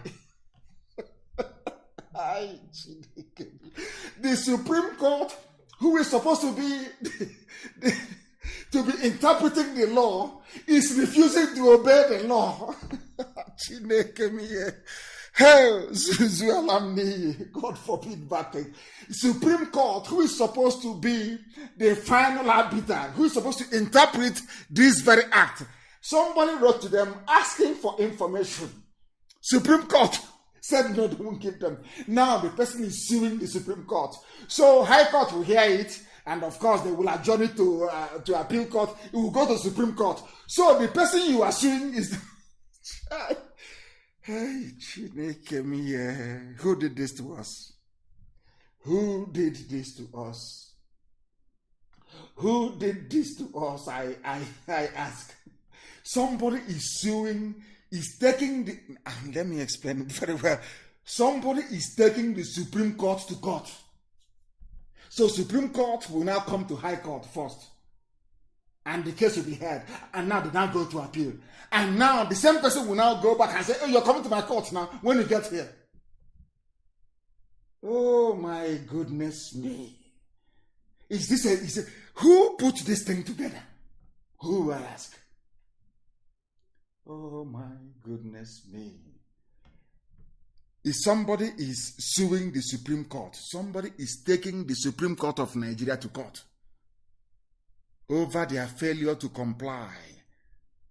The Supreme Court, who is supposed to be to be interpreting the law, is refusing to obey the law. Hell, God forbid bad thing. Supreme Court, who is supposed to be the final arbiter, who is supposed to interpret this very act. Somebody wrote to them asking for information. Supreme Court said no, they won't give them. Now the person is suing the Supreme Court. So High Court will hear it, and of course they will adjourn it to Appeal Court. It will go to Supreme Court. So the person you are suing is Hey, who did this to us? Who did this to us? Who did this to us? I ask. Somebody is suing, is taking the... Let me explain it very well. Somebody is taking the Supreme Court to court. So Supreme Court will now come to High Court first. And the case will be heard. And now they now go to appeal. And now the same person will now go back and say, oh, you're coming to my court now when you get here. Oh my goodness me. Who put this thing together? Who will ask? Oh my goodness me. If somebody is suing the Supreme Court, somebody is taking the Supreme Court of Nigeria to court over their failure to comply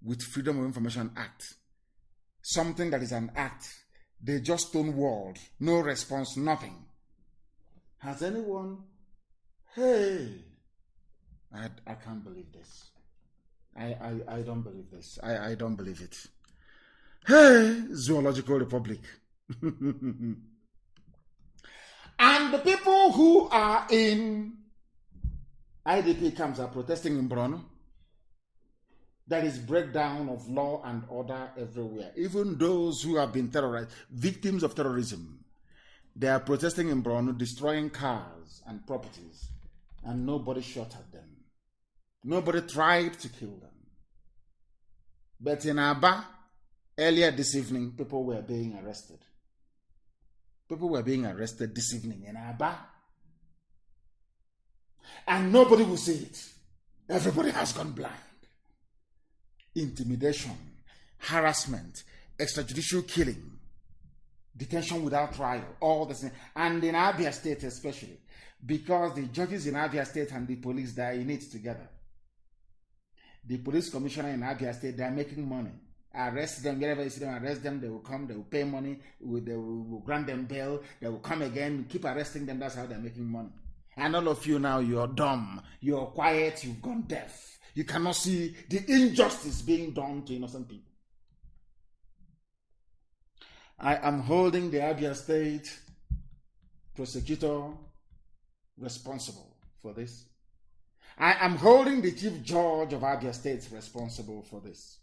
with Freedom of Information Act. Something that is an act. They just stonewalled. No response, nothing. Has anyone... Hey, I can't believe this. I don't believe this. I don't believe it. Hey, Zoological Republic. And the people who are in IDP camps are protesting in Brno. There is breakdown of law and order everywhere. Even those who have been terrorized, victims of terrorism, they are protesting in Brno, destroying cars and properties, and nobody shot at them. Nobody tried to kill them. But in Aba, earlier this evening, people were being arrested. People were being arrested this evening in Aba. And nobody will see it. Everybody has gone blind. Intimidation, harassment, extrajudicial killing, detention without trial, all the same. And in Abia State especially, because the judges in Abia State and the police, they are in it together. The police commissioner in Abia State, they are making money. Arrest them, wherever you see them, arrest them, they will come, they will pay money, they will grant them bail, they will come again, keep arresting them, that's how they're making money. And all of you now, you're dumb, you're quiet, you've gone deaf. You cannot see the injustice being done to innocent people. I am holding the Abia State prosecutor responsible for this. I am holding the chief judge of Abia State responsible for this.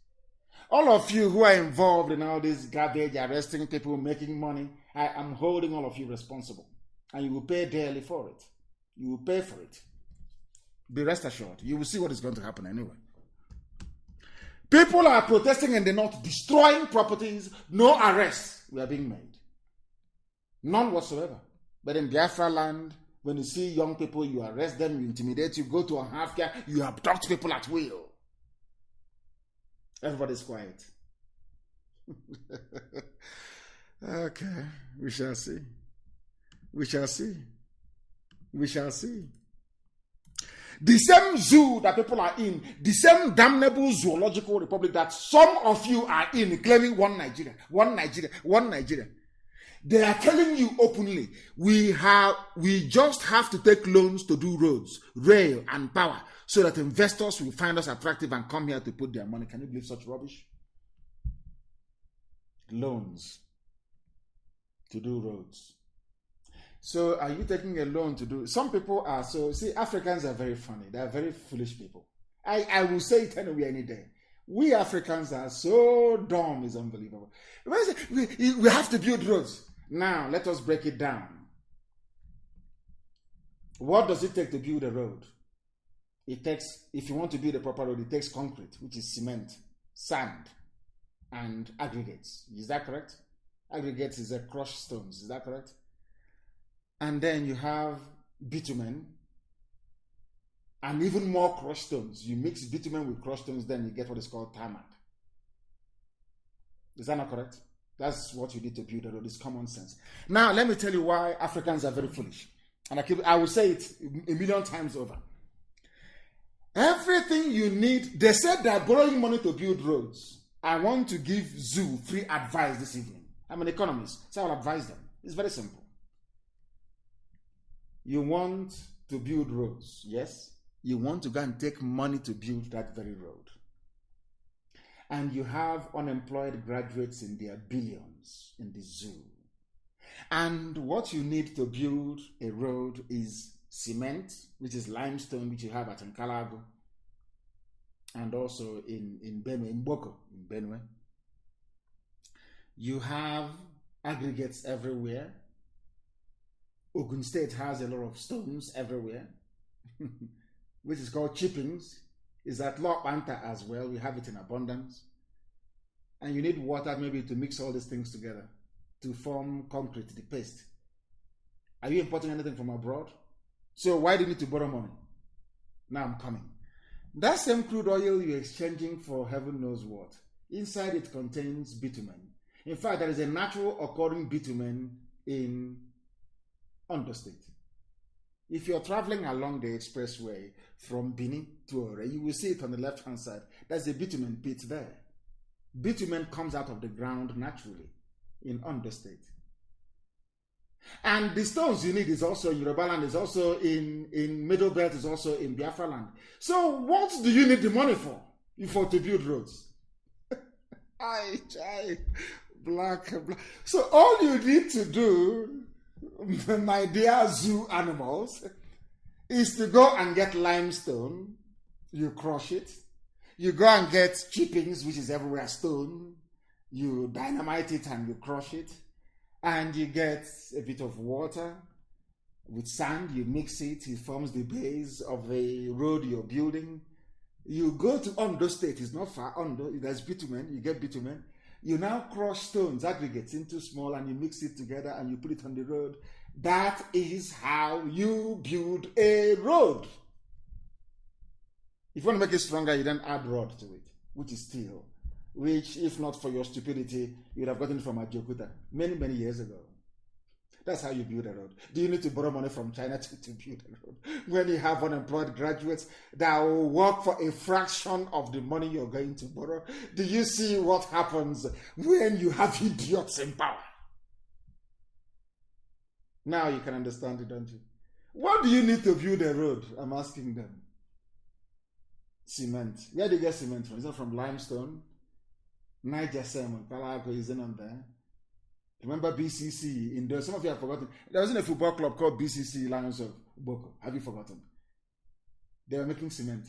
All of you who are involved in all this garbage, arresting people, making money, I am holding all of you responsible. And you will pay dearly for it. You will pay for it. Be rest assured, you will see what is going to happen anyway. People are protesting in the north, destroying properties, no arrests were being made. None whatsoever. But in Biafra land, when you see young people, you arrest them, you intimidate, you go to a half-care, you abduct people at will. Everybody's quiet. Okay, we shall see. We shall see. We shall see. The same zoo that people are in, the same damnable zoological republic that some of you are in, claiming one Nigeria, one Nigeria, one Nigeria. They are telling you openly, we just have to take loans to do roads, rail, and power, so that investors will find us attractive and come here to put their money. Can you believe such rubbish? Loans to do roads. So are you taking a loan to do? Some people are so, see, Africans are very funny. They are very foolish people. I will say it anyway any day. We Africans are so dumb, it's unbelievable. We have to build roads. Now, let us break it down. What does it take to build a road? It takes, if you want to build a proper road, it takes concrete, which is cement, sand, and aggregates. Is that correct? Aggregates is a crushed stones. Is that correct? And then you have bitumen and even more crushed stones. You mix bitumen with crushed stones, then you get what is called tarmac. Is that not correct? That's what you need to build a road. It's common sense. Now, let me tell you why Africans are very foolish. And I will say it a million times over. Everything you need, they said they're borrowing money to build roads. I want to give Zoo free advice this evening. I'm an economist, so I'll advise them. It's very simple. You want to build roads, yes? You want to go and take money to build that very road. And you have unemployed graduates in their billions in the zoo. And what you need to build a road is cement, which is limestone, which you have at Nkalago, and also in Benue, in Boko, in Benue. You have aggregates everywhere. Ogun State has a lot of stones everywhere, which is called chippings. Is at Lokbanta as well. We have it in abundance. And you need water maybe to mix all these things together to form concrete, the paste. Are you importing anything from abroad? So why do you need to borrow money? Now I'm coming. That same crude oil you're exchanging for heaven knows what. Inside it contains bitumen. In fact, there is a natural occurring bitumen in Ondo State. If you're traveling along the expressway from Bini to Ore, you will see it on the left-hand side. There's a bitumen pit there. Bitumen comes out of the ground naturally in Ondo State. And the stones you need is also in Yoruba land, is also in Middle Belt, is also in Biafra land. So what do you need the money for to build roads? Black. So all you need to do my dear zoo animals, is to go and get limestone. You crush it. You go and get chippings, which is everywhere stone. You dynamite it and you crush it. And you get a bit of water with sand. You mix it. It forms the base of the road you're building. You go to Ondo State. It's not far. Ondo, there's bitumen. You get bitumen. You now crush stones, aggregates into small, and you mix it together and you put it on the road. That is how you build a road. If you want to make it stronger, you then add rod to it, which is steel, which, if not for your stupidity, you'd have gotten from Ajokuta many, many years ago. That's how you build a road. Do you need to borrow money from China to build a road? When you have unemployed graduates that will work for a fraction of the money you're going to borrow, do you see what happens when you have idiots in power? Now you can understand it, don't you? What do you need to build a road? I'm asking them. Cement. Where do you get cement from? Is it from limestone? Niger Salmon. Palago isn't on there. Remember BCC in there? Some of you have forgotten. There wasn't a football club called BCC Lions of Boko. Have you forgotten? They were making cement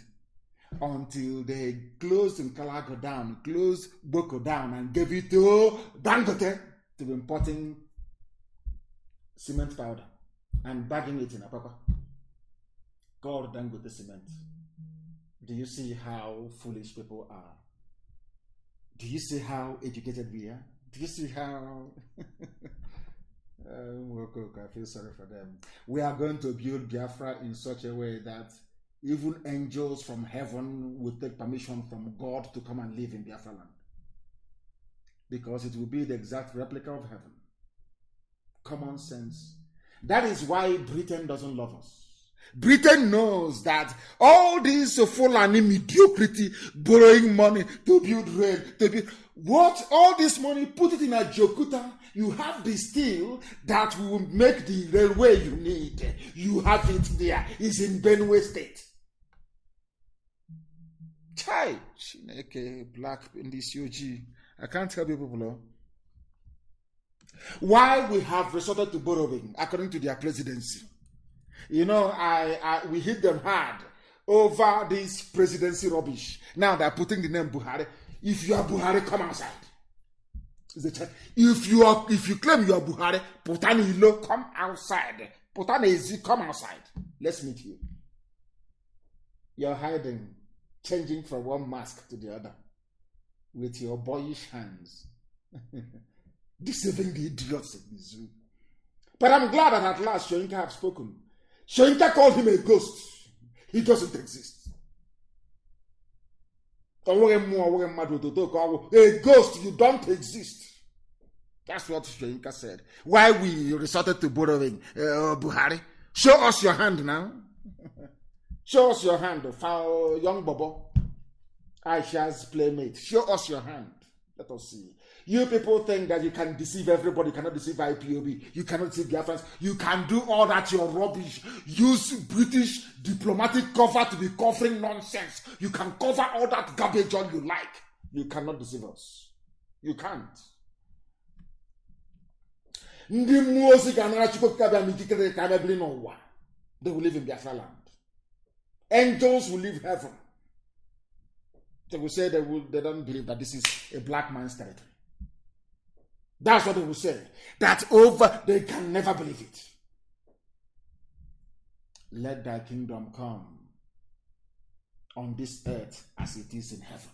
until they closed in Calago down, closed Boko down, and gave it to Dangote to be importing cement powder and bagging it in Apapa. Called Dangote cement. Do you see how foolish people are? Do you see how educated we are? Do you see how... I feel sorry for them. We are going to build Biafra in such a way that even angels from heaven will take permission from God to come and live in Biafra land. Because it will be the exact replica of heaven. Common sense. That is why Britain doesn't love us. Britain knows that all this Fulani mediocrity, borrowing money to build rail, to build... What? All this money, put it in a Jokuta. You have the steel that will make the railway you need. You have it there. It's in Benue State. Chai, Chineke, black in this UG. I can't tell people. Why we have resorted to borrowing according to their presidency. You know, we hit them hard over this presidency rubbish. Now they're putting the name Buhari. If you are Buhari, come outside. If you claim you are Buhari, Putani Ilo, come outside. Putani Ezi, come outside. Let's meet you. You're hiding, changing from one mask to the other with your boyish hands. Deceiving the idiots in the zoo. But I'm glad that at last Shoinka have spoken. Shoinka called him a ghost. He doesn't exist. A ghost, you don't exist. That's what Shoinka said. Why we resorted to borrowing Buhari? Show us your hand now. Show us your hand, young Bobo. Aisha's playmate. Show us your hand. Let us see. You people think that you can deceive everybody. You cannot deceive IPOB. You cannot deceive Biafrans. You can do all that, your rubbish. Use British diplomatic cover to be covering nonsense. You can cover all that garbage all you like. You cannot deceive us. You can't. They will live in Biafra land. Angels will leave heaven. They will say they don't believe that this is a black man's territory. That's what they will say. That they can never believe it. Let thy kingdom come on this earth as it is in heaven.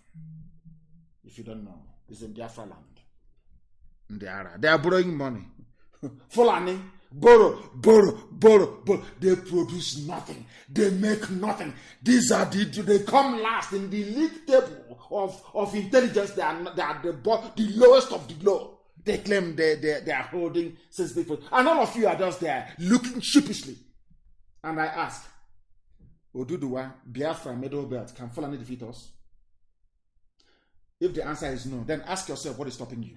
If you don't know, it's in Biafra land. They are borrowing money. Fulani, borrow. They produce nothing. They make nothing. These are they come last in the league table of intelligence. They are the lowest of the low. They claim they are holding sensitive. And all of you are just there looking sheepishly. And I ask, Oduduwa, Biafra, middle belt, can Fulani defeat us? If the answer is no, then ask yourself what is stopping you.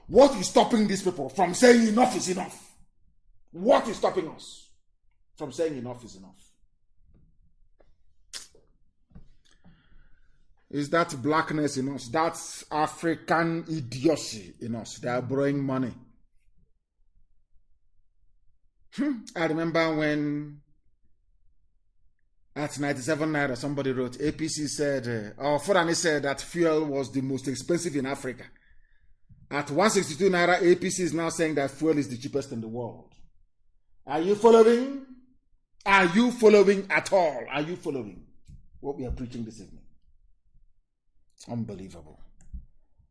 What is stopping these people from saying enough is enough? What is stopping us from saying enough is enough? Is that blackness in us? That's African idiocy in us. They are borrowing money. I remember when at 97 naira somebody wrote, APC said, or Fulani said that fuel was the most expensive in Africa. At 162 naira, APC is now saying that fuel is the cheapest in the world. Are you following? Are you following at all? Are you following what we are preaching this evening? Unbelievable.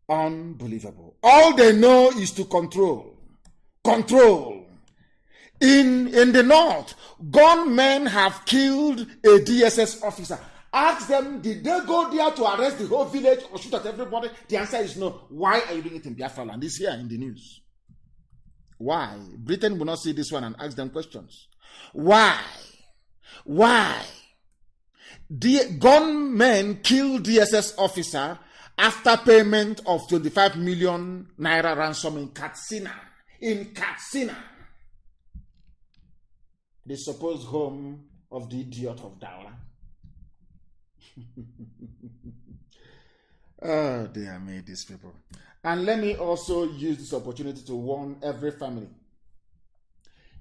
Unbelievable. All they know is to control. Control. In the north, gunmen have killed a DSS officer. Ask them, did they go there to arrest the whole village or shoot at everybody? The answer is no. Why are you doing it in Biafra land? It's here in the news. Why? Britain will not see this one and ask them questions. Why? Why? The gunmen killed DSS officer after payment of 25 million naira ransom in Katsina. In Katsina. The supposed home of the idiot of Daura. Oh, dear me, these people. And let me also use this opportunity to warn every family.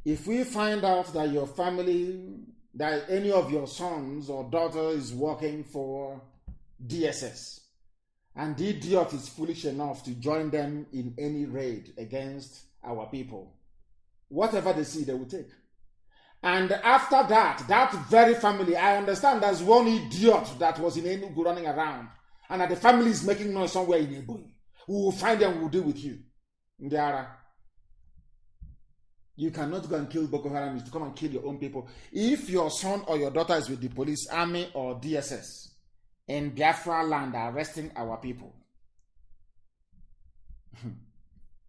If we find out that your family, that any of your sons or daughters is working for DSS, and the idiot is foolish enough to join them in any raid against our people, whatever they see, they will take. And after that, that very family, I understand there's one idiot that was in Enugu running around, and that the family is making noise somewhere in Ebube. We will find them, we will deal with you. Ndiara. You cannot go and kill Boko Haram, is to come and kill your own people. If your son or your daughter is with the police, army, or DSS in Biafra land arresting our people,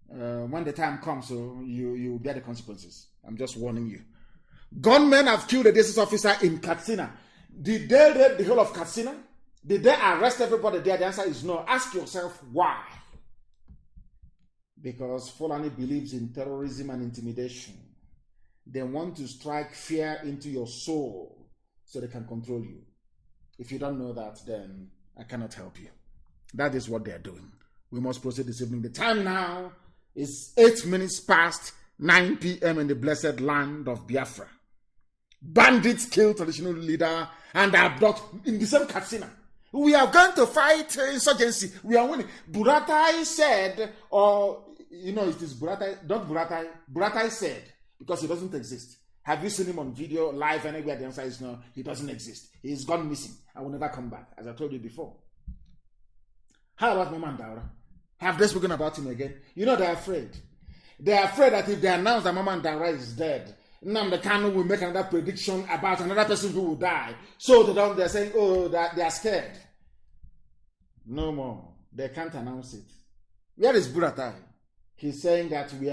when the time comes, so you bear the consequences. I'm just warning you. Gunmen have killed a DSS officer in Katsina. Did they raid the whole of Katsina? Did they arrest everybody there? The answer is no. Ask yourself why. Because Fulani believes in terrorism and intimidation. They want to strike fear into your soul so they can control you. If you don't know that, then I cannot help you. That is what they are doing. We must proceed this evening. The time now is 8 minutes past 9 p.m. in the blessed land of Biafra. Bandits kill traditional leader and are brought in the same Katsina. We are going to fight insurgency. We are winning. Buratai said, or it is Buratai, not Buratai. Buratai said, because he doesn't exist. Have you seen him on video, live, anywhere? The answer is no, he doesn't exist. He's gone missing. I will never come back, as I told you before. How about Mama Daura? Have they spoken about him again? They're afraid. They're afraid that if they announce that Mama Daura is dead, Nnamdi Kanu will make another prediction about another person who will die. So they're saying, that they are scared. No more. They can't announce it. Where is Buratai? He's saying that we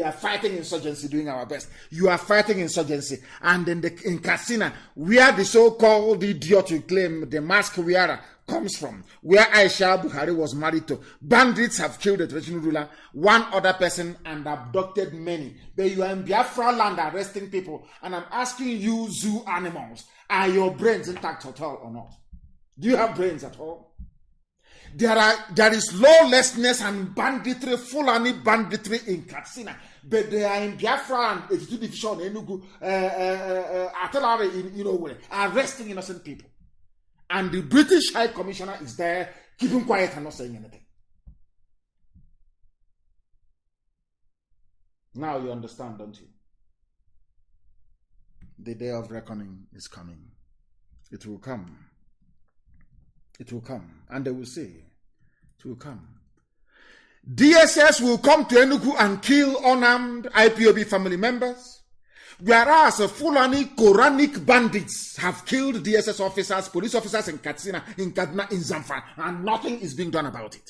are fighting insurgency, doing our best. You are fighting insurgency. And in Katsina, where the so-called idiot you claim the mask wearer comes from, where Aisha Buhari was married to, bandits have killed the traditional ruler, one other person, and abducted many. But you are in Biafra land arresting people, and I'm asking you, zoo animals, are your brains intact at all or not? Do you have brains at all? There is lawlessness and banditry, Fulani banditry in Katsina, but they are in Biafra and 82 division, Enugu, artillery in arresting innocent people. And the British High Commissioner is there, keeping quiet and not saying anything. Now you understand, don't you? The day of reckoning is coming. It will come. It will come. And they will say, it will come. DSS will come to Enugu and kill unarmed IPOB family members. Whereas Fulani Quranic bandits have killed DSS officers, police officers in Katsina, in Kaduna, in Zamfara, and nothing is being done about it.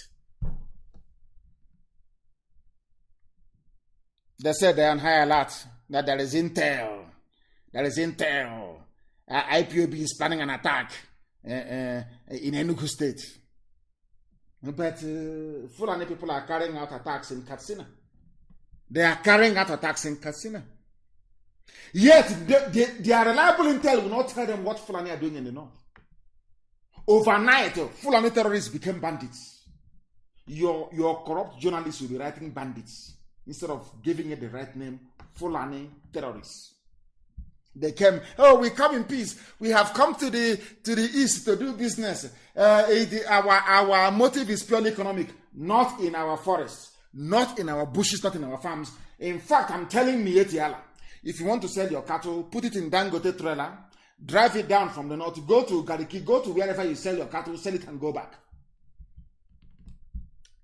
They said they're on high alert, that there is intel. There is intel. IPOB is planning an attack in Enugu State. But Fulani people are carrying out attacks in Katsina. They are carrying out attacks in Katsina. Yet, their reliable intel will not tell them what Fulani are doing in the north. Overnight, Fulani terrorists became bandits. Your corrupt journalists will be writing bandits instead of giving it the right name, Fulani terrorists. They came, oh, we come in peace. We have come to the east to do business. Our motive is purely economic, not in our forests, not in our bushes, not in our farms. In fact, I'm telling Mietiala, if you want to sell your cattle, put it in Dangote trailer, drive it down from the north, go to Gariki, go to wherever you sell your cattle, sell it and go back.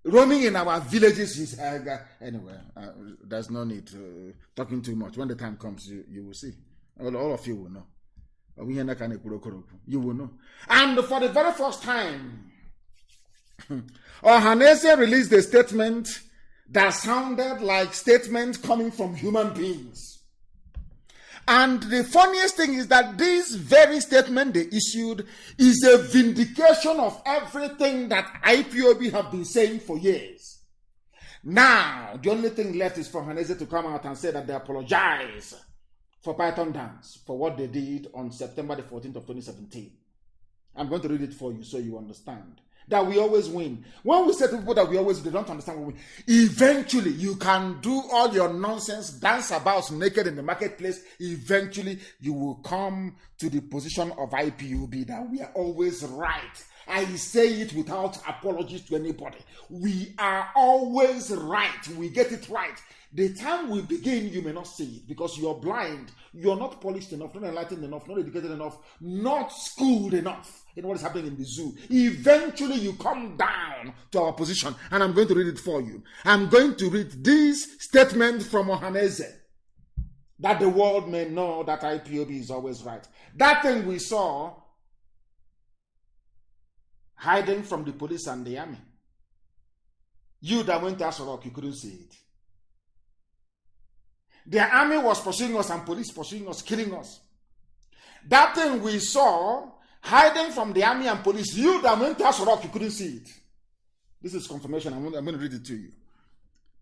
Roaming in our villages is, anyway, there's no need to talking too much. When the time comes, you will see. All of you will know. You will know. And for the very first time, Ohanese released a statement that sounded like statements coming from human beings. And the funniest thing is that this very statement they issued is a vindication of everything that IPOB have been saying for years. Now, the only thing left is for Ohanese to come out and say that they apologize for Python Dance, for what they did on September the 14th of 2017. I'm going to read it for you so you understand. That we always win. When we say to people that we always win, they don't understand what we win. Eventually, you can do all your nonsense, dance about naked in the marketplace. Eventually, you will come to the position of IPOB that we are always right. I say it without apologies to anybody. We are always right. We get it right. The time we begin, you may not see it because you're blind. You're not polished enough, not enlightened enough, not educated enough, not schooled enough in what is happening in the zoo. Eventually, you come down to our position, and I'm going to read it for you. I'm going to read this statement from Ohanese, that the world may know that IPOB is always right. That thing we saw hiding from the police and the army. You that went to Asorok, you couldn't see it. The army was pursuing us and police pursuing us, killing us. That thing we saw hiding from the army and police, you that went to Asorok, you couldn't see it. This is confirmation. I'm going to read it to you.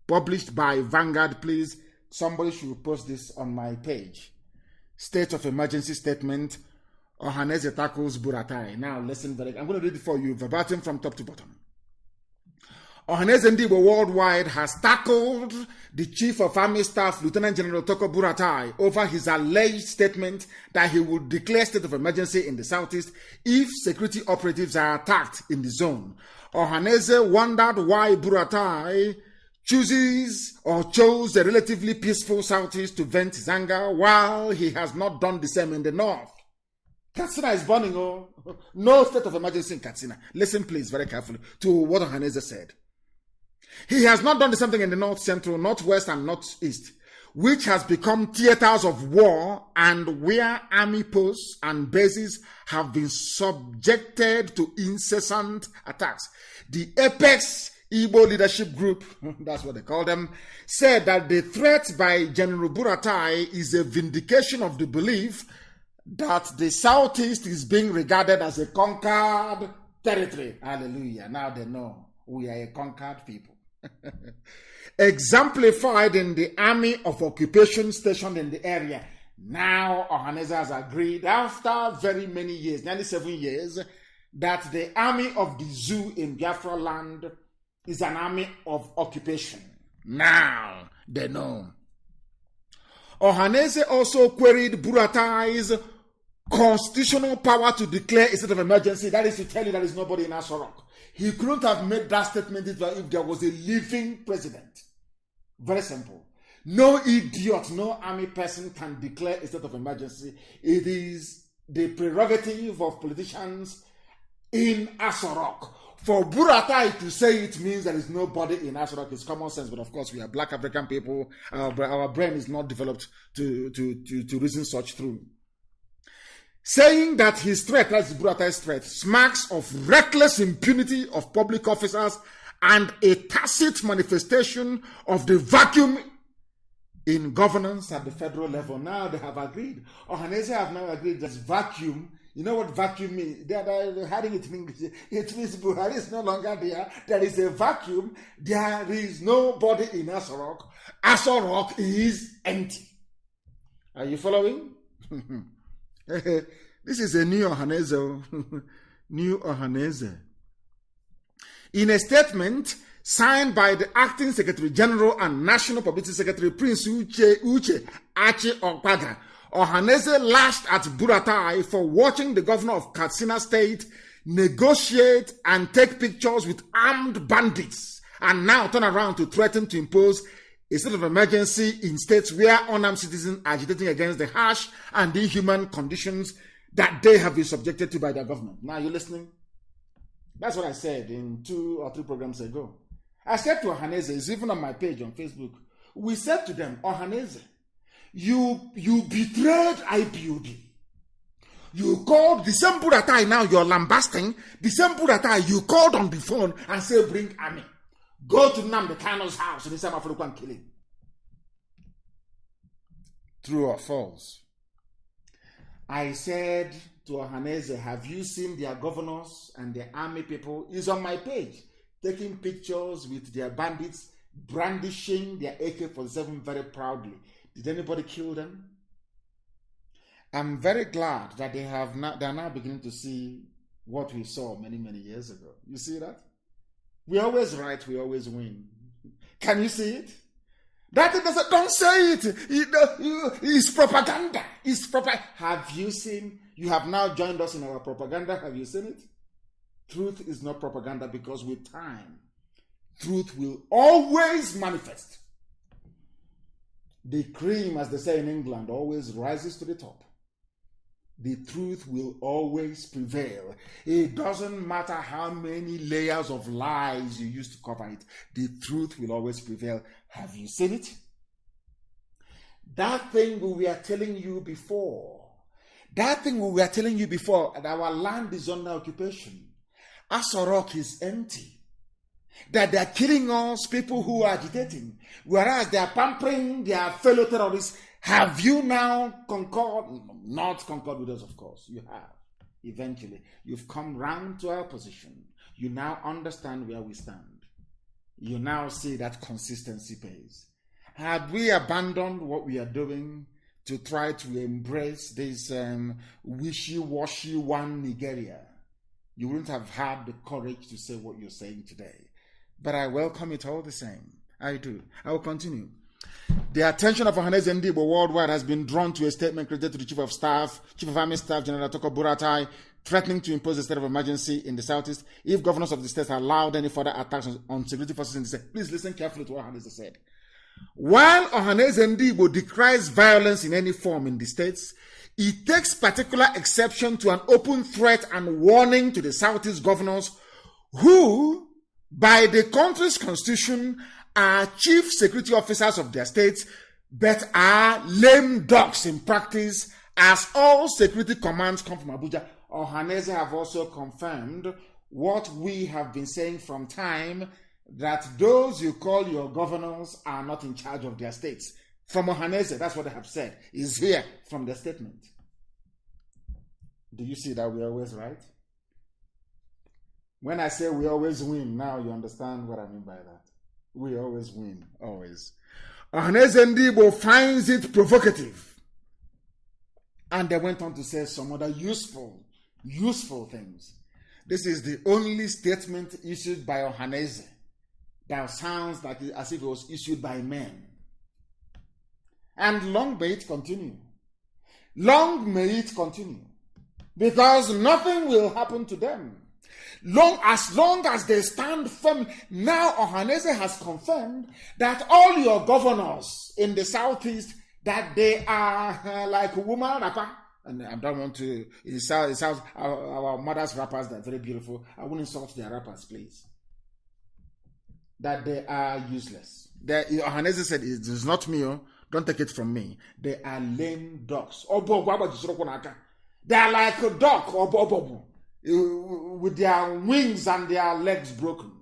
Published by Vanguard, please. Somebody should post this on my page. State of emergency statement. Ohanese tackles Buratai. Now listen very. I'm going to read it for you verbatim from top to bottom. Ohanese Ndibo worldwide has tackled the Chief of Army Staff, Lieutenant General Toko Buratai, over his alleged statement that he would declare state of emergency in the southeast if security operatives are attacked in the zone. Ohanese wondered why Buratai chose a relatively peaceful southeast to vent his anger while he has not done the same in the north. Katsina is burning. Oh, no state of emergency in Katsina. Listen, please, very carefully to what Ohanese said. He has not done the same thing in the north, central, northwest, and northeast, which has become theaters of war and where army posts and bases have been subjected to incessant attacks. The Apex Igbo Leadership Group, that's what they call them, said that the threat by General Buratai is a vindication of the belief that the southeast is being regarded as a conquered territory. Hallelujah. Now they know we are a conquered people. Exemplified in the army of occupation stationed in the area. Now Ohanese has agreed after very many years, nearly 7 years, that the army of the zoo in Biafra land is an army of occupation. Now they know. Ohanese also queried Buratai's constitutional power to declare a state of emergency. That is to tell you there is nobody in Asorok. He couldn't have made that statement if there was a living president. Very simple. No idiot, no army person can declare a state of emergency. It is the prerogative of politicians in Asorok. For Buratai to say it means there is nobody in Asorok is common sense, but of course we are black African people. Our brain is not developed to reason such through. Saying that his threat, that's Buratai's threat, smacks of reckless impunity of public officers and a tacit manifestation of the vacuum in governance at the federal level. Now they have agreed. Ohanese have now agreed that vacuum. You know what vacuum means? They're hiding it in English. It means Buhari is no longer there. There is a vacuum. There is nobody in Asorok. Asorok is empty. Are you following? This is a new Ohanese. New Ohanese. In a statement, signed by the Acting Secretary General and National Publicity Secretary Prince Uche Achi Okpaga, Ohaneze lashed at Buratai for watching the governor of Katsina State negotiate and take pictures with armed bandits, and now turn around to threaten to impose a state of emergency in states where unarmed citizens are agitating against the harsh and inhuman conditions that they have been subjected to by their government. Now, you listening? That's what I said in 2 or 3 programs ago. I said to Ohaneze, it's even on my page on Facebook, we said to them, Ohaneze, you betrayed IPOB. You called the same Buratai now you're lambasting, the same Buratai you called on the phone and say, bring army. Go to Nnamdi Kanu's house in the South African killing. True or false? I said to Ohaneze, have you seen their governors and their army people? It's on my page, taking pictures with their bandits, brandishing their AK-47 very proudly. Did anybody kill them? I'm very glad that they are now beginning to see what we saw many, many years ago. You see that? We always right, we always win. Can you see it? That it doesn't, don't say it. It's propaganda. It's propaganda. Have you seen? You have now joined us in our propaganda. Have you seen it? Truth is not propaganda, because with time, truth will always manifest. The cream, as they say in England, always rises to the top. The truth will always prevail. It doesn't matter how many layers of lies you use to cover it. The truth will always prevail. Have you seen it? That thing we were telling you before. That our land is under occupation. Asorok is empty. That they are killing us, people who are agitating, whereas they are pampering their fellow terrorists. Have you now not concord with us, of course. You have. Eventually. You've come round to our position. You now understand where we stand. You now see that consistency pays. Had we abandoned what we are doing to try to embrace this wishy-washy one Nigeria, you wouldn't have had the courage to say what you're saying today. But I welcome it all the same. I do. I will continue. The attention of Ohaneze Ndigbo worldwide has been drawn to a statement credited to the Chief of Army Staff, General Toko Buratai, threatening to impose a state of emergency in the southeast if governors of the states allowed any further attacks on security forces in the state. Please listen carefully to what Ohaneze said. While Ohaneze Ndigbo decries violence in any form in the states, he takes particular exception to an open threat and warning to the southeast governors who, by the country's constitution, are chief security officers of their states, but are lame ducks in practice, as all security commands come from Abuja. Ohaneze have also confirmed what we have been saying from time, that those you call your governors are not in charge of their states. From Ohaneze, that's what they have said, is here from the statement. Do you see that we're always right? When I say we always win, now you understand what I mean by that. We always win, always. Ohaneze Ndigbo finds it provocative. And they went on to say some other useful things. This is the only statement issued by Ohaneze that sounds like as if it was issued by men. And long may it continue. Long may it continue. Because nothing will happen to them. As long as they stand firm. Now Ohaneze has confirmed that all your governors in the southeast, that they are like woman rapper. And I don't want to, it sounds our mothers' rappers, they're very beautiful. I won't insult their rappers, please. That they are useless. Ohaneze said, it is not me, don't take it from me. They are lame dogs. They are like a dog or bobo, with their wings and their legs broken.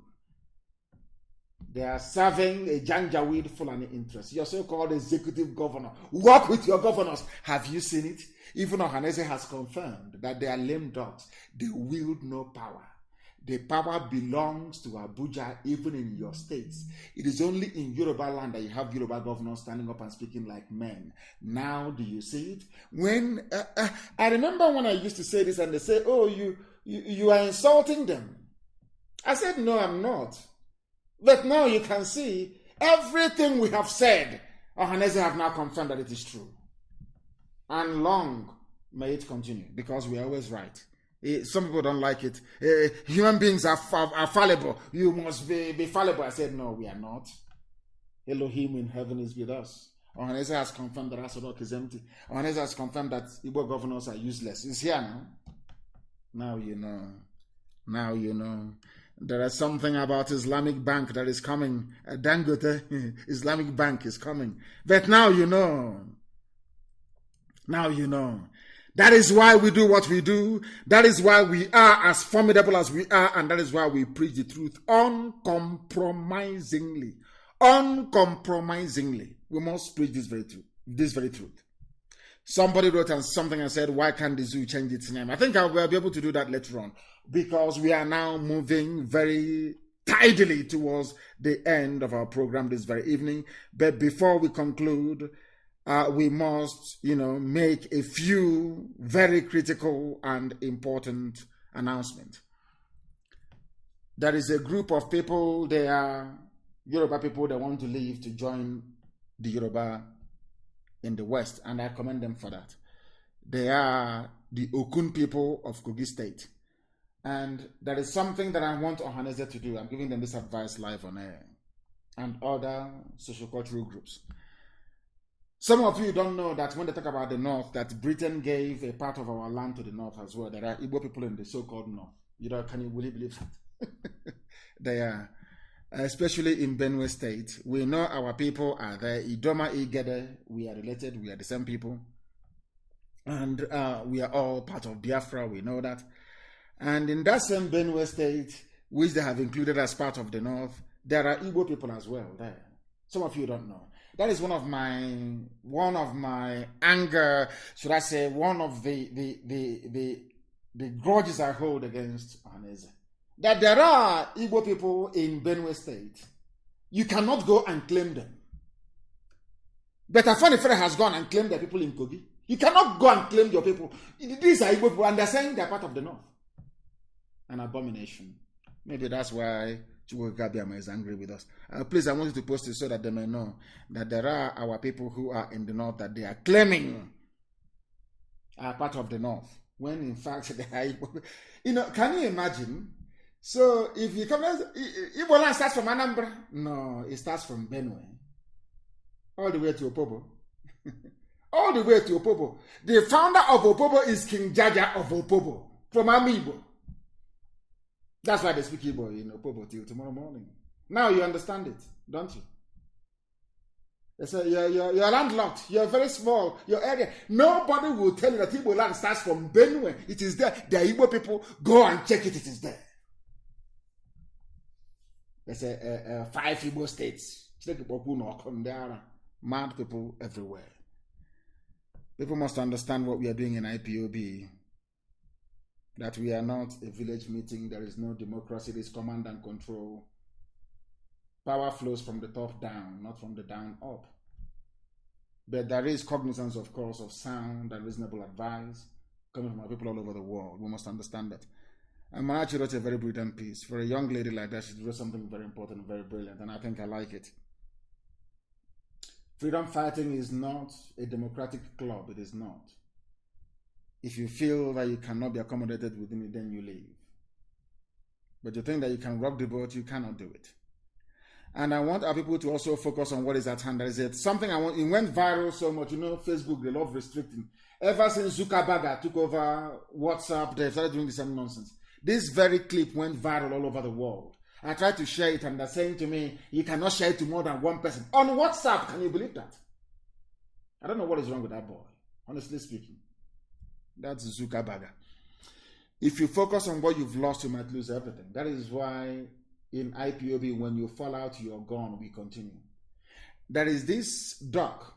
They are serving a Janjaweed Fulani interest. Your so-called executive governor. Work with your governors. Have you seen it? Even Ohaneze has confirmed that they are lame dogs. They wield no power. The power belongs to Abuja, even in your states. It is only in Yoruba land that you have Yoruba governors standing up and speaking like men. Now, do you see it? When I remember when I used to say this, and they say, "Oh, you are insulting them." I said, "No, I'm not. But now you can see everything we have said, Ohanese have now confirmed that it is true. And long may it continue, because we are always right. Some people don't like it. Human beings are fallible. You must be fallible. I said, no, we are not. Elohim in heaven is with us. Ohanese has confirmed that Asadok is empty. Ohanese has confirmed that Igbo governors are useless. It's here now. Now you know. Now you know. There is something about Islamic Bank that is coming. Dangote Islamic Bank is coming. But now you know. Now you know. That is why we do what we do. That is why we are as formidable as we are. And that is why we preach the truth uncompromisingly. Uncompromisingly. We must preach this very truth. Somebody wrote something and said, why can't the zoo change its name? I think I will be able to do that later on, because we are now moving very tidily towards the end of our program this very evening. But before we conclude, we must, make a few very critical and important announcements. There is a group of people, they are Yoruba people that want to leave to join the Yoruba in the West, and I commend them for that. They are the Okun people of Kogi State. And there is something that I want Ohanese to do. I'm giving them this advice live on air, and other social-cultural groups. Some of you don't know that when they talk about the North, that Britain gave a part of our land to the North as well. There are Igbo people in the so-called North. Can you really believe that? They are. Especially in Benue State, we know our people are there. Idoma, Igede, we are related, we are the same people. And we are all part of Biafra, we know that. And in that same Benue State, which they have included as part of the North, there are Igbo people as well there. Some of you don't know. That is one of my anger, should I say, one of the grudges I hold against Ohanese. That there are Igbo people in Benue State. You cannot go and claim them. But Afanifere has gone and claimed the people in Kogi. You cannot go and claim your people. These are Igbo people, and they're saying they're part of the North. An abomination. Maybe that's why Chukwukabiama is angry with us. Please, I want you to post it so that they may know that there are our people who are in the North that they are claiming are part of the North. When in fact they are Igbo. Can you imagine? So if you come, Igbo land starts from Anambra. No, it starts from Benue. All the way to Opobo. All the way to Opobo. The founder of Opobo is King Jaja of Opobo. From Amibo. That's why they speak Igbo in Opobo till tomorrow morning. Now you understand it, don't you? They say you're landlocked. You're very small. Your area. Nobody will tell you that Igbo land starts from Benue. It is there. The Igbo people, go and check it. It is there. There's 5 Igbo states. Mad people everywhere. People must understand what we are doing in IPOB. That we are not a village meeting. There is no democracy. There is command and control. Power flows from the top down, not from the down up. But there is cognizance, of course, of sound and reasonable advice coming from our people all over the world. We must understand that. And Marachi wrote a very brilliant piece. For a young lady like that, she wrote something very important, very brilliant, and I think I like it. Freedom fighting is not a democratic club. It is not. If you feel that you cannot be accommodated within it, then you leave. But you think that you can rock the boat, you cannot do it. And I want our people to also focus on what is at hand. There is something I want. It went viral so much. Facebook, they love restricting. Ever since Zuckerberg took over WhatsApp, they started doing the same nonsense. This very clip went viral all over the world. I tried to share it, and they're saying to me, you cannot share it to more than one person. On WhatsApp, can you believe that? I don't know what is wrong with that boy, honestly speaking. That's Zuckerberg. If you focus on what you've lost, you might lose everything. That is why in IPOB, when you fall out, you're gone, we continue. There is this duck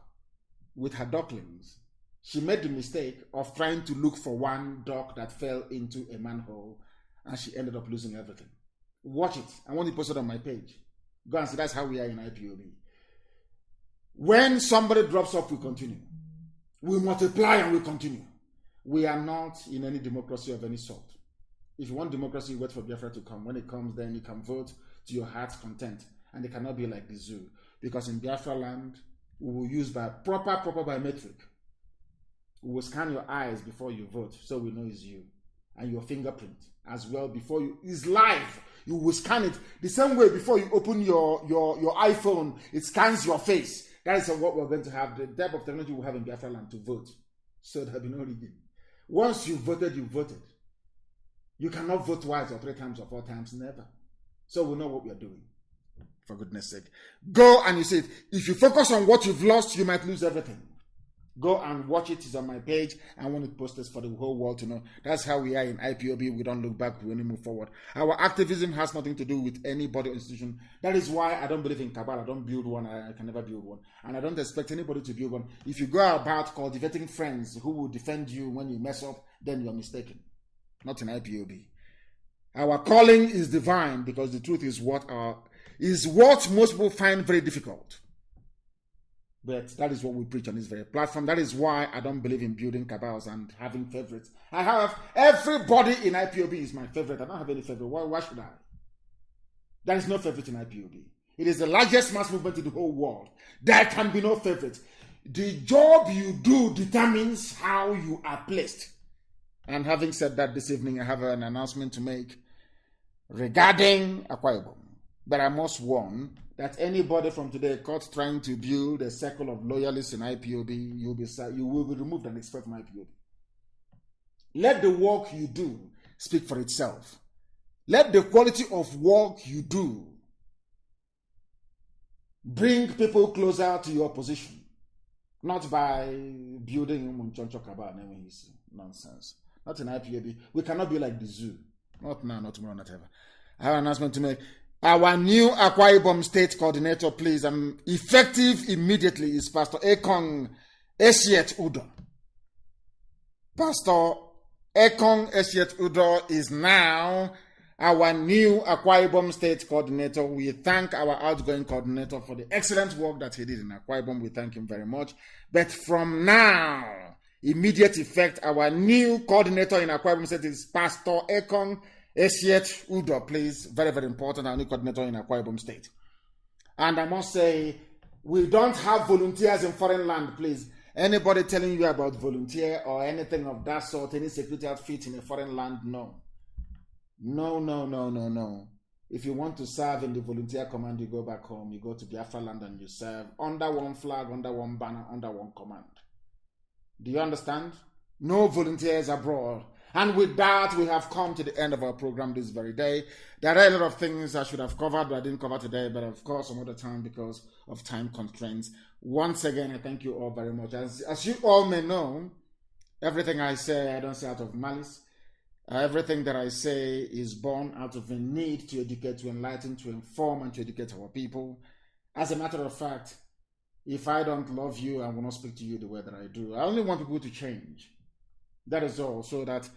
with her ducklings. She made the mistake of trying to look for one duck that fell into a manhole, and she ended up losing everything. Watch it. I want to post it on my page. Go and see. That's how we are in IPOB. When somebody drops off, we continue. We multiply and we continue. We are not in any democracy of any sort. If you want democracy, wait for Biafra to come. When it comes, then you can vote to your heart's content. and it cannot be like the zoo. Because in Biafra land, we will use proper biometric. We will scan your eyes before you vote, so we know it's you. And your fingerprint as well before you. It's live. You will scan it the same way before you open your iPhone, it scans your face. That is what we're going to have, the type of technology we have in Biafra land to vote. So there'll be no rigging. Once you voted, you voted. You cannot vote twice or 3 times or 4 times, never. So we know what we are doing. For goodness sake. Go and you see it. If you focus on what you've lost, you might lose everything. Go and watch it. It's on my page. I want it posted for the whole world to know. That's how we are in IPOB. We don't look back. We only move forward. Our activism has nothing to do with any body or institution. That is why I don't believe in cabal. I don't build one. I can never build one. And I don't expect anybody to build one. If you go about cultivating friends who will defend you when you mess up, then you're mistaken. Not in IPOB. Our calling is divine because the truth is what most people find very difficult. But that is what we preach on this very platform. That is why I don't believe in building cabals and having favorites. I have everybody in IPOB is my favorite. I don't have any favorite. Why should I? There is no favorite in IPOB. It is the largest mass movement in the whole world. There can be no favorite. The job you do determines how you are placed. And having said that, this evening I have an announcement to make regarding Akwa Ibom. But I must warn that anybody from today caught trying to build a circle of loyalists in IPOB, you will be removed and expelled from IPOB. Let the work you do speak for itself. Let the quality of work you do bring people closer to your position, not by building nonsense. Not in IPOB. We cannot be like the zoo. Not now, not tomorrow, not ever. I have an announcement to make. Our new Akwa Ibom State Coordinator, please, effective immediately, is Pastor Ekong Esiet Udo. Pastor Ekong Esiet Udo is now our new Akwa Ibom State Coordinator. We thank our outgoing coordinator for the excellent work that he did in Akwa Ibom. We thank him very much. But from now, immediate effect, our new coordinator in Akwa Ibom State is Pastor Ekong Esiet Udo, please. Very, very important. Our new coordinator in Akwa Ibom State. And I must say, we don't have volunteers in foreign land, please. Anybody telling you about volunteer or anything of that sort, any security outfit in a foreign land, no. No. If you want to serve in the volunteer command, you go back home, you go to Biafra land and you serve under one flag, under one banner, under one command. Do you understand? No volunteers abroad. And with that, we have come to the end of our program this very day. There are a lot of things I should have covered, but I didn't cover today, but of course some other time because of time constraints. Once again, I thank you all very much. As you all may know, everything I say, I don't say out of malice. Everything that I say is born out of a need to educate, to enlighten, to inform, and to educate our people. As a matter of fact, if I don't love you, I will not speak to you the way that I do. I only want people to change. That is all, so that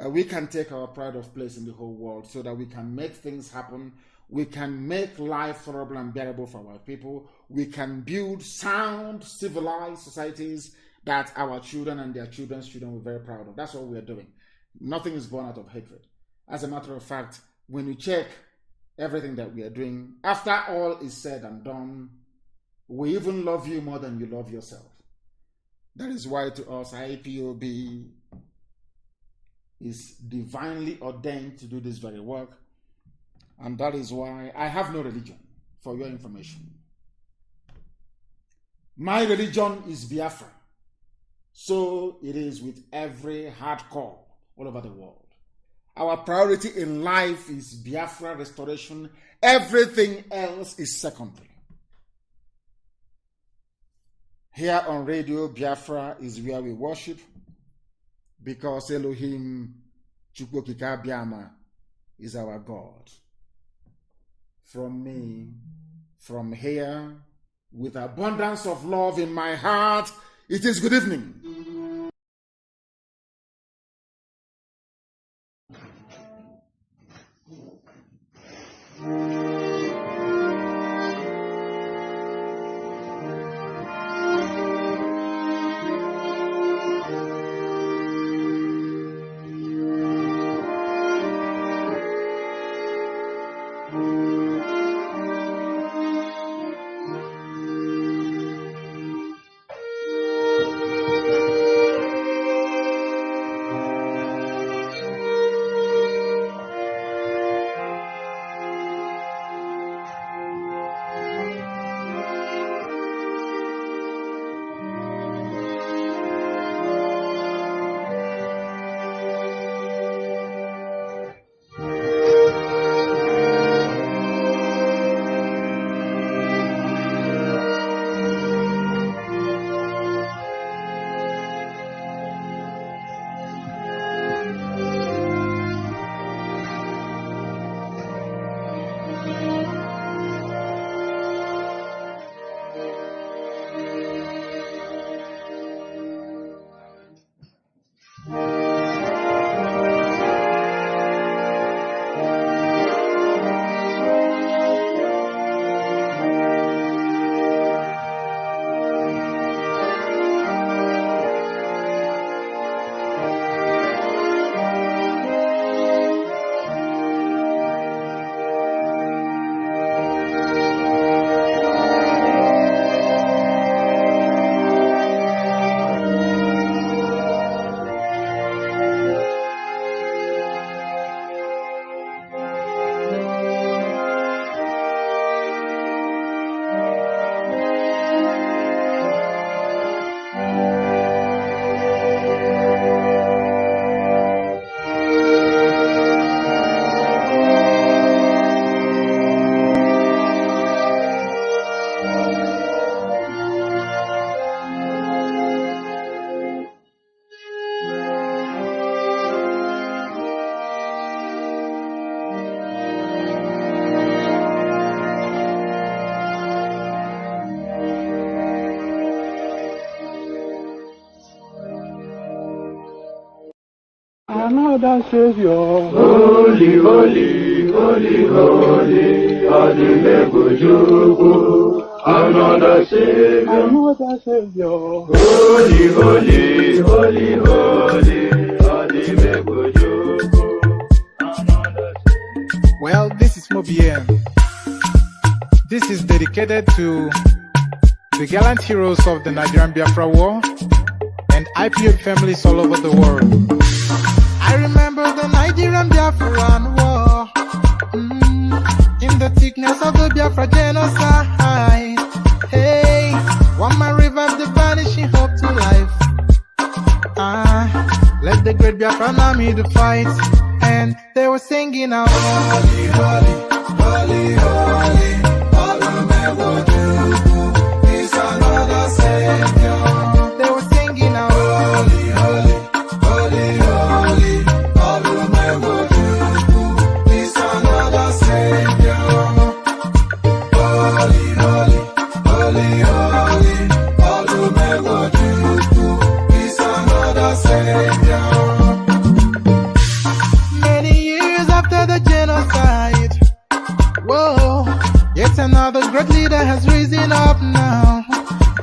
we can take our pride of place in the whole world, so that we can make things happen. We can make life tolerable and bearable for our people. We can build sound, civilized societies that our children and their children's children will be very proud of. That's all we are doing. Nothing is born out of hatred. As a matter of fact, when you check everything that we are doing, after all is said and done, we even love you more than you love yourself. That is why to us, IPOB is divinely ordained to do this very work. And that is why I have no religion, for your information. My religion is Biafra. So it is with every hardcore all over the world. Our priority in life is Biafra restoration. Everything else is secondary. Here on Radio Biafra is where we worship, because Elohim Chukwokika Biama is our God. From me, from here, with abundance of love in my heart, it is good evening. another Savior. Holy, holy, holy, holy, Adimebujuku, another Savior. Another Savior. Holy, holy, holy, holy, Adimebujuku, another Savior. Well, this is MAOBI N. This is dedicated to the gallant heroes of the Nigerian Biafra War and IPOB families all over the world. I remember the Nigerian Biafran war, in the thickness of the Biafra genocide. Hey, one man revived the vanishing hope to life. Let the great Biafran army to fight, and they were singing out, holy, holy, holy, holy, Olumewojuku is another Savior. They were singing out, holy, holy, holy, holy, Olumewojuku is another Savior. Holy, holy, holy, holy, Olumewojuku is another Savior. Many years after the genocide, whoa, yet another great leader has risen up now.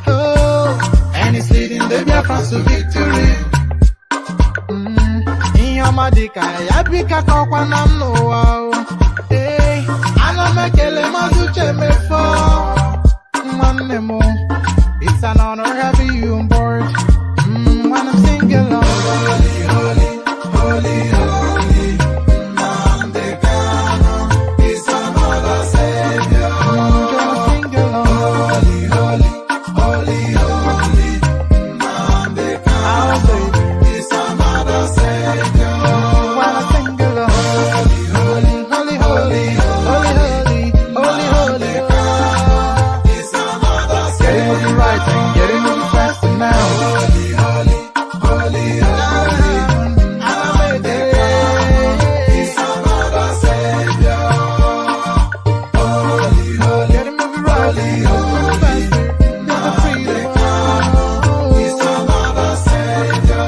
Oh, and he's leading the Biafrans to victory. Inyamadika yabika kwa namno wao. Hey, anamekele mazuche mefo. Mwanemo, it's an honor having you on board. When I'm singing along, holy, holy, holy, holy, Nnamdi Kanu is another Savior. Sing along, holy, holy, holy, holy, Nnamdi Kanu is another Savior. When I sing along, holy, holy, holy, holy, holy, holy, holy, is another Savior. Getting moving right and getting moving faster now. Holy, holy, holy, holy, is another Savior. Holy, holy, getting moving right and moving faster. Biafra freedom is another Savior.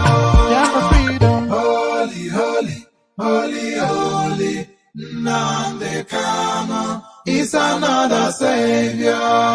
Biafra freedom. Holy, holy, holy, holy, Nnamdi Kanu is another Savior.